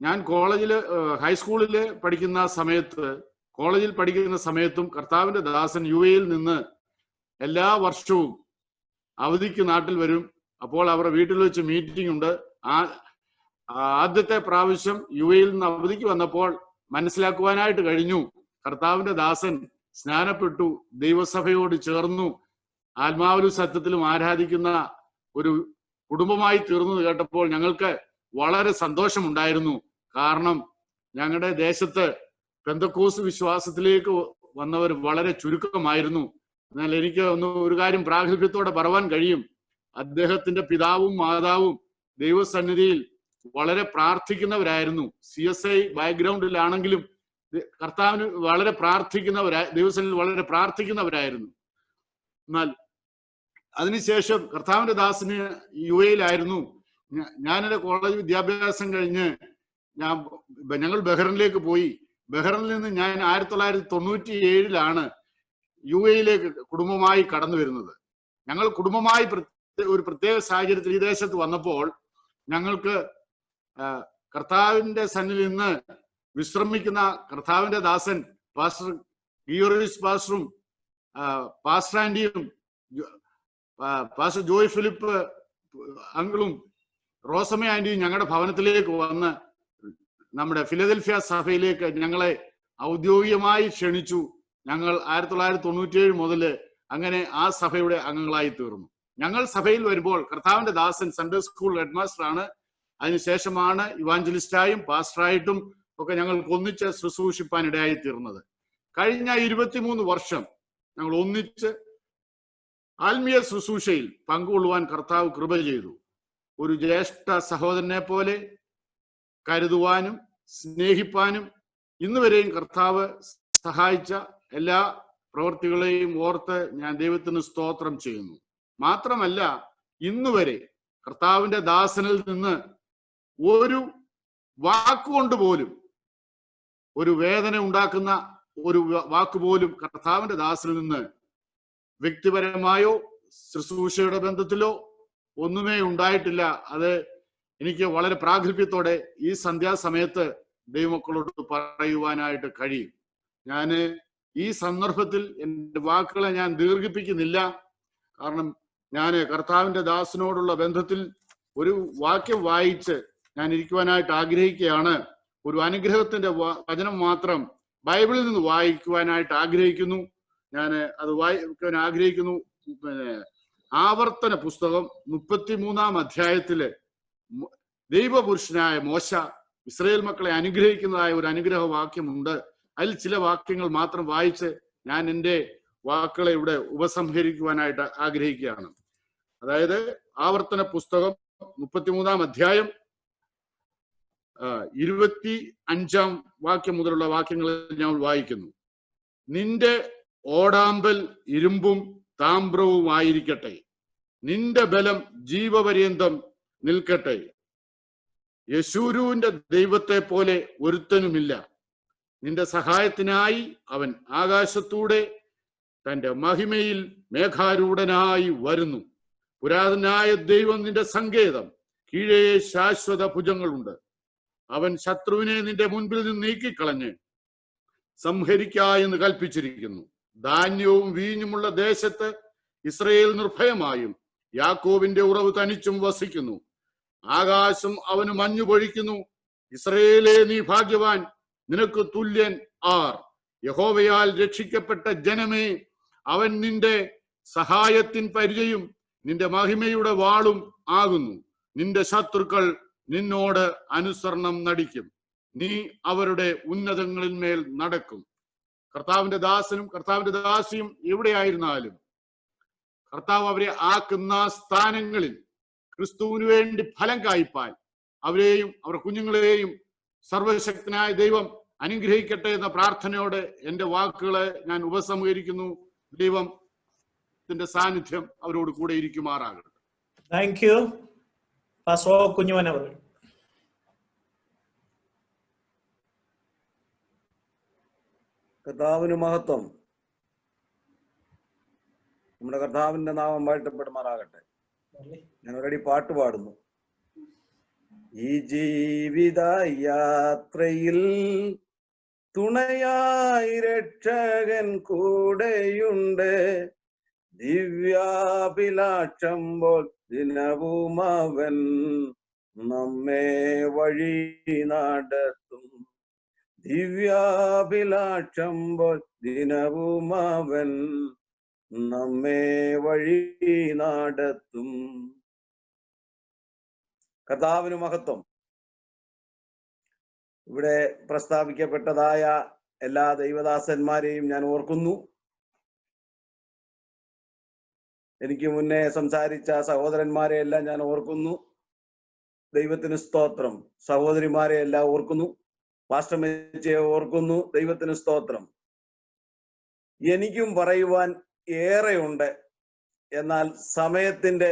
ഞാൻ ഹൈസ്കൂളിൽ പഠിക്കുന്ന സമയത്തും കർത്താവിന്റെ ദാസൻ UAE നിന്ന് എല്ലാ വർഷവും അവധിക്ക് നാട്ടിൽ വരും. അപ്പോൾ അവരുടെ വീട്ടിൽ വെച്ച് മീറ്റിംഗ് ഉണ്ട്. ആദ്യത്തെ പ്രാവശ്യം UAE നിന്ന് അവധിക്ക് വന്നപ്പോൾ മനസ്സിലാക്കുവാനായിട്ട് കഴിഞ്ഞു, കർത്താവിന്റെ ദാസൻ സ്നാനപ്പെട്ടു, ദൈവസഭയോട് ചേർന്നു, ആത്മാവിലും സത്യത്തിലും ആരാധിക്കുന്ന ഒരു കുടുംബമായി തീർന്നു കേട്ടപ്പോൾ ഞങ്ങൾക്ക് വളരെ സന്തോഷമുണ്ടായിരുന്നു. കാരണം ഞങ്ങളുടെ ദേശത്ത് പെന്തക്കോസ്ത് വിശ്വാസത്തിലേക്ക് വന്നവർ വളരെ ചുരുക്കമായിരുന്നു. എന്നാൽ എനിക്ക് ഒരു കാര്യം പ്രാഗൽഭ്യത്തോടെ പറയാൻ കഴിയും, അദ്ദേഹത്തിന്റെ പിതാവും മാതാവും ദൈവസന്നിധിയിൽ വളരെ പ്രാർത്ഥിക്കുന്നവരായിരുന്നു. CSI ബാക്ക്ഗ്രൗണ്ടിലാണെങ്കിലും കർത്താവിന് വളരെ ദൈവസന്നിധിയിൽ വളരെ പ്രാർത്ഥിക്കുന്നവരായിരുന്നു. എന്നാൽ അതിനുശേഷം കർത്താവിന്റെ ദാസന് UAE-യിലായിരുന്നു. ഞാൻ എൻ്റെ കോളേജ് വിദ്യാഭ്യാസം കഴിഞ്ഞ് ഞങ്ങൾ ബഹ്റിനിലേക്ക് പോയി. ബഹ്റിനിൽ നിന്ന് ഞാൻ 1997 UAE-യിലേക്ക് കുടുംബമായി കടന്നു വരുന്നത്. ഞങ്ങൾ കുടുംബമായി ഒരു പ്രത്യേക സാഹചര്യത്തിൽ ഈ ദേശത്ത് വന്നപ്പോൾ ഞങ്ങൾക്ക് കർത്താവിന്റെ സന്നിധിയിൽ നിന്ന് വിശ്രമിക്കുന്ന കർത്താവിന്റെ ദാസൻ പാസ്റ്റർ ഗിയോറിസ് പാസ്റ്ററും പാസ്റ്റർ ആൻഡിയും പാസ്റ്റർ ജോയ് ഫിലിപ്പ് അങ്കിളും റോസമ്മ ആൻഡിയും ഞങ്ങളുടെ ഭവനത്തിലേക്ക് വന്ന് നമ്മുടെ ഫിലദൽഫിയ സഭയിലേക്ക് ഞങ്ങളെ ഔദ്യോഗികമായി ക്ഷണിച്ചു. ഞങ്ങൾ 1997 മുതൽ അങ്ങനെ ആ സഭയുടെ അംഗങ്ങളായി തീർന്നു. ഞങ്ങൾ സഭയിൽ വരുമ്പോൾ കർത്താവിന്റെ ദാസൻ സൺഡേ സ്കൂൾ ഹെഡ്മാസ്റ്റർ ആണ്. അതിനുശേഷമാണ് ഇവാഞ്ചലിസ്റ്റായും പാസ്റ്ററായിട്ടും ഒക്കെ ഞങ്ങൾക്ക് ഒന്നിച്ച് ശുശ്രൂഷിപ്പാൻ ഇടയായി തീർന്നത്. കഴിഞ്ഞ 23 വർഷം ഞങ്ങൾ ഒന്നിച്ച് ആത്മീയ ശുശ്രൂഷയിൽ പങ്കുകൊള്ളുവാൻ കർത്താവ് കൃപ ചെയ്തു. ഒരു ജ്യേഷ്ഠ സഹോദരനെ പോലെ കരുതുവാനും സ്നേഹിപ്പാനും ഇന്നുവരെയും കർത്താവ് സഹായിച്ച എല്ലാ പ്രവൃത്തികളെയും ഓർത്ത് ഞാൻ ദൈവത്തിന് സ്തോത്രം ചെയ്യുന്നു. മാത്രമല്ല, ഇന്നുവരെ കർത്താവിന്റെ ദാസനിൽ നിന്ന് ഒരു വാക്കുകൊണ്ട് പോലും, ഒരു വേദന ഉണ്ടാക്കുന്ന ഒരു വാക്കുപോലും കർത്താവിന്റെ ദാസനിൽ നിന്ന് വ്യക്തിപരമായോ ശുശ്രൂഷയുടെ ബന്ധത്തിലോ ഒന്നുമേ ഉണ്ടായിട്ടില്ല. അത് എനിക്ക് വളരെ പ്രാഗൽഭ്യത്തോടെ ഈ സന്ധ്യാസമയത്ത് ദൈവമക്കളോട് പറയുവാനായിട്ട് കഴിയും. ഞാൻ ഈ സന്ദർഭത്തിൽ എൻ്റെ വാക്കുകളെ ഞാൻ ദീർഘിപ്പിക്കുന്നില്ല. കാരണം ഞാൻ കർത്താവിന്റെ ദാസനോടുള്ള ബന്ധത്തിൽ ഒരു വാക്യം വായിച്ച് ഞാൻ ഇരിക്കുവാനായിട്ട് ആഗ്രഹിക്കുകയാണ്. ഒരു അനുഗ്രഹത്തിന്റെ വചനം മാത്രം ബൈബിളിൽ നിന്ന് വായിക്കുവാനായിട്ട് ആഗ്രഹിക്കുന്നു. ഞാൻ അത് വായിക്കാൻ ആഗ്രഹിക്കുന്നു. ആവർത്തന പുസ്തകം 33-ാം അധ്യായത്തില് ദൈവപുരുഷനായ മോശ ഇസ്രായേൽ മക്കളെ അനുഗ്രഹിക്കുന്നതായ ഒരു അനുഗ്രഹ വാക്യമുണ്ട്. അതിൽ ചില വാക്യങ്ങൾ മാത്രം വായിച്ച് ഞാൻ എൻ്റെ വാക്കുകളെ ഇവിടെ ഉപസംഹരിക്കുവാനായിട്ട് ആഗ്രഹിക്കുകയാണ്. അതായത് ആവർത്തന പുസ്തകം 33-ാം അധ്യായം 25-ാം വാക്യം മുതലുള്ള വാക്യങ്ങൾ ഞാൻ വായിക്കുന്നു. നിന്റെ ഓടാമ്പൽ ഇരുമ്പും താമ്രവുമായിരിക്കട്ടെ, നിന്റെ ബലം ജീവപര്യന്തം നിൽക്കട്ടെ. യശൂരുവിന്റെ ദൈവത്തെ പോലെ ഒരുത്തനുമില്ല. നിന്റെ സഹായത്തിനായി അവൻ ആകാശത്തൂടെ തന്റെ മഹിമയിൽ മേഘാരൂഢനായി വരുന്നു. പുരാതനായ ദൈവം നിന്റെ സങ്കേതം, കീഴേ ശാശ്വത ഭുജങ്ങളുണ്ട്. അവൻ ശത്രുവിനെ നിന്റെ മുൻപിൽ നിന്ന് നീക്കിക്കളഞ്ഞ് സംഹരിക്ക എന്ന് കൽപ്പിച്ചിരിക്കുന്നു. ധാന്യവും വീഞ്ഞുമുള്ള ദേശത്ത് ഇസ്രയേൽ നിർഭയമായും യാക്കോബിന്റെ ഉറവ് തനിച്ചും വസിക്കുന്നു. ആകാശം അവന് മഞ്ഞു പൊഴിക്കുന്നു. ഇസ്രയേലേ, നീ ഭാഗ്യവാൻ, നിനക്ക് തുല്യൻ ആർ. യഹോവയാൽ രക്ഷിക്കപ്പെട്ട ജനമേ, അവൻ നിന്റെ സഹായത്തിൻ പരിചയും നിന്റെ മഹിമയുടെ വാളും ആകുന്നു. നിന്റെ ശത്രുക്കൾ നിന്നോട് അനുസരണം നടിക്കും. നീ അവരുടെ ഉന്നതങ്ങളിന്മേൽ നടക്കും. കർത്താവിന്റെ ദാസനും കർത്താവിന്റെ ദാസിയും എവിടെയായിരുന്നാലും കർത്താവ് അവരെ ആക്കുന്ന സ്ഥാനങ്ങളിൽ ക്രിസ്തുവിന് വേണ്ടി ഫലം കായ്പാൻ അവരെയും അവരുടെ കുഞ്ഞുങ്ങളെയും സർവശക്തനായ ദൈവം അനുഗ്രഹിക്കട്ടെ എന്ന പ്രാർത്ഥനയോടെ എൻ്റെ വാക്കുകളെ ഞാൻ ഉപസംഹരിക്കുന്നു. ദൈവത്തിന്റെ സാന്നിധ്യം അവരോട് കൂടെ ഇരിക്കുമാറാകട്ടെ. Thank you. Pastor O. Kunjumon അവർ. കർത്താവിന് മഹത്വം. നമ്മുടെ കർത്താവിന്റെ നാമം വാഴ്ത്തപ്പെടുമാറാകട്ടെ. ഞാൻ ഓൾറെഡി പാട്ട് പാടുന്നു. ഈ ജീവിത യാത്രയിൽ തുണയായി രക്ഷകൻ കൂടെയുണ്ട്. ദിവ്യാഭിലാഷം പോൽ ദിനവും അവൻ നമ്മെ വഴി നടത്തും. ദിവ്യാഭിലാഷം പോൽ ദിനവും അവൻ നമ്മെ വഴി നടത്തും. കർത്താവിന് മഹത്വം. ഇവിടെ പ്രസ്താവിക്കപ്പെട്ടതായ എല്ലാ ദൈവദാസന്മാരെയും ഞാൻ ഓർക്കുന്നു. എനിക്ക് മുന്നേ സംസാരിച്ച സഹോദരന്മാരെ എല്ലാം ഞാൻ ഓർക്കുന്നു. ദൈവത്തിന് സ്തോത്രം. സഹോദരിമാരെ എല്ലാം ഓർക്കുന്നു. പാസ്റ്റർ മെച്ചിയെ ഓർക്കുന്നു. ദൈവത്തിന് സ്തോത്രം. എനിക്കും പറയുവാൻ ഏറെയുണ്ട്. എന്നാൽ സമയത്തിന്റെ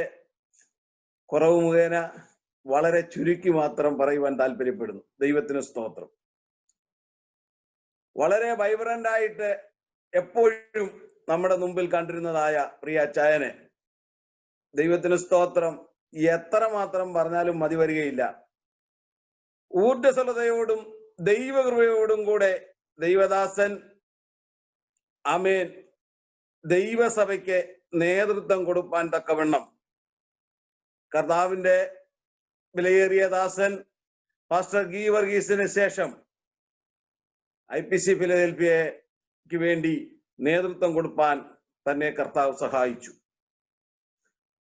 കുറവ് മുഖേന വളരെ ചുരുക്കി മാത്രം പറയുവാൻ താല്പര്യപ്പെടുന്നു. ദൈവത്തിന് സ്തോത്രം. വളരെ വൈബ്രന്റ് ആയിട്ട് എപ്പോഴും നമ്മുടെ മുമ്പിൽ കണ്ടിരുന്നതായ പ്രിയ അച്ചായനെ, ദൈവത്തിന് സ്തോത്രം, എത്രമാത്രം പറഞ്ഞാലും മതി വരികയില്ല. ഊർജ്ജസ്വലതയോടും ദൈവകൃപയോടും കൂടെ ദൈവദാസൻ ആമേൻ ദൈവസഭയ്ക്ക് നേതൃത്വം കൊടുപ്പാൻ തക്കവണ്ണം കർത്താവിന്റെ വിലയേറിയ ദാസൻ പാസ്റ്റർ ഗീ വർഗീസിന് ശേഷം IPC ഫിലദൽഫിയയ്ക്ക് വേണ്ടി നേതൃത്വം കൊടുപ്പാൻ തന്നെ കർത്താവ് സഹായിച്ചു.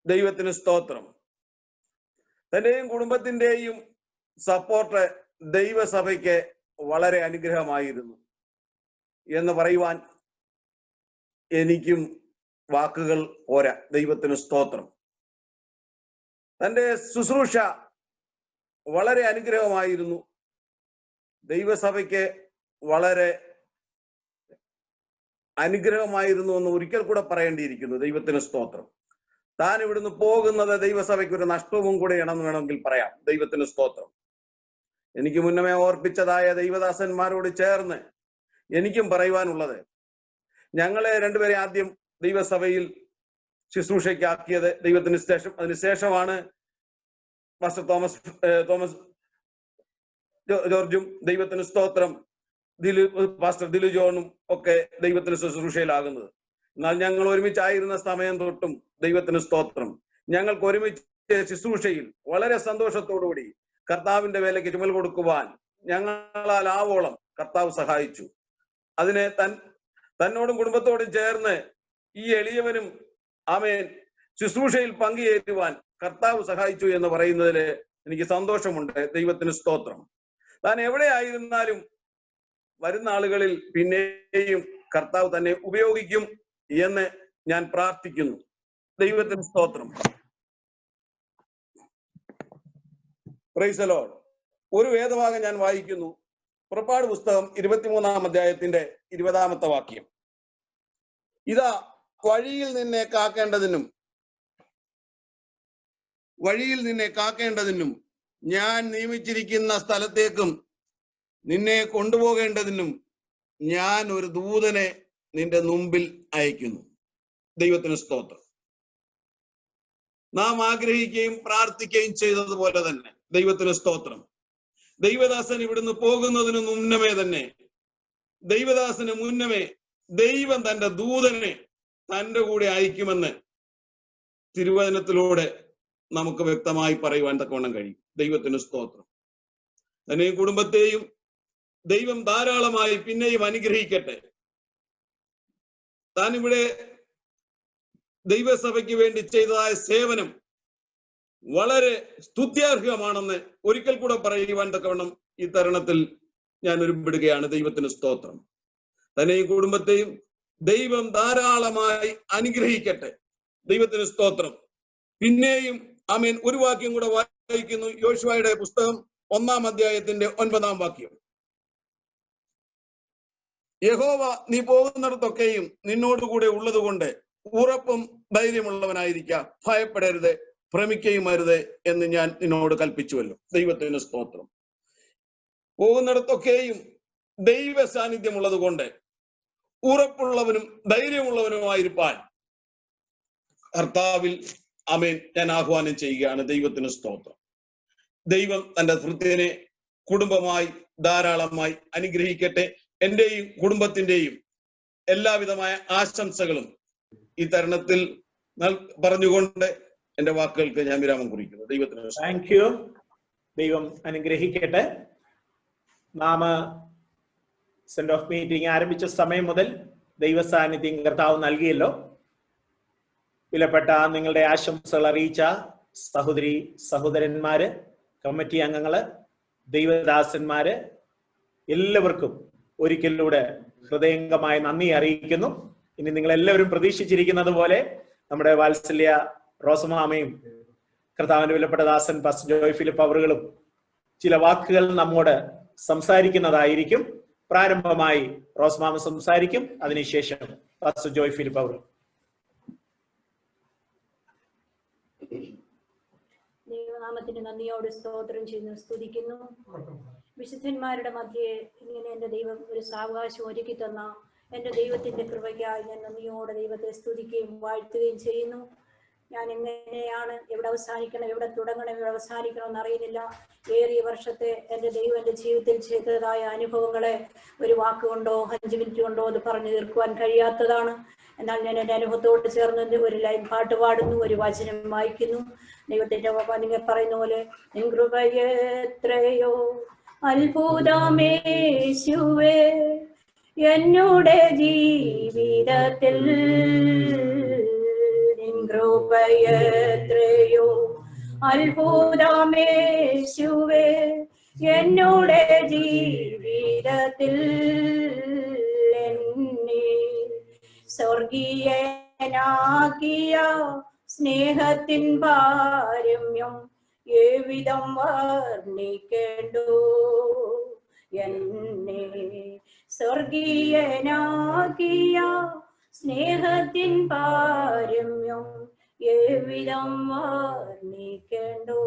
ദൈവത്തിന് സ്തോത്രം. തന്റെയും കുടുംബത്തിന്റെയും സപ്പോർട്ട് ദൈവസഭയ്ക്ക് വളരെ അനുഗ്രഹമായിരുന്നു എന്ന് പറയുവാൻ എനിക്കും വാക്കുകൾ പോരാ. ദൈവത്തിന് സ്തോത്രം. തന്റെ ശുശ്രൂഷ വളരെ അനുഗ്രഹമായിരുന്നു. ദൈവസഭയ്ക്ക് വളരെ അനുഗ്രഹമായിരുന്നു എന്ന് ഒരിക്കൽ കൂടെ പറയേണ്ടിയിരിക്കുന്നു. ദൈവത്തിന് സ്തോത്രം. താൻ ഇവിടുന്ന് പോകുന്നത് ദൈവസഭയ്ക്ക് ഒരു നഷ്ടവും കൂടെയാണെന്ന് വേണമെങ്കിൽ പറയാം. ദൈവത്തിന് സ്തോത്രം. എനിക്ക് മുന്നമേ ഓർപ്പിച്ചതായ ദൈവദാസന്മാരോട് ചേർന്ന് എനിക്കും പറയുവാനുള്ളത്, ഞങ്ങളെ രണ്ടുപേരെ ആദ്യം ദൈവസഭയിൽ ശുശ്രൂഷയ്ക്കാക്കിയത് ദൈവത്തിന് ശേഷം, അതിനുശേഷമാണ് പാസ്റ്റർ തോമസ് ജോർജും ദൈവത്തിന് സ്തോത്രം പാസ്റ്റർ ദിലു ജോണും ഒക്കെ ദൈവത്തിന് ശുശ്രൂഷയിലാകുന്നത്. എന്നാൽ ഞങ്ങൾ ഒരുമിച്ചായിരുന്ന സമയം തൊട്ടും ദൈവത്തിന് സ്തോത്രം ഞങ്ങൾക്ക് ഒരുമിച്ച് ശുശ്രൂഷയിൽ വളരെ സന്തോഷത്തോടുകൂടി കർത്താവിന്റെ വേലയ്ക്ക് ചുമൽ കൊടുക്കുവാൻ ഞങ്ങളാൽ ആവോളം കർത്താവ് സഹായിച്ചു. അതിനെ തന്നോടും കുടുംബത്തോടും ചേർന്ന് ഈ എളിയവനും ആമേൻ ശുശ്രൂഷയിൽ പങ്കുചേരുവാൻ കർത്താവ് സഹായിച്ചു എന്ന് പറയുന്നതിൽ എനിക്ക് സന്തോഷമുണ്ട്. ദൈവത്തിന് സ്തോത്രം. താൻ എവിടെയായിരുന്നാലും വരുന്ന ആളുകളിൽ പിന്നെയും കർത്താവ് തന്നെ ഉപയോഗിക്കും എന്ന് ഞാൻ പ്രാർത്ഥിക്കുന്നു. ദൈവത്തിന് സ്തോത്രം. Price the Lord. ഒരു വേദഭാഗം ഞാൻ വായിക്കുന്നു. പുറപ്പാട് പുസ്തകം 23-ാം അധ്യായത്തിന്റെ 20-ാമത്തെ വാക്യം. ഇതാ വഴിയിൽ നിന്നെ കാക്കേണ്ടതിനും ഞാൻ നിയമിച്ചിരിക്കുന്ന സ്ഥലത്തേക്കും നിന്നെ കൊണ്ടുപോകേണ്ടതിനും ഞാൻ ഒരു ദൂതനെ നിന്റെ മുമ്പിൽ അയക്കുന്നു. ദൈവത്തിന് സ്തോത്രം. നാം ആഗ്രഹിക്കുകയും പ്രാർത്ഥിക്കുകയും ചെയ്തതുപോലെ തന്നെ ദൈവത്തിന് സ്തോത്രം. ദൈവദാസൻ ഇവിടുന്ന് പോകുന്നതിന് മുന്നമേ തന്നെ ദൈവദാസന് മുന്നമേ ദൈവം തന്റെ ദൂതനെ തന്റെ കൂടെ അയക്കുമെന്ന് തിരുവചനത്തിലൂടെ നമുക്ക് വ്യക്തമായി പറയുവാൻ തക്കവണ്ണം കഴിയും. ദൈവത്തിന് സ്തോത്രം. തന്നെയും കുടുംബത്തെയും ദൈവം ധാരാളമായി പിന്നെയും അനുഗ്രഹിക്കട്ടെ. താൻ ഇവിടെ ദൈവസഭയ്ക്ക് വേണ്ടി ചെയ്തതായ സേവനം വളരെ സ്തുത്യാർഹമാണെന്ന് ഒരിക്കൽ കൂടെ പറയുവാൻ തക്കവണ്ണം ഈ തരുണത്തിൽ ഞാൻ ഒരുപ്പെടുകയാണ്. ദൈവത്തിന് സ്തോത്രം. തന്നെയും കുടുംബത്തെയും ദൈവം ധാരാളമായി അനുഗ്രഹിക്കട്ടെ. ദൈവത്തിന് സ്തോത്രം. പിന്നെയും ആമേൻ ഒരു വാക്യം കൂടെ വായിക്കുന്നു. യോശുവയുടെ പുസ്തകം 1-ാം അധ്യായത്തിന്റെ 9-ാം വാക്യം. യഹോവ നീ പോകുന്നിടത്തൊക്കെയും നിന്നോടുകൂടെ ഉള്ളത് കൊണ്ട് ഉറപ്പും ധൈര്യമുള്ളവനായിരിക്കുക, ഭയപ്പെടരുത്, ഭ്രമിക്കുകയും അരുത് എന്ന് ഞാൻ നിന്നോട് കൽപ്പിച്ചുവല്ലോ. ദൈവത്തിന് സ്തോത്രം. പോകുന്നിടത്തൊക്കെയും ദൈവ സാന്നിധ്യമുള്ളത് കൊണ്ട് ഉറപ്പുള്ളവനും ധൈര്യമുള്ളവനുമായിരിക്കാൻ കർത്താവിൽ ആമേൻ ഞാൻ ആഹ്വാനം ചെയ്യുകയാണ്. ദൈവത്തിന് സ്തോത്രം. ദൈവം തന്റെ ഭൃത്യനെ കുടുംബമായി ധാരാളമായി അനുഗ്രഹിക്കട്ടെ. എന്റെയും കുടുംബത്തിന്റെയും എല്ലാവിധമായ ആശംസകളും ഈ തരുണത്തിൽ പറഞ്ഞുകൊണ്ട് എന്റെ വാക്കുകൾക്ക് ഞാൻ വിരാമം കുറിക്കുന്നു. ദൈവത്തിന് താങ്ക് യു. ദൈവം അനുഗ്രഹിക്കട്ടെ. നാം സെന്റ് ഓഫ് മീറ്റിംഗ് ആരംഭിച്ച സമയം മുതൽ ദൈവ സാന്നിധ്യം കർത്താവ് നൽകിയല്ലോ. വിലപ്പെട്ട നിങ്ങളുടെ ആശംസകൾ അറിയിച്ച സഹോദരി സഹോദരന്മാര്, കമ്മിറ്റി അംഗങ്ങള്, ദൈവദാസന്മാര്, എല്ലാവർക്കും ഒരിക്കലൂടെ ഹൃദയംഗമായ നന്ദി അറിയിക്കുന്നു. ഇനി നിങ്ങൾ എല്ലാവരും പ്രതീക്ഷിച്ചിരിക്കുന്നത് പോലെ നമ്മുടെ വാത്സല്യ റോസമാമയും കർത്താവിന്റെ വിലപ്പെട്ട ദാസൻ പാസ്റ്റർ ജോയ് ഫിലിപ്പ് അവറുകളും ചില വാക്കുകൾ നമ്മോട് സംസാരിക്കുന്നതായിരിക്കും. പ്രാരംഭമായി റോസ്മാമ സംസാരിക്കും. അതിനുശേഷം പാസ്റ്റർ ജോയ് ഫിലിപ്പ് അവർ. ദൈവനാമത്തിന് നന്ദിയോട് സ്തോത്രം ചെയ്യുന്നു, സ്തുതിക്കുന്നു. വിശുദ്ധന്മാരുടെ മധ്യേ ഇങ്ങനെ എൻ്റെ ദൈവം ഒരു സാവകാശം ഒരുക്കി തന്ന എൻ്റെ ദൈവത്തിന്റെ കൃപയ്ക്കായി ഞാൻ നന്ദിയോടെ ദൈവത്തെ സ്തുതിക്കുകയും വാഴ്ത്തുകയും ചെയ്യുന്നു. ഞാൻ എങ്ങനെയാണ് എവിടെ അവസാനിക്കണം, എവിടെ തുടങ്ങണം, എവിടെ അവസാനിക്കണം എന്നറിയുന്നില്ല. ഏറിയ വർഷത്തെ എൻ്റെ ദൈവം എൻ്റെ ജീവിതത്തിൽ ചെയ്തതായ അനുഭവങ്ങളെ ഒരു വാക്കുകൊണ്ടോ 5 മിനിറ്റ് കൊണ്ടോ അത് പറഞ്ഞു തീർക്കുവാൻ കഴിയാത്തതാണ്. എന്നാൽ ഞാൻ എൻ്റെ അനുഭവത്തോട് ചേർന്ന് ഒരു ലൈൻ പാട്ട് പാടുന്നു, ഒരു വചനം വായിക്കുന്നു. ദൈവത്തിന്റെ നിങ്ങൾ പറയുന്ന പോലെ നിൻ കൃപയെത്രയോ അത്ഭുതമേശുവേ എന്നുടെ ജീവിതത്തിൽ, നിൻ കൃപയെത്രയോ അത്ഭുതമേശുവേ എന്നുടെ ജീവിതത്തിൽ, എന്നെ സ്വർഗീയനാക്കിയ സ്നേഹത്തിൻ പാരമ്യം ഏവിധം വർണ്ണിക്കേണ്ടു. എന്നെ സ്വർഗീയനാക്കിയ സ്നേഹത്തിൻ പാരമ്യം ഏവിധം വർണ്ണിക്കേണ്ടു.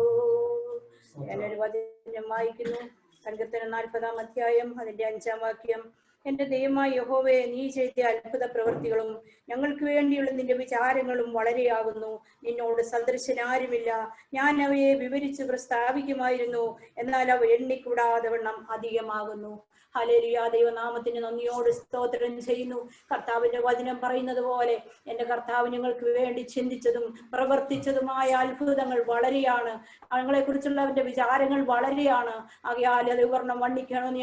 ഞാനൊരു വചനം വായിക്കുന്നു. സങ്കീർത്തനം 40-ാം അധ്യായം അതിന്റെ 5-ാം വാക്യം. എന്റെ ദൈവമായ യഹോവേ, നീ ചെയ്ത അത്ഭുത പ്രവൃത്തികളും ഞങ്ങൾക്ക് വേണ്ടിയുള്ള നിന്റെ വിചാരങ്ങളും വളരെയാകുന്നു. നിന്നോട് സദൃശനാരുമില്ല. ഞാൻ അവയെ വിവരിച്ച് പ്രസ്താവിക്കുമായിരുന്നു, എന്നാൽ അവ എണ്ണിക്കൂടാതെ വണ്ണം അധികമാകുന്നു. ഹല്ലേലൂയ. ദൈവനാമത്തിന് നന്ദിയോട് സ്തോത്രം ചെയ്യുന്നു. കർത്താവിന്റെ വചനം പറയുന്നത് പോലെ എന്റെ കർത്താവ് ഞങ്ങൾക്ക് വേണ്ടി ചിന്തിച്ചതും പ്രവർത്തിച്ചതുമായ അത്ഭുതങ്ങൾ വളരെയാണ്. ഞങ്ങളെ കുറിച്ചുള്ള അവന്റെ വിചാരങ്ങൾ വളരെയാണ്. ആകയാൽ അത് വർണ്ണിക്കണമെന്ന്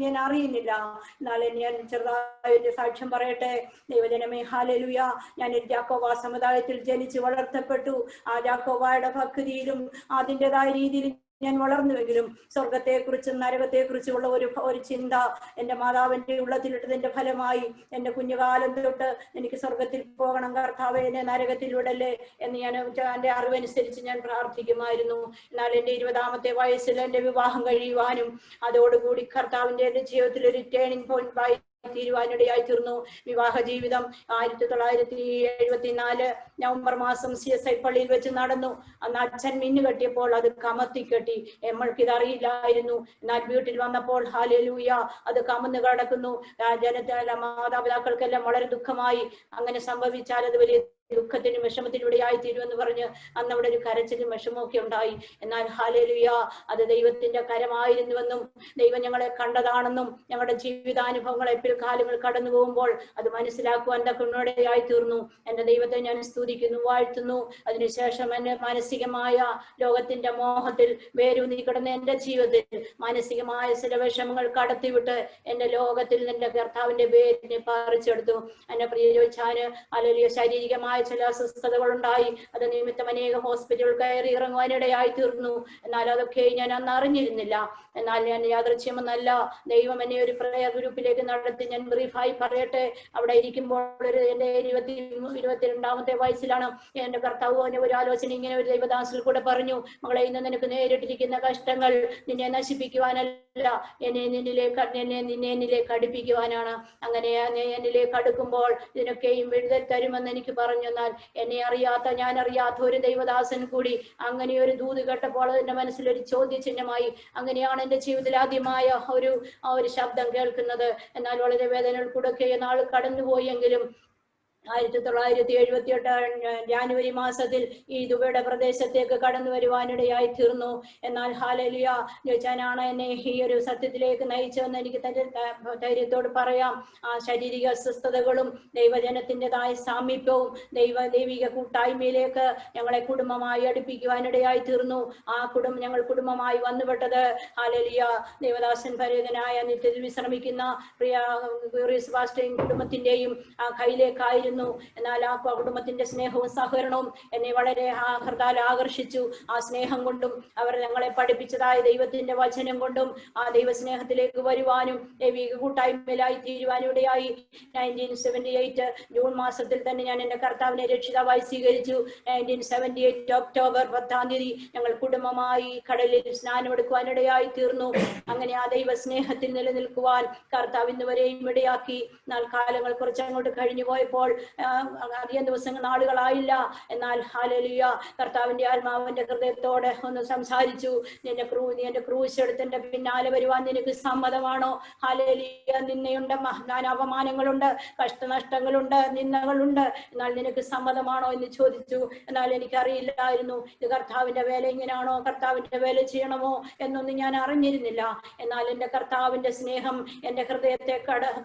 ഞാൻ അറിയുന്നില്ല. എന്നാലും ഞാൻ ചെറുതായ സാക്ഷ്യം പറയട്ടെ. ദൈവജനമേ, ഹല്ലേലൂയ. ഞാൻ ഒരു ജാക്കോബ സമുദായത്തിൽ ജനിച്ച് വളർത്തപ്പെട്ടു. ആ ജാക്കോബയുടെ ഭക്തിയിലും അതിൻ്റെതായ രീതിയിൽ ഞാൻ വളർന്നുവെങ്കിലും സ്വർഗത്തെക്കുറിച്ചും നരകത്തെക്കുറിച്ചുള്ള ഒരു ചിന്ത എൻ്റെ മാതാവിൻ്റെ ഉള്ളത്തിലിട്ടതിന്റെ ഫലമായി എൻ്റെ കുഞ്ഞുകാലം തൊട്ട് എനിക്ക് സ്വർഗത്തിൽ പോകണം, കർത്താവേ എന്നെ നരകത്തിൽ വിടല്ലേ എന്ന് ഞാൻ എൻ്റെ അറിവനുസരിച്ച് ഞാൻ പ്രാർത്ഥിക്കുമായിരുന്നു. എന്നാൽ എൻ്റെ 20-ാമത്തെ വയസ്സിൽ എൻ്റെ വിവാഹം കഴിയുവാനും അതോടുകൂടി കർത്താവിൻ്റെ എൻ്റെ ജീവിതത്തിൽ ഒരു ടേണിംഗ് പോയിന്റ് തീരുവാനിടയായി തീർന്നു. വിവാഹ ജീവിതം 1974 നവംബർ മാസം CSI പള്ളിയിൽ വെച്ച് നടന്നു. അന്ന് അച്ഛൻ മിന്നു കെട്ടിയപ്പോൾ അത് കമത്തിക്കെട്ടി. നമ്മൾക്കിത് അറിയില്ലായിരുന്നു. എന്നാൽ വീട്ടിൽ വന്നപ്പോൾ ഹല്ലേലൂയ അത് കമന്ന് കിടക്കുന്നു. മാതാപിതാക്കൾക്കെല്ലാം വളരെ ദുഃഖമായി. അങ്ങനെ സംഭവിച്ചാൽ അത് വലിയ ദുഃഖത്തിനും വിഷമത്തിലൂടെ ആയിത്തീരുമെന്ന് പറഞ്ഞ് അന്ന് അവിടെ ഒരു കരച്ചിലും വിഷമമൊക്കെ ഉണ്ടായി. എന്നാൽ ഹല്ലേലൂയ അത് ദൈവത്തിന്റെ കരമായിരുന്നുവെന്നും ദൈവം ഞങ്ങളെ കണ്ടതാണെന്നും ഞങ്ങളുടെ ജീവിതാനുഭവങ്ങൾ കാലങ്ങൾ കടന്നു പോകുമ്പോൾ അത് മനസ്സിലാക്കുവാൻ തക്കണോടെയായി തീർന്നു. എൻ്റെ ദൈവത്തെ ഞാൻ സ്തുതിക്കുന്നു, വാഴ്ത്തുന്നു. അതിനുശേഷം എന്നെ മാനസികമായ ലോകത്തിന്റെ മോഹത്തിൽ വേരൂന്നി കിടന്ന എൻ്റെ ജീവിതത്തിൽ മാനസികമായ ചില വിഷമങ്ങൾ കടത്തിവിട്ട് എൻ്റെ ലോകത്തിൽ നിന്റെ കർത്താവിന്റെ പേരിനെ പറിച്ചെടുത്തു. എന്നെ പ്രിയ ചോദിച്ചാല് അല്ലെങ്കിൽ ശാരീരികമായ ചില അസ്വസ്ഥതകൾ ഉണ്ടായി. അത് നിമിത്തം അനേക ഹോസ്പിറ്റലുകൾ കയറി ഇറങ്ങുവാനിടയായി തീർന്നു. എന്നാൽ അതൊക്കെ ഞാൻ അന്ന് അറിഞ്ഞിരുന്നില്ല. എന്നാൽ ഞാൻ യാദൃച്ഛ്യമൊന്നല്ല, ദൈവം എന്നെ ഒരു പ്രയർ ഗ്രൂപ്പിലേക്ക് നടത്തി. ഞാൻ ബ്രീഫായി പറയട്ടെ. അവിടെ ഇരിക്കുമ്പോൾ എൻ്റെ 22-ാമത്തെ വയസ്സിലാണ് എൻ്റെ കർത്താവ് ഒരു ആലോചന ഇങ്ങനെ ഒരു ദൈവദാസിൽ കൂടെ പറഞ്ഞു, മകളെ ഇന്ന് നിനക്ക് നേരിട്ടിരിക്കുന്ന കഷ്ടങ്ങൾ നിന്നെ നശിപ്പിക്കുവാനല്ല, നിന്നെ എന്നിലേക്ക് അടുപ്പിക്കുവാനാണ്. അങ്ങനെ എന്നിലേക്ക് അടുക്കുമ്പോൾ ഇതിനൊക്കെയും വിടുതൽ തരുമെന്ന് എനിക്ക് പറഞ്ഞു. എന്നാൽ എന്നെ അറിയാത്ത, ഞാൻ അറിയാത്ത ഒരു ദൈവദാസൻ കൂടി അങ്ങനെ ഒരു ദൂത് കേട്ടപ്പോൾ എന്റെ മനസ്സിലൊരു ചോദ്യചിഹ്നമായി. അങ്ങനെയാണ് എൻ്റെ ജീവിതത്തിൽ ആദ്യമായ ഒരു ശബ്ദം കേൾക്കുന്നത്. എന്നാൽ വളരെ വേദനകൾ കൂടെ നാൾ കടന്നുപോയെങ്കിലും 1978 ജാനുവരി മാസത്തിൽ ഈ ദുബൈയുടെ പ്രദേശത്തേക്ക് കടന്നു വരുവാനിടയായി തീർന്നു. എന്നാൽ ഹല്ലേലൂയ, ഞാനാണ് എന്നെ ഈ ഒരു സത്യത്തിലേക്ക് നയിച്ചതെന്ന് എനിക്ക് ധൈര്യത്തോട് പറയാം. ആ ശാരീരിക അസ്വസ്ഥതകളും ദൈവജനത്തിൻ്റെതായ സാമീപ്യവും ദൈവിക കൂട്ടായ്മയിലേക്ക് ഞങ്ങളെ കുടുംബമായി അടുപ്പിക്കുവാനിടയായി തീർന്നു. ആ ഞങ്ങൾ കുടുംബമായി വന്നുപെട്ടത് ഹല്ലേലൂയ ദേവദാസൻ പരിതനായ നിത്യത്തിൽ വിശ്രമിക്കുന്ന പ്രിയ കുടുംബത്തിന്റെയും കയ്യിലേക്കായിരുന്നു. എന്നാൽ ആ കുടുംബത്തിന്റെ സ്നേഹവും സഹകരണവും എന്നെ വളരെ ഹൃദാൽ ആകർഷിച്ചു. ആ സ്നേഹം കൊണ്ടും അവർ ഞങ്ങളെ പഠിപ്പിച്ചതായ ദൈവത്തിന്റെ വചനം കൊണ്ടും ആ ദൈവസ്നേഹത്തിലേക്ക് വരുവാനും ദൈവിക കൂട്ടായ്മയിലായി തീരുവാനും ഇടയായി. 1978 ജൂൺ മാസത്തിൽ തന്നെ ഞാൻ എന്റെ കർത്താവിനെ രക്ഷിതാവായി സ്വീകരിച്ചു. 1978 ഒക്ടോബർ 10 ഞങ്ങൾ കുടുംബമായി കടലിൽ സ്നാനമെടുക്കുവാനിടയായി തീർന്നു. അങ്ങനെ ആ ദൈവ സ്നേഹത്തിൽ നിലനിൽക്കുവാൻ കർത്താവ് ഇന്ന് വരെയും ഇടയാക്കി. എന്നാൽ കാലങ്ങൾ കുറച്ചങ്ങോട്ട് കഴിഞ്ഞു പോയപ്പോൾ അധികം നാളുകളായില്ല. എന്നാൽ ഹല്ലേലൂയ, കർത്താവിന്റെ ആത്മാവിന്റെ ഹൃദയത്തോടെ ഒന്ന് സംസാരിച്ചു. നീ എന്റെ ക്രൂശ് എടുത്ത് എന്റെ പിന്നാലെ വരുവാൻ നിനക്ക് സമ്മതമാണോ? ഹല്ലേലൂയ, നിന്നയുണ്ട്, അപമാനങ്ങളുണ്ട്, കഷ്ടനഷ്ടങ്ങളുണ്ട്, നിന്ദകളുണ്ട്, എന്നാൽ നിനക്ക് സമ്മതമാണോ എന്ന് ചോദിച്ചു. എന്നാൽ എനിക്കറിയില്ലായിരുന്നു ഇത് കർത്താവിന്റെ വേല ഇങ്ങനെയാണോ, കർത്താവിന്റെ വേല ചെയ്യണമോ എന്നൊന്നും ഞാൻ അറിഞ്ഞിരുന്നില്ല. എന്നാൽ എന്റെ കർത്താവിന്റെ സ്നേഹം എന്റെ ഹൃദയത്തെ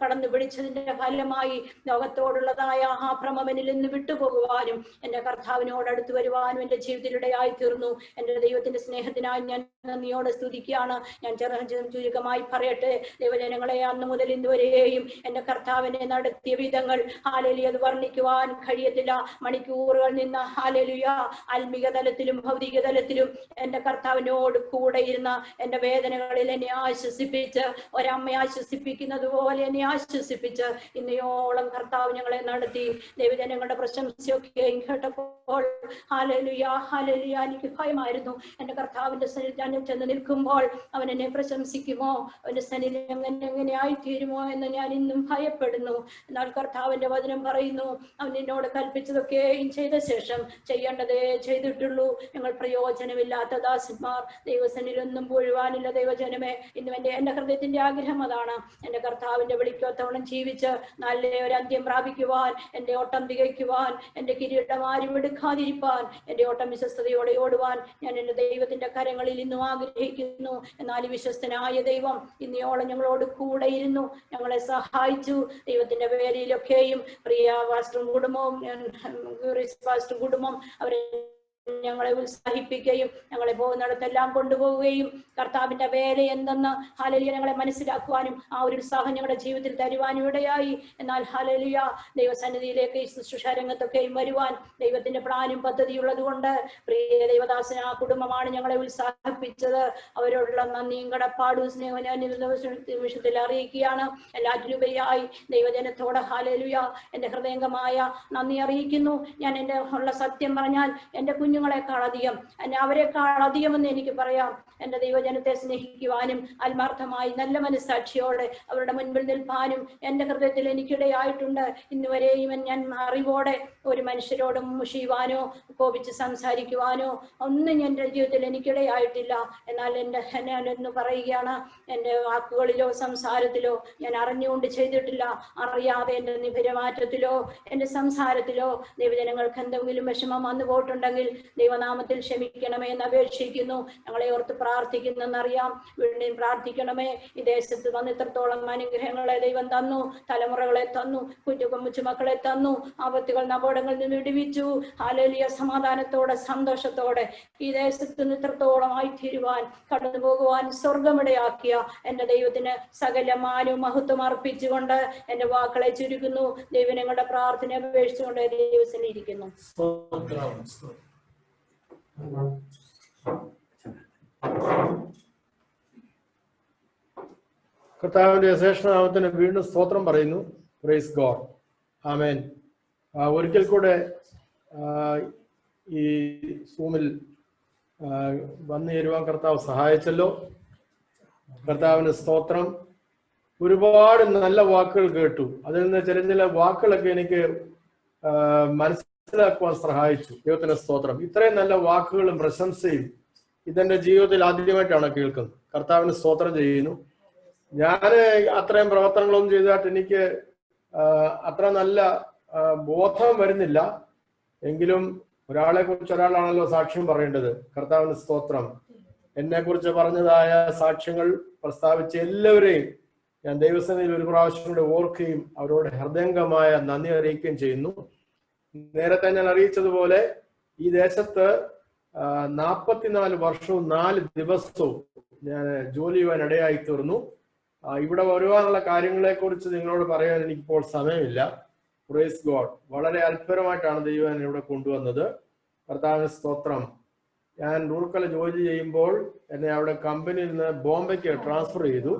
കടന്നു പിടിച്ചതിന്റെ ഫലമായി ലോകത്തോടുള്ളതായ ആ ഭ്രമനിൽ നിന്ന് വിട്ടുപോകുവാനും എന്റെ കർത്താവിനോട് അടുത്ത് വരുവാനും എന്റെ ജീവിതത്തിലിടയായി തീർന്നു. എന്റെ ദൈവത്തിന്റെ സ്നേഹത്തിനായി ഞാൻ നന്ദിയോടെ സ്തുതിക്കുകയാണ്. ഞാൻ ചുരുക്കമായി പറയട്ടെ, ദൈവജനങ്ങളെ അന്ന് മുതൽ ഇന്നുവരെയും എന്റെ കർത്താവിനെ നടത്തിയ വിധങ്ങൾ ഹല്ലേലൂയ അത് വർണ്ണിക്കുവാൻ കഴിയത്തില്ല. മണിക്കൂറുകൾ നിന്ന് ഹല്ലേലൂയ ആത്മീക തലത്തിലും ഭൗതിക തലത്തിലും എന്റെ കർത്താവിനോട് കൂടെ ഇരുന്ന എന്റെ വേദനകളിൽ എന്നെ ആശ്വസിപ്പിച്ച്, ഒരമ്മയെ ആശ്വസിപ്പിക്കുന്നത് പോലെ എന്നെ ആശ്വസിപ്പിച്ച് ഇന്നയോളം കർത്താവ് ഞങ്ങളെ നടത്തി. ദൈവജനങ്ങളുടെ പ്രശംസയൊക്കെയും കേട്ടപ്പോൾ ഹല്ലേലൂയ ഹല്ലേലൂയ എനിക്ക് ഭയമായിരുന്നു. എന്റെ കർത്താവിന്റെ സന്നിധാനം ചെന്ന് നിൽക്കുമ്പോൾ അവൻ എന്നെ പ്രശംസിക്കുമോ, അവന്റെ സന്നിധാനം എങ്ങനെയായി തീരുമോ എന്ന് ഞാൻ ഇന്നും ഭയപ്പെടുന്നു. എന്നാൽ കർത്താവിന്റെ വചനം പറയുന്നു, അവൻ എന്നോട് കൽപ്പിച്ചതൊക്കെയും ചെയ്ത ശേഷം ചെയ്യേണ്ടതേ ചെയ്തിട്ടുള്ളൂ. ഞങ്ങൾ പ്രയോജനമില്ലാത്ത ദാസന്മാർ, ദൈവസന്നിധിയിലൊന്നും വീഴുവാനില്ല. ദൈവജനമേ, ഇന്നും എന്റെ ഹൃദയത്തിന്റെ ആഗ്രഹം അതാണ്. എന്റെ കർത്താവിന്റെ വിളിക്കൊത്തവണ്ണം ജീവിച്ച് നല്ല ഒരു അന്ത്യം പ്രാപിക്കുവാൻ, എന്റെ ഓട്ടം തികയ്ക്കുവാൻ, എന്റെ കിരീടം ആരും എടുക്കാതിരിപ്പാൻ, എന്റെ ഓട്ടം വിശ്വസ്തയോടെ ഓടുവാൻ ഞാൻ എന്റെ ദൈവത്തിന്റെ കരങ്ങളിൽ ഇന്നും ആഗ്രഹിക്കുന്നു. എന്നാൽ ഈ വിശ്വസ്തനായ ദൈവം ഇന്നയോളം ഞങ്ങളോട് കൂടെ ഇരുന്നു, ഞങ്ങളെ സഹായിച്ചു. ദൈവത്തിന്റെ വേലയിലൊക്കെയും പ്രിയ പാസ്റ്ററും കുടുംബം അവരെ ഞങ്ങളെ ഉത്സാഹിപ്പിക്കുകയും ഞങ്ങളെ പോകുന്നിടത്തെല്ലാം കൊണ്ടുപോവുകയും കർത്താവിന്റെ വേല എന്തെന്ന് ഹല്ലേലൂയ ഞങ്ങളെ മനസ്സിലാക്കുവാനും ആ ഒരു ഉത്സാഹം ഞങ്ങളുടെ ജീവിതത്തിൽ തരുവാനും ഇടയായി. എന്നാൽ ഹല്ലേലൂയ ദൈവസന്നിധിയിലേക്ക് ഈ ശുശ്രൂഷ രംഗത്തൊക്കെയും വരുവാൻ ദൈവത്തിന്റെ പ്ലാനും പദ്ധതിയുള്ളത് കൊണ്ട് പ്രിയ ദൈവദാസന ആ കുടുംബമാണ് ഞങ്ങളെ ഉത്സാഹിപ്പിച്ചത്. അവരോടുള്ള നന്ദിയും കടപ്പാടും സ്നേഹവും ഞാൻ നിമിഷത്തിൽ അറിയിക്കുകയാണ്. എല്ലാറ്റിലുപരിയായി ദൈവജനത്തോട് ഹല്ലേലൂയ എന്റെ ഹൃദയംഗമായ നന്ദി അറിയിക്കുന്നു. ഞാൻ എന്റെ ഉള്ള സത്യം പറഞ്ഞാൽ എന്റെ കുഞ്ഞുങ്ങളെക്കാൾ അധികം, അവരെക്കാൾ അധികമെന്ന് എനിക്ക് പറയാം, എന്റെ ദൈവജനത്തെ സ്നേഹിക്കുവാനും ആത്മാർത്ഥമായി നല്ല മനസ്സാക്ഷിയോടെ അവരുടെ മുൻപിൽ നിൽപ്പാനും എന്റെ ഹൃദയത്തിൽ എനിക്കിടയായിട്ടുണ്ട്. ഇന്നുവരെയും ഞാൻ അറിവോടെ ഒരു മനുഷ്യരോടും മുഷിയുവാനോ കോപിച്ച് സംസാരിക്കുവാനോ ഒന്നും എന്റെ ജീവിതത്തിൽ എനിക്കിടയായിട്ടില്ല. എന്നാൽ എന്ന് പറയുകയാണ്, എന്റെ വാക്കുകളിലോ സംസാരത്തിലോ ഞാൻ അറിഞ്ഞുകൊണ്ട് ചെയ്തിട്ടില്ല. അറിയാതെ എന്റെ നിപരമാറ്റത്തിലോ എന്റെ സംസാരത്തിലോ ദൈവജനങ്ങൾക്ക് എന്തെങ്കിലും വിഷമം വന്നു പോയിട്ടുണ്ടെങ്കിൽ ദൈവനാമത്തിൽ ക്ഷമിക്കണമേ എന്ന് അപേക്ഷിക്കുന്നു. ഞങ്ങളെ ഓർത്ത് പ്രാർത്ഥിക്കുന്നെന്നറിയാം. വീണ്ടും പ്രാർത്ഥിക്കണമേ. ഈ ദേശത്ത് വന്ന് ഇത്രത്തോളം അനുഗ്രഹങ്ങളെ ദൈവം തന്നു, തലമുറകളെ തന്നു, കൊച്ചുമക്കളെ തന്നു, ആപത്തുകൾ അപകടങ്ങളിൽ നിന്ന് വിടുവിച്ചു. ഹല്ലേലൂയ സമാധാനത്തോടെ സന്തോഷത്തോടെ ഈ ദേശത്ത് നിന്ന് ഇത്രത്തോളമായി തീരുവാൻ കടന്നു പോകുവാൻ സ്വർഗമിടയാക്കിയ എന്റെ ദൈവത്തിന് സകല മാനവും മഹത്വം അർപ്പിച്ചുകൊണ്ട് എന്റെ വാക്കുകളെ ചുരുക്കുന്നു. ദൈവങ്ങളുടെ പ്രാർത്ഥന അപേക്ഷിച്ചുകൊണ്ട് ദൈവത്തിൽ ഇരിക്കുന്നു. കർത്താവിന്റെ ശ്രേഷ്ഠനാമത്തിന് വീണ്ടും സ്തോത്രം പറയുന്നു. Praise God. ആമേൻ. ഒരിക്കൽ കൂടെ ഈ സൂമിൽ വന്നു ചേരുവാൻ കർത്താവ് സഹായിച്ചല്ലോ. കർത്താവിന് സ്തോത്രം. ഒരുപാട് നല്ല വാക്കുകൾ കേട്ടു. അതിൽ നിന്ന് ചില വാക്കുകളൊക്കെ എനിക്ക് മനസ്സിലാക്കുവാൻ സഹായിച്ചു. ദൈവത്തിന് സ്തോത്രം. ഇത്രയും നല്ല വാക്കുകളും പ്രശംസയും ഇതെന്റെ ജീവിതത്തിൽ ആദ്യമായിട്ടാണ് കേൾക്കുന്നത്. കർത്താവിന് സ്തോത്രം ചെയ്യുന്നു. ഞാൻ അത്രയും പ്രവർത്തനങ്ങളൊന്നും ചെയ്തതായിട്ട് എനിക്ക് അത്ര നല്ല ബോധം വരുന്നില്ല. എങ്കിലും ഒരാളെ കുറിച്ച് ഒരാളാണല്ലോ സാക്ഷ്യം പറയേണ്ടത്. കർത്താവിന് സ്തോത്രം. എന്നെ കുറിച്ച് പറഞ്ഞതായ സാക്ഷ്യങ്ങൾ പ്രസ്താവിച്ച എല്ലാവരെയും ഞാൻ ദൈവസേനയിൽ ഒരു പ്രാവശ്യം കൂടെ ഓർക്കുകയും അവരോട് ഹൃദയംഗമായ നന്ദി അറിയിക്കുകയും ചെയ്യുന്നു. നേരത്തെ ഞാൻ അറിയിച്ചതുപോലെ ഈ ദേശത്ത് 44 വർഷവും 4 ദിവസവും ഞാൻ ജോലി ചെയ്യാൻ ഇടയായി തീർന്നു. ഇവിടെ വരുവാനുള്ള കാര്യങ്ങളെ കുറിച്ച് നിങ്ങളോട് പറയാൻ എനിക്കിപ്പോൾ സമയമില്ല. Praise God. വളരെ അത്ഭുതമായിട്ടാണ് ദൈവം ഇവിടെ കൊണ്ടുവന്നത്. കർത്താവിന് സ്തോത്രം. ഞാൻ റൂർക്കല ജോലി ചെയ്യുമ്പോൾ എന്നെ അവിടെ കമ്പനിയിൽ നിന്ന് ബോംബെക്ക് ട്രാൻസ്ഫർ ചെയ്തു.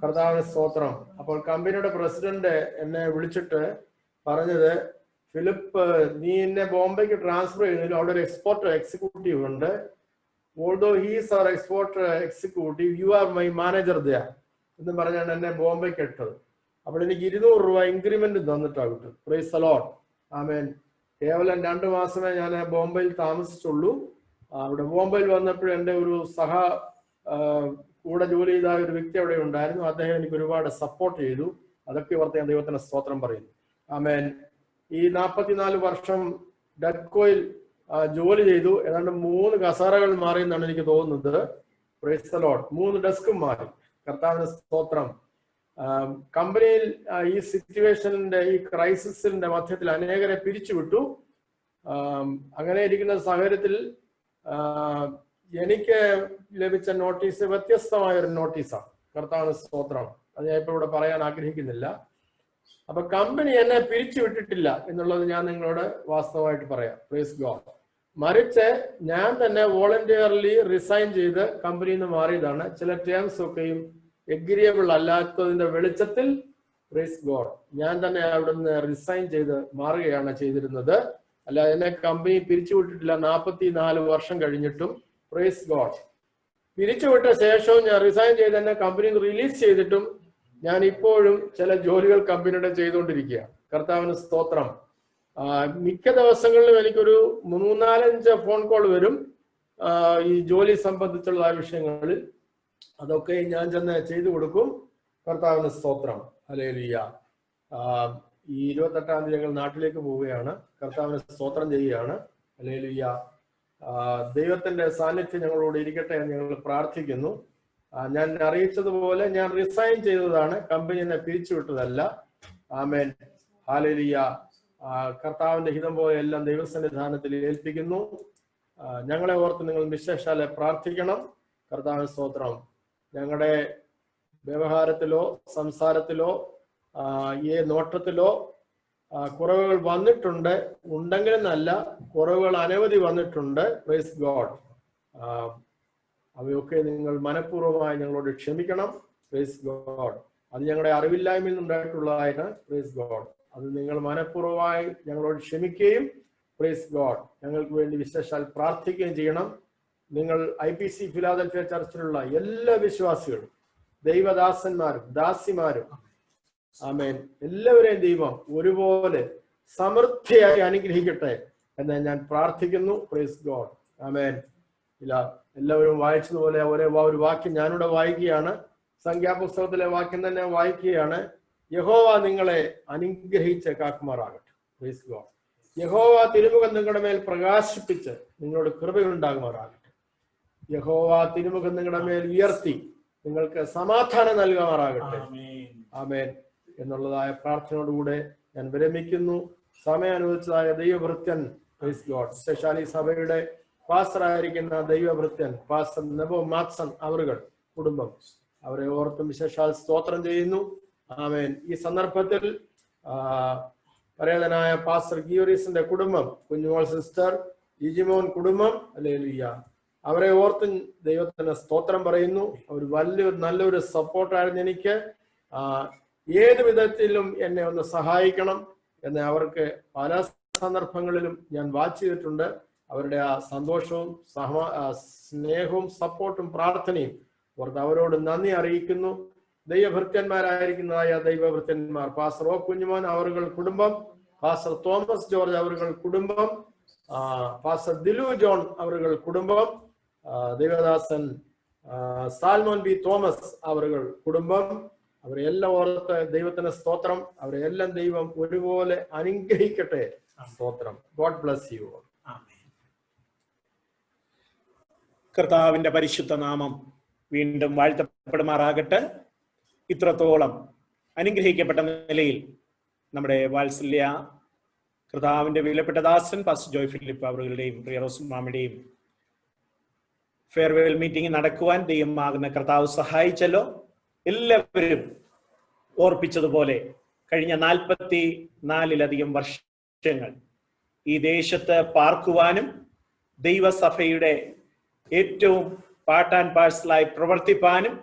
കർത്താവിന് സ്തോത്രം. അപ്പോൾ കമ്പനിയുടെ പ്രസിഡന്റ് എന്നെ വിളിച്ചിട്ട് പറഞ്ഞത്, ഫിലിപ്പ്, നീ എന്നെ ബോംബെക്ക് ട്രാൻസ്ഫർ ചെയ്യുന്നതിൽ അവിടെ ഒരു എക്സ്പോർട്ടർ എക്സിക്യൂട്ടീവ് ഉണ്ട്. Although he's our exporter executive, you are my manager there എന്ന് പറഞ്ഞാണ് എന്നെ ബോംബെക്ക് ഇട്ടത്. അപ്പോൾ എനിക്ക് 200 രൂപ ഇൻക്രിമെന്റ് തന്നിട്ടാണ് കിട്ടും. Praise the lord. ആമേൻ. കേവലം 2 മാസമേ ഞാൻ ബോംബെയിൽ താമസിച്ചുള്ളൂ. അവിടെ ബോംബെയിൽ വന്നപ്പോൾ എൻ്റെ ഒരു കൂടെ ജോലി ചെയ്ത ഒരു വ്യക്തി അവിടെ ഉണ്ടായിരുന്നു. അദ്ദേഹം എനിക്ക് ഒരുപാട് സപ്പോർട്ട് ചെയ്തു. അതൊക്കെ ഓർത്ത് ഞാൻ ദൈവത്തിന് സ്തോത്രം പറയുന്നു. ആമേൻ. ഈ 44 വർഷം ഡെറ്റ്കോയിൽ ജോലി ചെയ്തു. ഏതാണ്ട് 3 കസേരകൾ മാറി എന്നാണ് എനിക്ക് തോന്നുന്നത്. Price the Lord. 3 ഡെസ്കും മാറി. കർത്താവിന് സ്തോത്രം. കമ്പനിയിൽ ഈ സിറ്റുവേഷനിന്റെ ഈ ക്രൈസിസിന്റെ മധ്യത്തിൽ അനേകരെ പിരിച്ചുവിട്ടു. അങ്ങനെ ഇരിക്കുന്ന സാഹചര്യത്തിൽ എനിക്ക് ലഭിച്ച നോട്ടീസ് വ്യത്യസ്തമായ ഒരു നോട്ടീസാണ്. കർത്താവിന് സ്തോത്രം. അത് ഞാൻ ഇപ്പോൾ ഇവിടെ പറയാൻ ആഗ്രഹിക്കുന്നില്ല. അപ്പൊ കമ്പനി എന്നെ പിരിച്ചുവിട്ടിട്ടില്ല എന്നുള്ളത് ഞാൻ നിങ്ങളോട് വാസ്തവമായിട്ട് പറയാം. Praise God. മറിച്ച് ഞാൻ തന്നെ വോളണ്ടിയർലി റിസൈൻ ചെയ്ത് കമ്പനിയിൽ നിന്ന് മാറിയതാണ്. ചില ടേംസ് ഒക്കെയും എഗ്രിയബിൾ അല്ലാത്തതിന്റെ വെളിച്ചത്തിൽ പ്രൈസ് ഗോഡ് ഞാൻ തന്നെ അവിടുന്ന് റിസൈൻ ചെയ്ത് മാറുകയാണ് ചെയ്തിരുന്നത്. അല്ല, എന്നെ കമ്പനി പിരിച്ചുവിട്ടിട്ടില്ല. 44 വർഷം കഴിഞ്ഞിട്ടും പ്രൈസ് ഗോഡ്. പിരിച്ചുവിട്ട ശേഷവും ഞാൻ റിസൈൻ ചെയ്ത് എന്നെ കമ്പനിയിൽ റിലീസ് ചെയ്തിട്ടും ഞാൻ ഇപ്പോഴും ചില ജോലികൾ കമ്പനിയുടെ ചെയ്തുകൊണ്ടിരിക്കുകയാണ്. കർത്താവിന് സ്തോത്രം. മിക്ക ദിവസങ്ങളിലും എനിക്കൊരു 3-4 ഫോൺ കോൾ വരും ഈ ജോലി സംബന്ധിച്ചുള്ള വിഷയങ്ങളിൽ. അതൊക്കെ ഞാൻ ചെന്ന് ചെയ്തു കൊടുക്കും. കർത്താവിന് സ്തോത്രം. ഹല്ലേലൂയ. ഈ 28-ാം തീയതി ഞങ്ങൾ നാട്ടിലേക്ക് പോവുകയാണ്. കർത്താവിന് സ്തോത്രം ചെയ്യുകയാണ്. ഹല്ലേലൂയ. ദൈവത്തിന്റെ സാന്നിധ്യം ഞങ്ങളോട് ഇരിക്കട്ടെ എന്ന് ഞങ്ങൾ പ്രാർത്ഥിക്കുന്നു. ഞാൻ അറിയിച്ചതുപോലെ ഞാൻ റിസൈൻ ചെയ്തതാണ്, കമ്പനി എന്നെ പിരിച്ചുവിട്ടതല്ല. ആമേൻ. ഹല്ലേലൂയ. കർത്താവിന്റെ ഹിതം പോലെ എല്ലാം ദൈവസന്നിധാനത്തിൽ ഏൽപ്പിക്കുന്നു. ഞങ്ങളെ ഓർത്ത് നിങ്ങൾ വിശേഷാലെ പ്രാർത്ഥിക്കണം. കർത്താവിന് സ്തോത്രം. ഞങ്ങളുടെ വ്യവഹാരത്തിലോ സംസാരത്തിലോ നോട്ടത്തിലോ കുറവുകൾ വന്നിട്ടുണ്ട്. ഉണ്ടെങ്കിലെന്നല്ല, കുറവുകൾ അനവധി വന്നിട്ടുണ്ട്. Praise God. അവയൊക്കെ നിങ്ങൾ മനഃപൂർവ്വമായി ഞങ്ങളോട് ക്ഷമിക്കണം. Praise God. അത് ഞങ്ങളുടെ അറിവില്ലായ്മയിൽ നിന്നുണ്ടായിട്ടുള്ളതായിട്ട് പ്രൈസ് ഗോഡ്. അത് നിങ്ങൾ മനഃപൂർവ്വമായി ഞങ്ങളോട് ക്ഷമിക്കുകയും പ്രൈസ് ഗോഡ് ഞങ്ങൾക്ക് വേണ്ടി വിശേഷാൽ പ്രാർത്ഥിക്കുകയും ചെയ്യണം. നിങ്ങൾ IPC ഫിലാദൽഫിയ ചർച്ചിലുള്ള എല്ലാ വിശ്വാസികളും, ദൈവദാസന്മാരും ദാസിമാരും, ആമേൻ, എല്ലാവരെയും ദൈവം ഒരുപോലെ സമൃദ്ധിയായി അനുഗ്രഹിക്കട്ടെ എന്ന് ഞാൻ പ്രാർത്ഥിക്കുന്നു. Praise God. ആമേൻ. ഇല്ല, എല്ലാവരും വായിച്ചതുപോലെ ഒരു വാക്യം ഞാനിവിടെ വായിക്കുകയാണ്. സംഖ്യാപുസ്തകത്തിലെ വാക്യം തന്നെ വായിക്കുകയാണ്. യഹോവ നിങ്ങളെ അനുഗ്രഹിച്ച് കാക്കുമാറാകട്ടെ. Praise God. യഹോവ തിരുമുഖം നിങ്ങളുടെ മേൽ പ്രകാശിപ്പിച്ച് നിങ്ങളോട് കൃപയുണ്ടാകുമാറാകട്ടെ. യഹോവ തിരുമുഖം നിങ്ങളുടെ മേൽ ഉയർത്തി നിങ്ങൾക്ക് സമാധാനം നൽകുമാറാകട്ടെ. ആമേൻ എന്നുള്ളതായ പ്രാർത്ഥനയോടുകൂടെ ഞാൻ വിരമിക്കുന്നു. സമയം അനുവദിച്ചതായ ദൈവഭൃത്യൻ പ്രൈസ് ഗോഡ് ശേഷാലി സഭയുടെ പാസ്റ്ററായിരിക്കുന്ന ദൈവഭൃത്യൻ പാസ്റ്റർ നെബോ മാത്സൺ അവറുകൾ കുടുംബം, അവരെ ഓർത്തും വിശേഷാൽ സ്തോത്രം ചെയ്യുന്നു. ആമേൻ. ഈ സന്ദർഭത്തിൽ പരേതനായ പാസ്റ്റർ ഗിയോറീസിന്റെ കുടുംബം, കുഞ്ഞുമോൾ സിസ്റ്റർ, ഇജിമോൻ കുടുംബം, ഹല്ലേലൂയ, അവരെ ഓർത്തും ദൈവത്തിന് സ്തോത്രം പറയുന്നു. അവർ നല്ലൊരു സപ്പോർട്ടായിരുന്നു എനിക്ക്. ഏത് വിധത്തിലും എന്നെ ഒന്ന് സഹായിക്കണം എന്ന് അവർക്ക് പല സന്ദർഭങ്ങളിലും ഞാൻ വാച്ച് ചെയ്തിട്ടുണ്ട്. അവരുടെ ആ സന്തോഷവും സ്നേഹവും സപ്പോർട്ടും പ്രാർത്ഥനയും അവരോട് നന്ദി അറിയിക്കുന്നു. ദൈവഭൃത്യന്മാരായിരിക്കുന്നതായ ദൈവഭൃത്യന്മാർ പാസ്റ്റർ ഒ കുഞ്ഞുമോൻ അവരുടെ കുടുംബം, പാസ്റ്റർ തോമസ് ജോർജ് അവരുടെ കുടുംബം, പാസ്റ്റർ ദിലു ജോൺ അവരുടെ കുടുംബം, ദൈവദാസൻ സാൽമോൻ ബി തോമസ് അവരുടെ കുടുംബം, അവരെല്ലാം ഓർത്ത് ദൈവത്തിന് സ്തോത്രം. അവരെല്ലാം ദൈവം ഒരുപോലെ അനുഗ്രഹിക്കട്ടെ. സ്തോത്രം. God bless you. കർത്താവിന്റെ പരിശുദ്ധ നാമം വീണ്ടും വാഴ്ത്തപ്പെടുമാറാകട്ടെ. ഇത്രത്തോളം അനുഗ്രഹിക്കപ്പെട്ട നിലയിൽ നമ്മുടെ വാത്സല്യ കർത്താവിന്റെ വിലപ്പെട്ട ദാസൻ പാസ്റ്റർ ജോയ് ഫിലിപ്പ് അവരുടെയും പ്രിയ റോസുമാമിയുടെയും ഫെയർവെൽ മീറ്റിംഗ് നടക്കുവാൻ ദൈവമാകുന്ന കർത്താവ് സഹായിച്ചല്ലോ. എല്ലാവരും ഓർപ്പിച്ചതുപോലെ കഴിഞ്ഞ 44-ലധികം വർഷങ്ങൾ ഈ ദേശത്ത് പാർക്കുവാനും ദൈവസഭയുടെ ഏറ്റവും പാർട്ട് ആൻഡ് പാഴ്സലായി പ്രവർത്തിപ്പാനും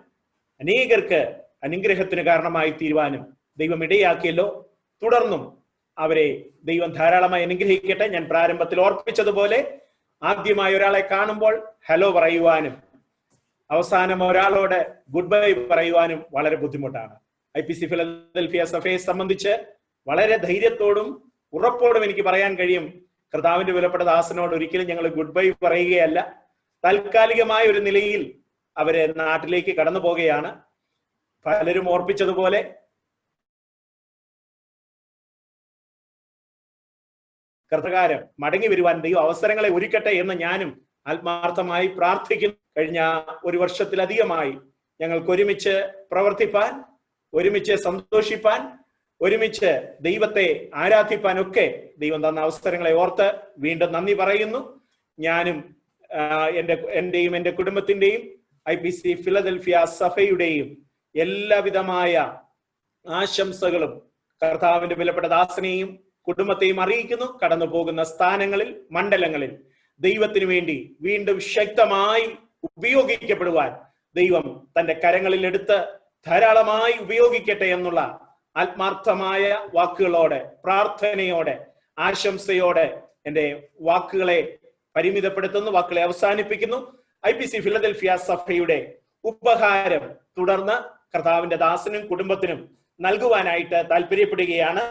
അനേകർക്ക് അനുഗ്രഹത്തിന് കാരണമായി തീരുവാനും ദൈവം ഇടയാക്കിയല്ലോ. തുടർന്നും അവരെ ദൈവം ധാരാളമായി അനുഗ്രഹിക്കട്ടെ. ഞാൻ പ്രാരംഭത്തിൽ ഓർപ്പിച്ചതുപോലെ ആദ്യമായി ഒരാളെ കാണുമ്പോൾ ഹലോ പറയുവാനും അവസാനം ഒരാളോട് ഗുഡ് ബൈ പറയുവാനും വളരെ ബുദ്ധിമുട്ടാണ്. IPC ഫിലദൽഫിയ സഭയെ സംബന്ധിച്ച് വളരെ ധൈര്യത്തോടും ഉറപ്പോടും എനിക്ക് പറയാൻ കഴിയും, കർത്താവിന്റെ വിലപ്പെട്ട ദാസനോട് ഒരിക്കലും ഞങ്ങൾ ഗുഡ് ബൈ പറയുകയല്ല. താൽക്കാലികമായ ഒരു നിലയിൽ അവര് നാട്ടിലേക്ക് കടന്നു പോകുകയാണ്. പലരും ഓർപ്പിച്ചതുപോലെ കർത്തകാരം മടങ്ങി വരുവാൻ ദൈവം അവസരങ്ങളെ ഒരുക്കട്ടെ എന്ന് ഞാനും ആത്മാർത്ഥമായി പ്രാർത്ഥിക്കുന്നു. കഴിഞ്ഞ ഒരു വർഷത്തിലധികമായി ഞങ്ങൾക്ക് ഒരുമിച്ച് പ്രവർത്തിപ്പാൻ, ഒരുമിച്ച് സന്തോഷിപ്പാൻ, ഒരുമിച്ച് ദൈവത്തെ ആരാധിപ്പാൻ ഒക്കെ ദൈവം തന്ന അവസരങ്ങളെ ഓർത്ത് വീണ്ടും നന്ദി പറയുന്നു. ഞാനും എന്റെയും എൻ്റെ കുടുംബത്തിന്റെയും IPC ഫിലദൽഫിയ സഭയുടെയും എല്ലാവിധമായ ആശംസകളും കർത്താവിന്റെ വിലപ്പെട്ട ദാസനെയും കുടുംബത്തെയും അറിയിക്കുന്നു. കടന്നു പോകുന്ന സ്ഥാനങ്ങളിൽ, മണ്ഡലങ്ങളിൽ ദൈവത്തിനു വേണ്ടി വീണ്ടും ശക്തമായി ഉപയോഗിക്കപ്പെടുവാൻ ദൈവം തന്റെ കരങ്ങളിൽ എടുത്ത് ധാരാളമായി ഉപയോഗിക്കട്ടെ എന്നുള്ള ആത്മാർത്ഥമായ വാക്കുകളോടെ, പ്രാർത്ഥനയോടെ, ആശംസയോടെ എൻ്റെ വാക്കുകളെ പരിമിതപ്പെടുത്തുന്നു, വാക്കുകളെ അവസാനിപ്പിക്കുന്നു. IPC ഫിലദൽഫിയ സഭയുടെ ഉപഹാരം തുടർന്ന് കർത്താവിന്റെ ദാസനും കുടുംബത്തിനും നൽകുവാനായിട്ട് താല്പര്യപ്പെടുകയാണ്.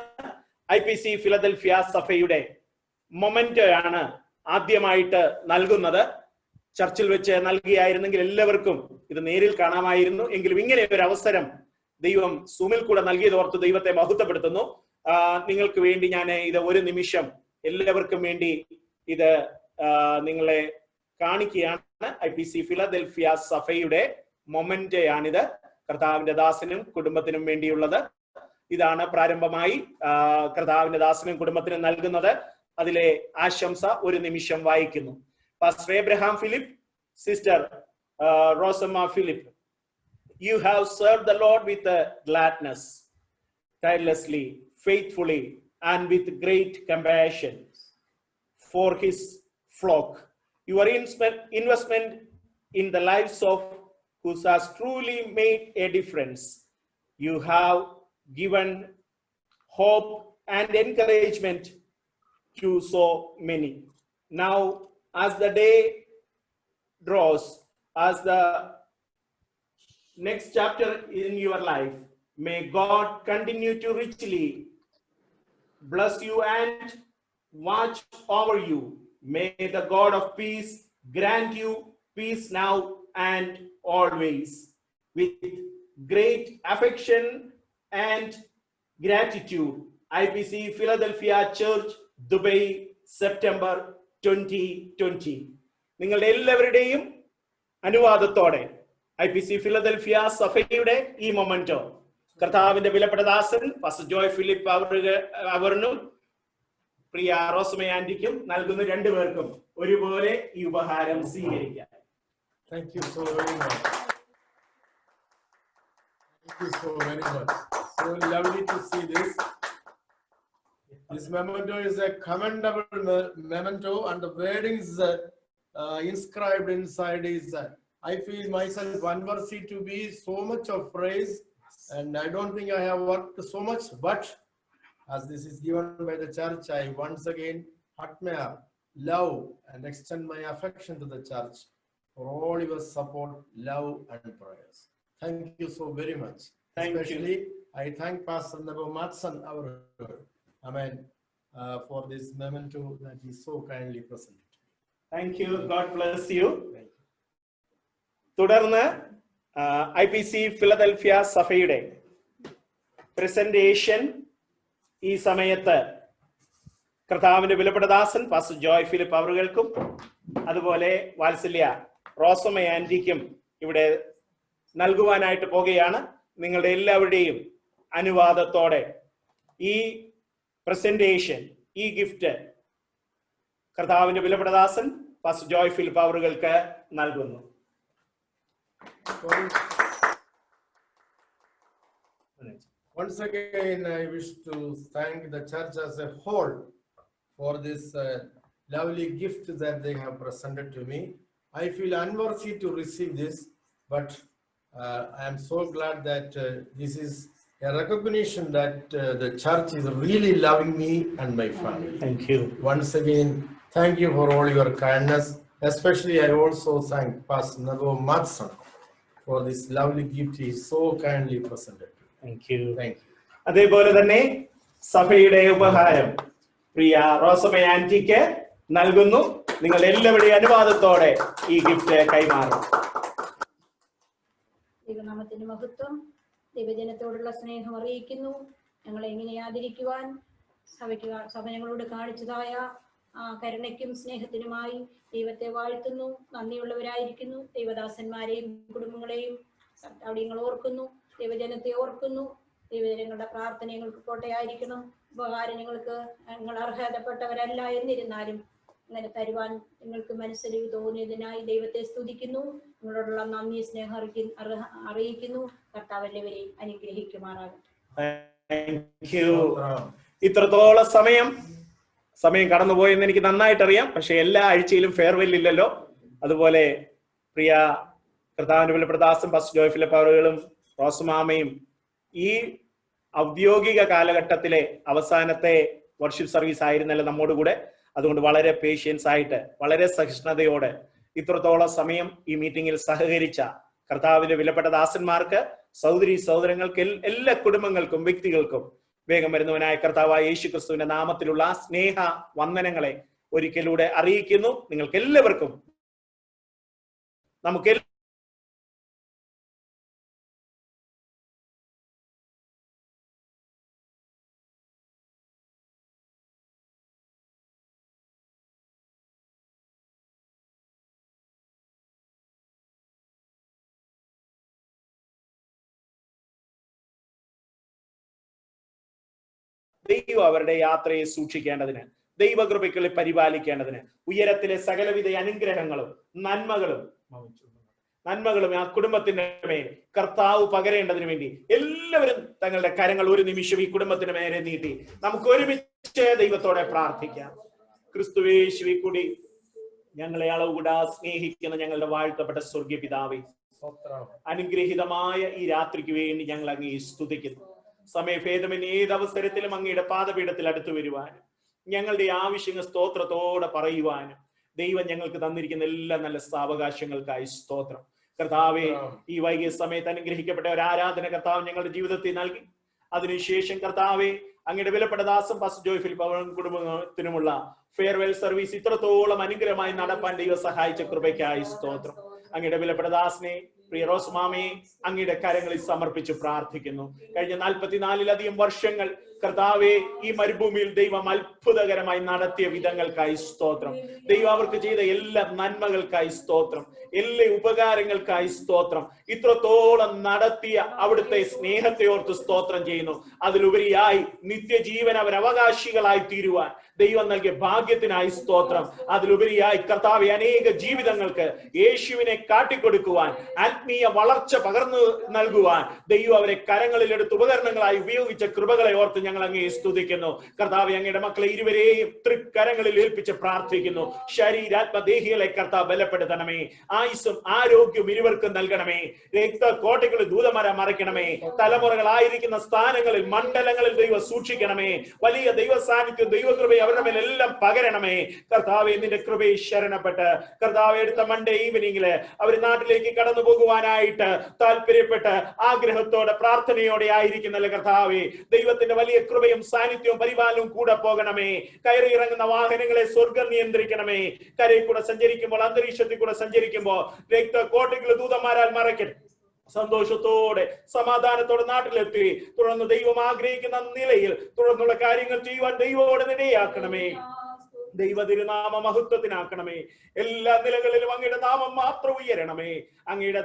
IPC ഫിലദൽഫിയ സഭയുടെ മൊമെന്റോ ആണ് ആദ്യമായിട്ട് നൽകുന്നത്. ചർച്ചിൽ വെച്ച് നൽകിയായിരുന്നെങ്കിൽ എല്ലാവർക്കും ഇത് നേരിൽ കാണാമായിരുന്നു. എങ്കിലും ഇങ്ങനെ ഒരു അവസരം ദൈവം സൂമിൽ കൂടെ നൽകിയതോർത്ത് ദൈവത്തെ മഹത്വപ്പെടുത്തുന്നു. നിങ്ങൾക്ക് വേണ്ടി ഞാൻ ഇത് ഒരു നിമിഷം എല്ലാവർക്കും വേണ്ടി ഇത് നിങ്ങളെ കാണിക്കുകയാണ്. IPC ഫിലദൽഫിയ സഭയുടെ മൊമെന്റോ ആണിത്. കർത്താവിന്റെ ദാസനും കുടുംബത്തിനും വേണ്ടിയുള്ളത്. ഇതാണ് പ്രാരംഭമായി കർത്താവിന്റെ ദാസനും കുടുംബത്തിനും നൽകുന്നത്. അതിലെ ആശംസ ഒരു നിമിഷം വായിക്കുന്നു. Pastor Abraham Philip, sister Rosamma Philip, you have served the Lord with gladness, tirelessly, faithfully, and with great compassion for his flock. Your investment in the lives of who has truly made a difference. You have given hope and encouragement to so many. Now, as the day draws, as the next chapter in your life, may God continue to richly bless you and watch over you. May the God of peace grant you peace now and always. With great affection and gratitude, IPC Philadelphia Church, Dubai, September 2020. നിങ്ങളുടെ എല്ലാവരുടെയും അനുവാദത്തോടെ IPC Philadelphia സഭയുടെ ഈ memento കർത്താവിന്റെ വിലപ്പെട്ട ദാസൻ pastor Joy Philip അവറിനും പ്രിയ റോസ്മ ആന്റിക്കും നൽകുന്ന രണ്ടുപേർക്കും ഒരുപോലെ ഈ ഉപഹാരം സ്വീകരിക്കാം. Thank you so very much. Thank you so very much. So lovely to see this. This memento is a commendable memento, and the wordings inscribed inside is I feel myself unworthy to be so much of praise, and I don't think I have worked so much, but as this is given by the church, I once again admire, love, and extend my affection to the church for all your support, love, and prayers. Thank you so very much. Thank you. Especially, I thank Pastor Nebo Matson, our Amen, for this memento that he so kindly presented. Thank you. God bless you. തുടർന്ന് IPC Philadelphia സഭയുടെ presentation ഈ സമയത്ത് കർത്താവിന്റെ വിലപ്പെട്ടദാസൻ pastor Joy Philip അവറുകൾക്കും അതുപോലെ വാത്സല്യ റോസമ്മ ആന്റിക്കും ഇവിടെ നൽകുവാനായിട്ട് പോകുകയാണ്. നിങ്ങളുടെ എല്ലാവരുടെയും അനുവാദത്തോടെ ഈ പ്രസന്റേഷൻ, ഈ ഗിഫ്റ്റ് കർത്താവിന്റെ വിലപ്പെട്ടദാസൻ പാസ്റ്റർ ജോയ് ഫിലിപ്പ് അവറുകൾക്ക് നൽകുന്നു. Once again, I wish to thank the church as a whole for this lovely gift that they have presented to me. I feel unworthy to receive this, but I am so glad that this is a recognition that the church is really loving me and my family. Thank you. Once again, thank you for all your kindness. Especially, I also thank Pastor Nebo Matson for this lovely gift he so kindly presented. Thank you. Thank you. അതേപോലെ തന്നെ സഭയുടെ ഉപഹാരം പ്രിയ റോസമ്മ ആന്റിക്ക് നൽകുന്നു. നിങ്ങൾ എല്ലാവരുടെയും അനുവാദത്തോടെ ഈ gift കൈമാറും. ദൈവനാമത്തിന്റെ മഹത്വം. ദൈവജനത്തോടുള്ള സ്നേഹം അറിയിക്കുന്നു. ഞങ്ങളെ എങ്ങനെ ആദരിക്കുവാൻ സഭ ഞങ്ങളോട് കാണിച്ചതായ കരുണയ്ക്കും സ്നേഹത്തിനുമായി ദൈവത്തെ വാഴ്ത്തുന്നു. നന്ദിയുള്ളവരായിരിക്കുന്നു. ദൈവദാസന്മാരെയും കുടുംബങ്ങളെയും അവിടെ ഞങ്ങൾ ഓർക്കുന്നു. ദൈവജനത്തെ ഓർക്കുന്നു. ദൈവജനങ്ങളുടെ പ്രാർത്ഥന ഞങ്ങൾക്ക് കോട്ടയായിരിക്കണം. ഉപകാരം ഞങ്ങൾ അർഹതപ്പെട്ടവരല്ല എന്നിരുന്നാലും അങ്ങനെ തരുവാൻ നിങ്ങൾക്ക് മനസ്സിൽ തോന്നിയതിനായി ദൈവത്തെ സ്തുതിക്കുന്നു. നിങ്ങളോടുള്ള നന്ദി സ്നേഹം അറിയിക്കുന്നു. കർത്താവ് എല്ലാവരെയും അനുഗ്രഹിക്കുമാറാകട്ടെ. ഇത്രത്തോളം സമയം കടന്നുപോയെന്ന് എനിക്ക് നന്നായിട്ട് അറിയാം. പക്ഷെ എല്ലാ ആഴ്ചയിലും ഫെയർവെൽ ഇല്ലല്ലോ. അതുപോലെ പ്രിയ കർത്താവിന്റെ വിലപ്പെട്ടദാസൻ പാസ്റ്റർ ജോയ് ഫിലിപ്പ് അവറുകളും റോസമാമയും ഈ ഔദ്യോഗിക കാലഘട്ടത്തിലെ അവസാനത്തെ വർഷിപ്പ് സർവീസ് ആയിരുന്നല്ലോ നമ്മോട് കൂടെ. അതുകൊണ്ട് വളരെ പേഷ്യൻസ് ആയിട്ട്, വളരെ സഹിഷ്ണുതയോടെ ഇത്രത്തോളം സമയം ഈ മീറ്റിംഗിൽ സഹകരിച്ച കർത്താവിന്റെ വിലപ്പെട്ട ദാസന്മാർക്ക്, സഹോദരി സഹോദരങ്ങൾക്ക്, എല്ലാ കുടുംബങ്ങൾക്കും വ്യക്തികൾക്കും വേഗം വരുന്നവനായ കർത്താവായ യേശു ക്രിസ്തുവിന്റെ നാമത്തിലുള്ള സ്നേഹ വന്ദനങ്ങളെ ഒരിക്കലൂടെ അറിയിക്കുന്നു. നിങ്ങൾക്ക് എല്ലാവർക്കും നമുക്ക് ദൈവം അവരുടെ യാത്രയെ സൂക്ഷിക്കേണ്ടതിന്, ദൈവകൃപയ്ക്കുള്ളിൽ പരിപാലിക്കേണ്ടതിന്, ഉയരത്തിലെ സകലവിധ അനുഗ്രഹങ്ങളും നന്മകളും ആ കുടുംബത്തിന്റെ മേൽ കർത്താവ് പകരേണ്ടതിന് വേണ്ടി എല്ലാവരും തങ്ങളുടെ കരങ്ങൾ ഒരു നിമിഷം ഈ കുടുംബത്തിന് മേലെ നീട്ടി നമുക്ക് ഒരുമിച്ച് ദൈവത്തോടെ പ്രാർത്ഥിക്കാം. ക്രിസ്തുവേശുവിൽ കൂടി ഞങ്ങളെ അളവുകൂടാ സ്നേഹിക്കുന്ന ഞങ്ങളുടെ വാഴ്ത്തപ്പെട്ട സ്വർഗീയ പിതാവേ, അനുഗ്രഹീതമായ ഈ രാത്രിക്ക് വേണ്ടി ഞങ്ങൾ അങ്ങേ സ്തുതിക്കുന്നു. സമയഭേദമെന്ന് ഏത് അവസരത്തിലും അങ്ങയുടെ പാദപീഠത്തിൽ അടുത്തു വരുവാനും ഞങ്ങളുടെ ആവശ്യങ്ങൾ സ്തോത്രത്തോടെ പറയുവാനും ദൈവം ഞങ്ങൾക്ക് തന്നിരിക്കുന്ന എല്ലാ നല്ല സാവകാശങ്ങൾക്കായി സ്തോത്രം. കർത്താവെ, ഈ വൈകിയ സമയത്ത് അനുഗ്രഹിക്കപ്പെട്ട ഒരു ആരാധന കർത്താവ് ഞങ്ങളുടെ ജീവിതത്തിൽ നൽകി. അതിനുശേഷം കർത്താവെ, അങ്ങയുടെ വിലപ്പെട്ട ദാസൻ പാസ്റ്റർ ജോയ് ഫിലിപ്പ് അവരുടെ കുടുംബത്തിനുമുള്ള ഫെയർവെൽ സർവീസ് ഇത്രത്തോളം അനുഗ്രഹമായി നടപ്പാൻ ദൈവം സഹായിച്ച കൃപയ്ക്കായി സ്തോത്രം. അങ്ങയുടെ വിലപ്പെട്ട ദാസനെ, പ്രിയ റോസ് മാമയെ അങ്ങയുടെ കരങ്ങളിൽ സമർപ്പിച്ച് പ്രാർത്ഥിക്കുന്നു. കഴിഞ്ഞ 44-ലധികം വർഷങ്ങൾ കർത്താവെ ഈ മരുഭൂമിയിൽ ദൈവം അത്ഭുതകരമായി നടത്തിയ വിധങ്ങൾക്കായി സ്തോത്രം. ദൈവം അവർക്ക് ചെയ്ത എല്ലാ നന്മകൾക്കായി സ്തോത്രം, എല്ലാ ഉപകാരങ്ങൾക്കായി സ്തോത്രം. ഇത്രത്തോളം നടത്തിയ അവിടുത്തെ സ്നേഹത്തെ ഓർത്ത് സ്തോത്രം ചെയ്യുന്നു. അതിലുപരിയായി നിത്യജീവൻ അവർ അവകാശികളായി തീരുവാൻ ദൈവം നൽകിയ ഭാഗ്യത്തിനായി സ്തോത്രം. അതിലുപരിയായി കർത്താവെ അനേക ജീവിതങ്ങൾക്ക് യേശുവിനെ കാട്ടിക്കൊടുക്കുവാൻ, ആത്മീയ വളർച്ച പകർന്നു നൽകുവാൻ ദൈവം അവരെ കരങ്ങളിലെടുത്ത് ഉപകരണങ്ങളായി ഉപയോഗിച്ച കൃപകളെ ഓർത്ത് ഞങ്ങൾ അങ്ങേ സ്തുതിക്കുന്നു. കർത്താവെ, അങ്ങയുടെ മക്കളെ ഇരുവരെയും തൃക്കരങ്ങളിൽ ഏൽപ്പിച്ച് പ്രാർത്ഥിക്കുന്നു. ശരീരാത്മദേഹികളെ കർത്താവ് ബലപ്പെടുത്തണമേ. ആയുസ്സും ആരോഗ്യവും ഇരുവർക്കും നൽകണമേ. രക്തക്കോട്ടകളിൽ ദൂതന്മാരെ മറയ്ക്കണമേ. തലമുറകളായിരിക്കുന്ന സ്ഥാനങ്ങളിൽ മണ്ഡലങ്ങളിൽ ദൈവം സൂക്ഷിക്കണമേ. വലിയ ദൈവ സാന്നിധ്യം ദൈവകൃപയെ അവരുടെ മേലെല്ലാം പകരണമേ. കർത്താവെ, നിന്റെ കൃപയെ ശരണപ്പെട്ട് കർത്താവ് എടുത്ത മൺഡേ ഈവനിങ്ങില് അവർ നാട്ടിലേക്ക് കടന്നു പോകുവാനായിട്ട് താല്പര്യപ്പെട്ട് ആഗ്രഹത്തോടെ പ്രാർത്ഥനയോടെ ആയിരിക്കുന്നല്ലേ കർത്താവെ. ദൈവത്തിന്റെ വലിയ കൃപയും സാന്നിധ്യവും പരിപാലനവും കൂടെ പോകണമേ. കയറി ഇറങ്ങുന്ന വാഹനങ്ങളെ സ്വർഗം നിയന്ത്രിക്കണമേ. കരയിൽ കൂടെ സഞ്ചരിക്കുമ്പോൾ, അന്തരീക്ഷത്തിൽ കൂടെ സഞ്ചരിക്കുമ്പോൾ രക്തക്കോട്ടകൾ ദൂതന്മാരാൽ മറയ്ക്കട്ടെ. സന്തോഷത്തോടെ സമാധാനത്തോടെ നാട്ടിലെത്തി തുടർന്ന് ദൈവം ആഗ്രഹിക്കുന്ന നിലയിൽ തുടർന്നുള്ള കാര്യങ്ങൾ ചെയ്യുവാൻ ദൈവത്തോടെ ഇടയാക്കണമേ. ദൈവ തിരുനാമ മഹത്വത്തിനാക്കണമേ. എല്ലാ നിലകളിലും അങ്ങയുടെ നാമം മാത്രം ഉയരണമേ. അങ്ങയുടെ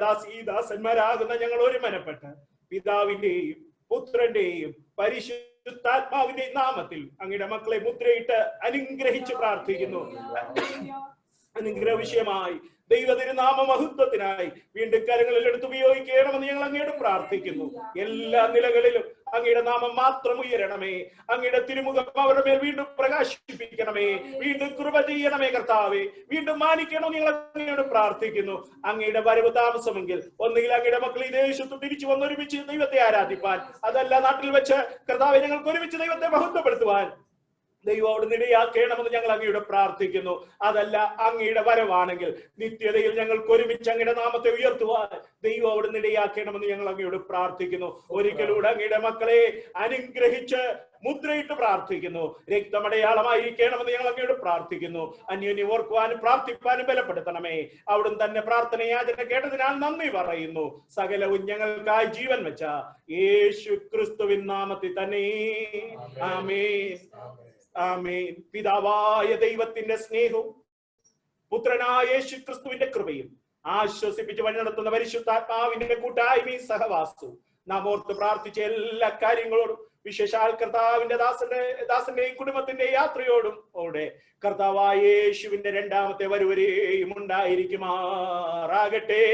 ദാസന്മാരാകുന്ന ഞങ്ങൾ ഒരുമനപ്പെട്ട് പിതാവിന്റെയും പുത്രന്റെയും പരിശുദ്ധാത്മാവിന്റെയും നാമത്തിൽ അങ്ങയുടെ മക്കളെ മുദ്രയിട്ട് അനുഗ്രഹിച്ച് പ്രാർത്ഥിക്കുന്നു. അനുഗ്രഹ വിഷയമായി ദൈവ തിരുനാമ മഹത്വത്തിനായി വീണ്ടും കരങ്ങളിൽ എടുത്ത് ഉപയോഗിക്കണമെന്ന് ഞങ്ങൾ അങ്ങയോട് പ്രാർത്ഥിക്കുന്നു. എല്ലാ നിലകളിലും അങ്ങയുടെ നാമം മാത്രം ഉയരണമേ. അങ്ങയുടെ തിരുമുഖം അവരുടെ മേൽ വീണ്ടും പ്രകാശിപ്പിക്കണമേ. വീണ്ടും കൃപ ചെയ്യണമേ കർത്താവേ. വീണ്ടും മാനിക്കണമെന്ന് ഞങ്ങൾ അങ്ങയോട് പ്രാർത്ഥിക്കുന്നു. അങ്ങയുടെ വരവ് താമസമെങ്കിൽ ഒന്നുകിൽ അങ്ങയുടെ മക്കൾ ഈ ദേശത്ത് തിരിച്ചു വന്നൊരുമിച്ച് ദൈവത്തെ ആരാധിപ്പാൻ, അതല്ല നാട്ടിൽ വെച്ച് കർത്താവെ ഞങ്ങൾക്ക് ഒരുമിച്ച് ദൈവത്തെ മഹത്വപ്പെടുത്തുവാൻ ദൈവം അവിടുന്ന് ഇടയാക്കണമെന്ന് ഞങ്ങൾ അങ്ങയോട് പ്രാർത്ഥിക്കുന്നു. അതല്ല അങ്ങയുടെ വരവാണെങ്കിൽ നിത്യതയിൽ ഞങ്ങൾക്ക് ഒരുമിച്ച് അങ്ങയുടെ നാമത്തെ ഉയർത്തുവാൻ ദൈവം അവിടുന്ന് ഇടയാക്കണമെന്ന് ഞങ്ങൾ അങ്ങയോട് പ്രാർത്ഥിക്കുന്നു. ഒരിക്കലൂടെ അങ്ങയുടെ മക്കളെ അനുഗ്രഹിച്ച് മുദ്രയിട്ട് പ്രാർത്ഥിക്കുന്നു. രക്തമടയാളമായിരിക്കണമെന്ന് ഞങ്ങൾ അങ്ങയോട് പ്രാർത്ഥിക്കുന്നു. അന്യോന്യം ഓർക്കുവാനും പ്രാർത്ഥിപ്പാനും ബലപ്പെടുത്തണമേ. അവിടുന്ന് തന്നെ പ്രാർത്ഥനയാചന കേട്ടതിനാൽ നന്ദി പറയുന്നു. സകലവും ഞങ്ങൾക്കായി ജീവൻ വെച്ച യേശു ക്രിസ്തുവിൻ നാമത്തിൽ തന്നെ ആമേൻ. ആമേൻ. പിതാവായ ദൈവത്തിന്റെ സ്നേഹവും പുത്രനായ യേശു ക്രിസ്തുവിന്റെ കൃപയും ആശ്വസിപ്പിച്ച് വഴി നടത്തുന്ന പരിശുദ്ധാത്മാവിന്റെ കൂട്ടായ്മയും സഹവാസവും നാം ഓർത്ത് പ്രാർത്ഥിച്ച എല്ലാ കാര്യങ്ങളോടും വിശേഷാൽ കർത്താവിന്റെ ദാസന്റെയും കുടുംബത്തിന്റെ യാത്രയോടും ഓടെ കർത്താവായ യേശുവിന്റെ രണ്ടാമത്തെ വരവരെയും ഉണ്ടായിരിക്കുമാറാകട്ടെ.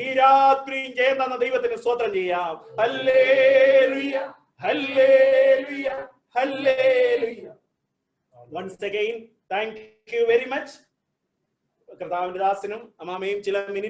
ഈ രാത്രിയും ജയം തന്ന ദൈവത്തിന് സ്തോത്രം ചെയ്യാം. Hallelujah, hallelujah, hallelujah. Once again, thank you very much. കർത്താവിന്റെ ദാസനും അമ്മാമയും ചില മിനിറ്റ്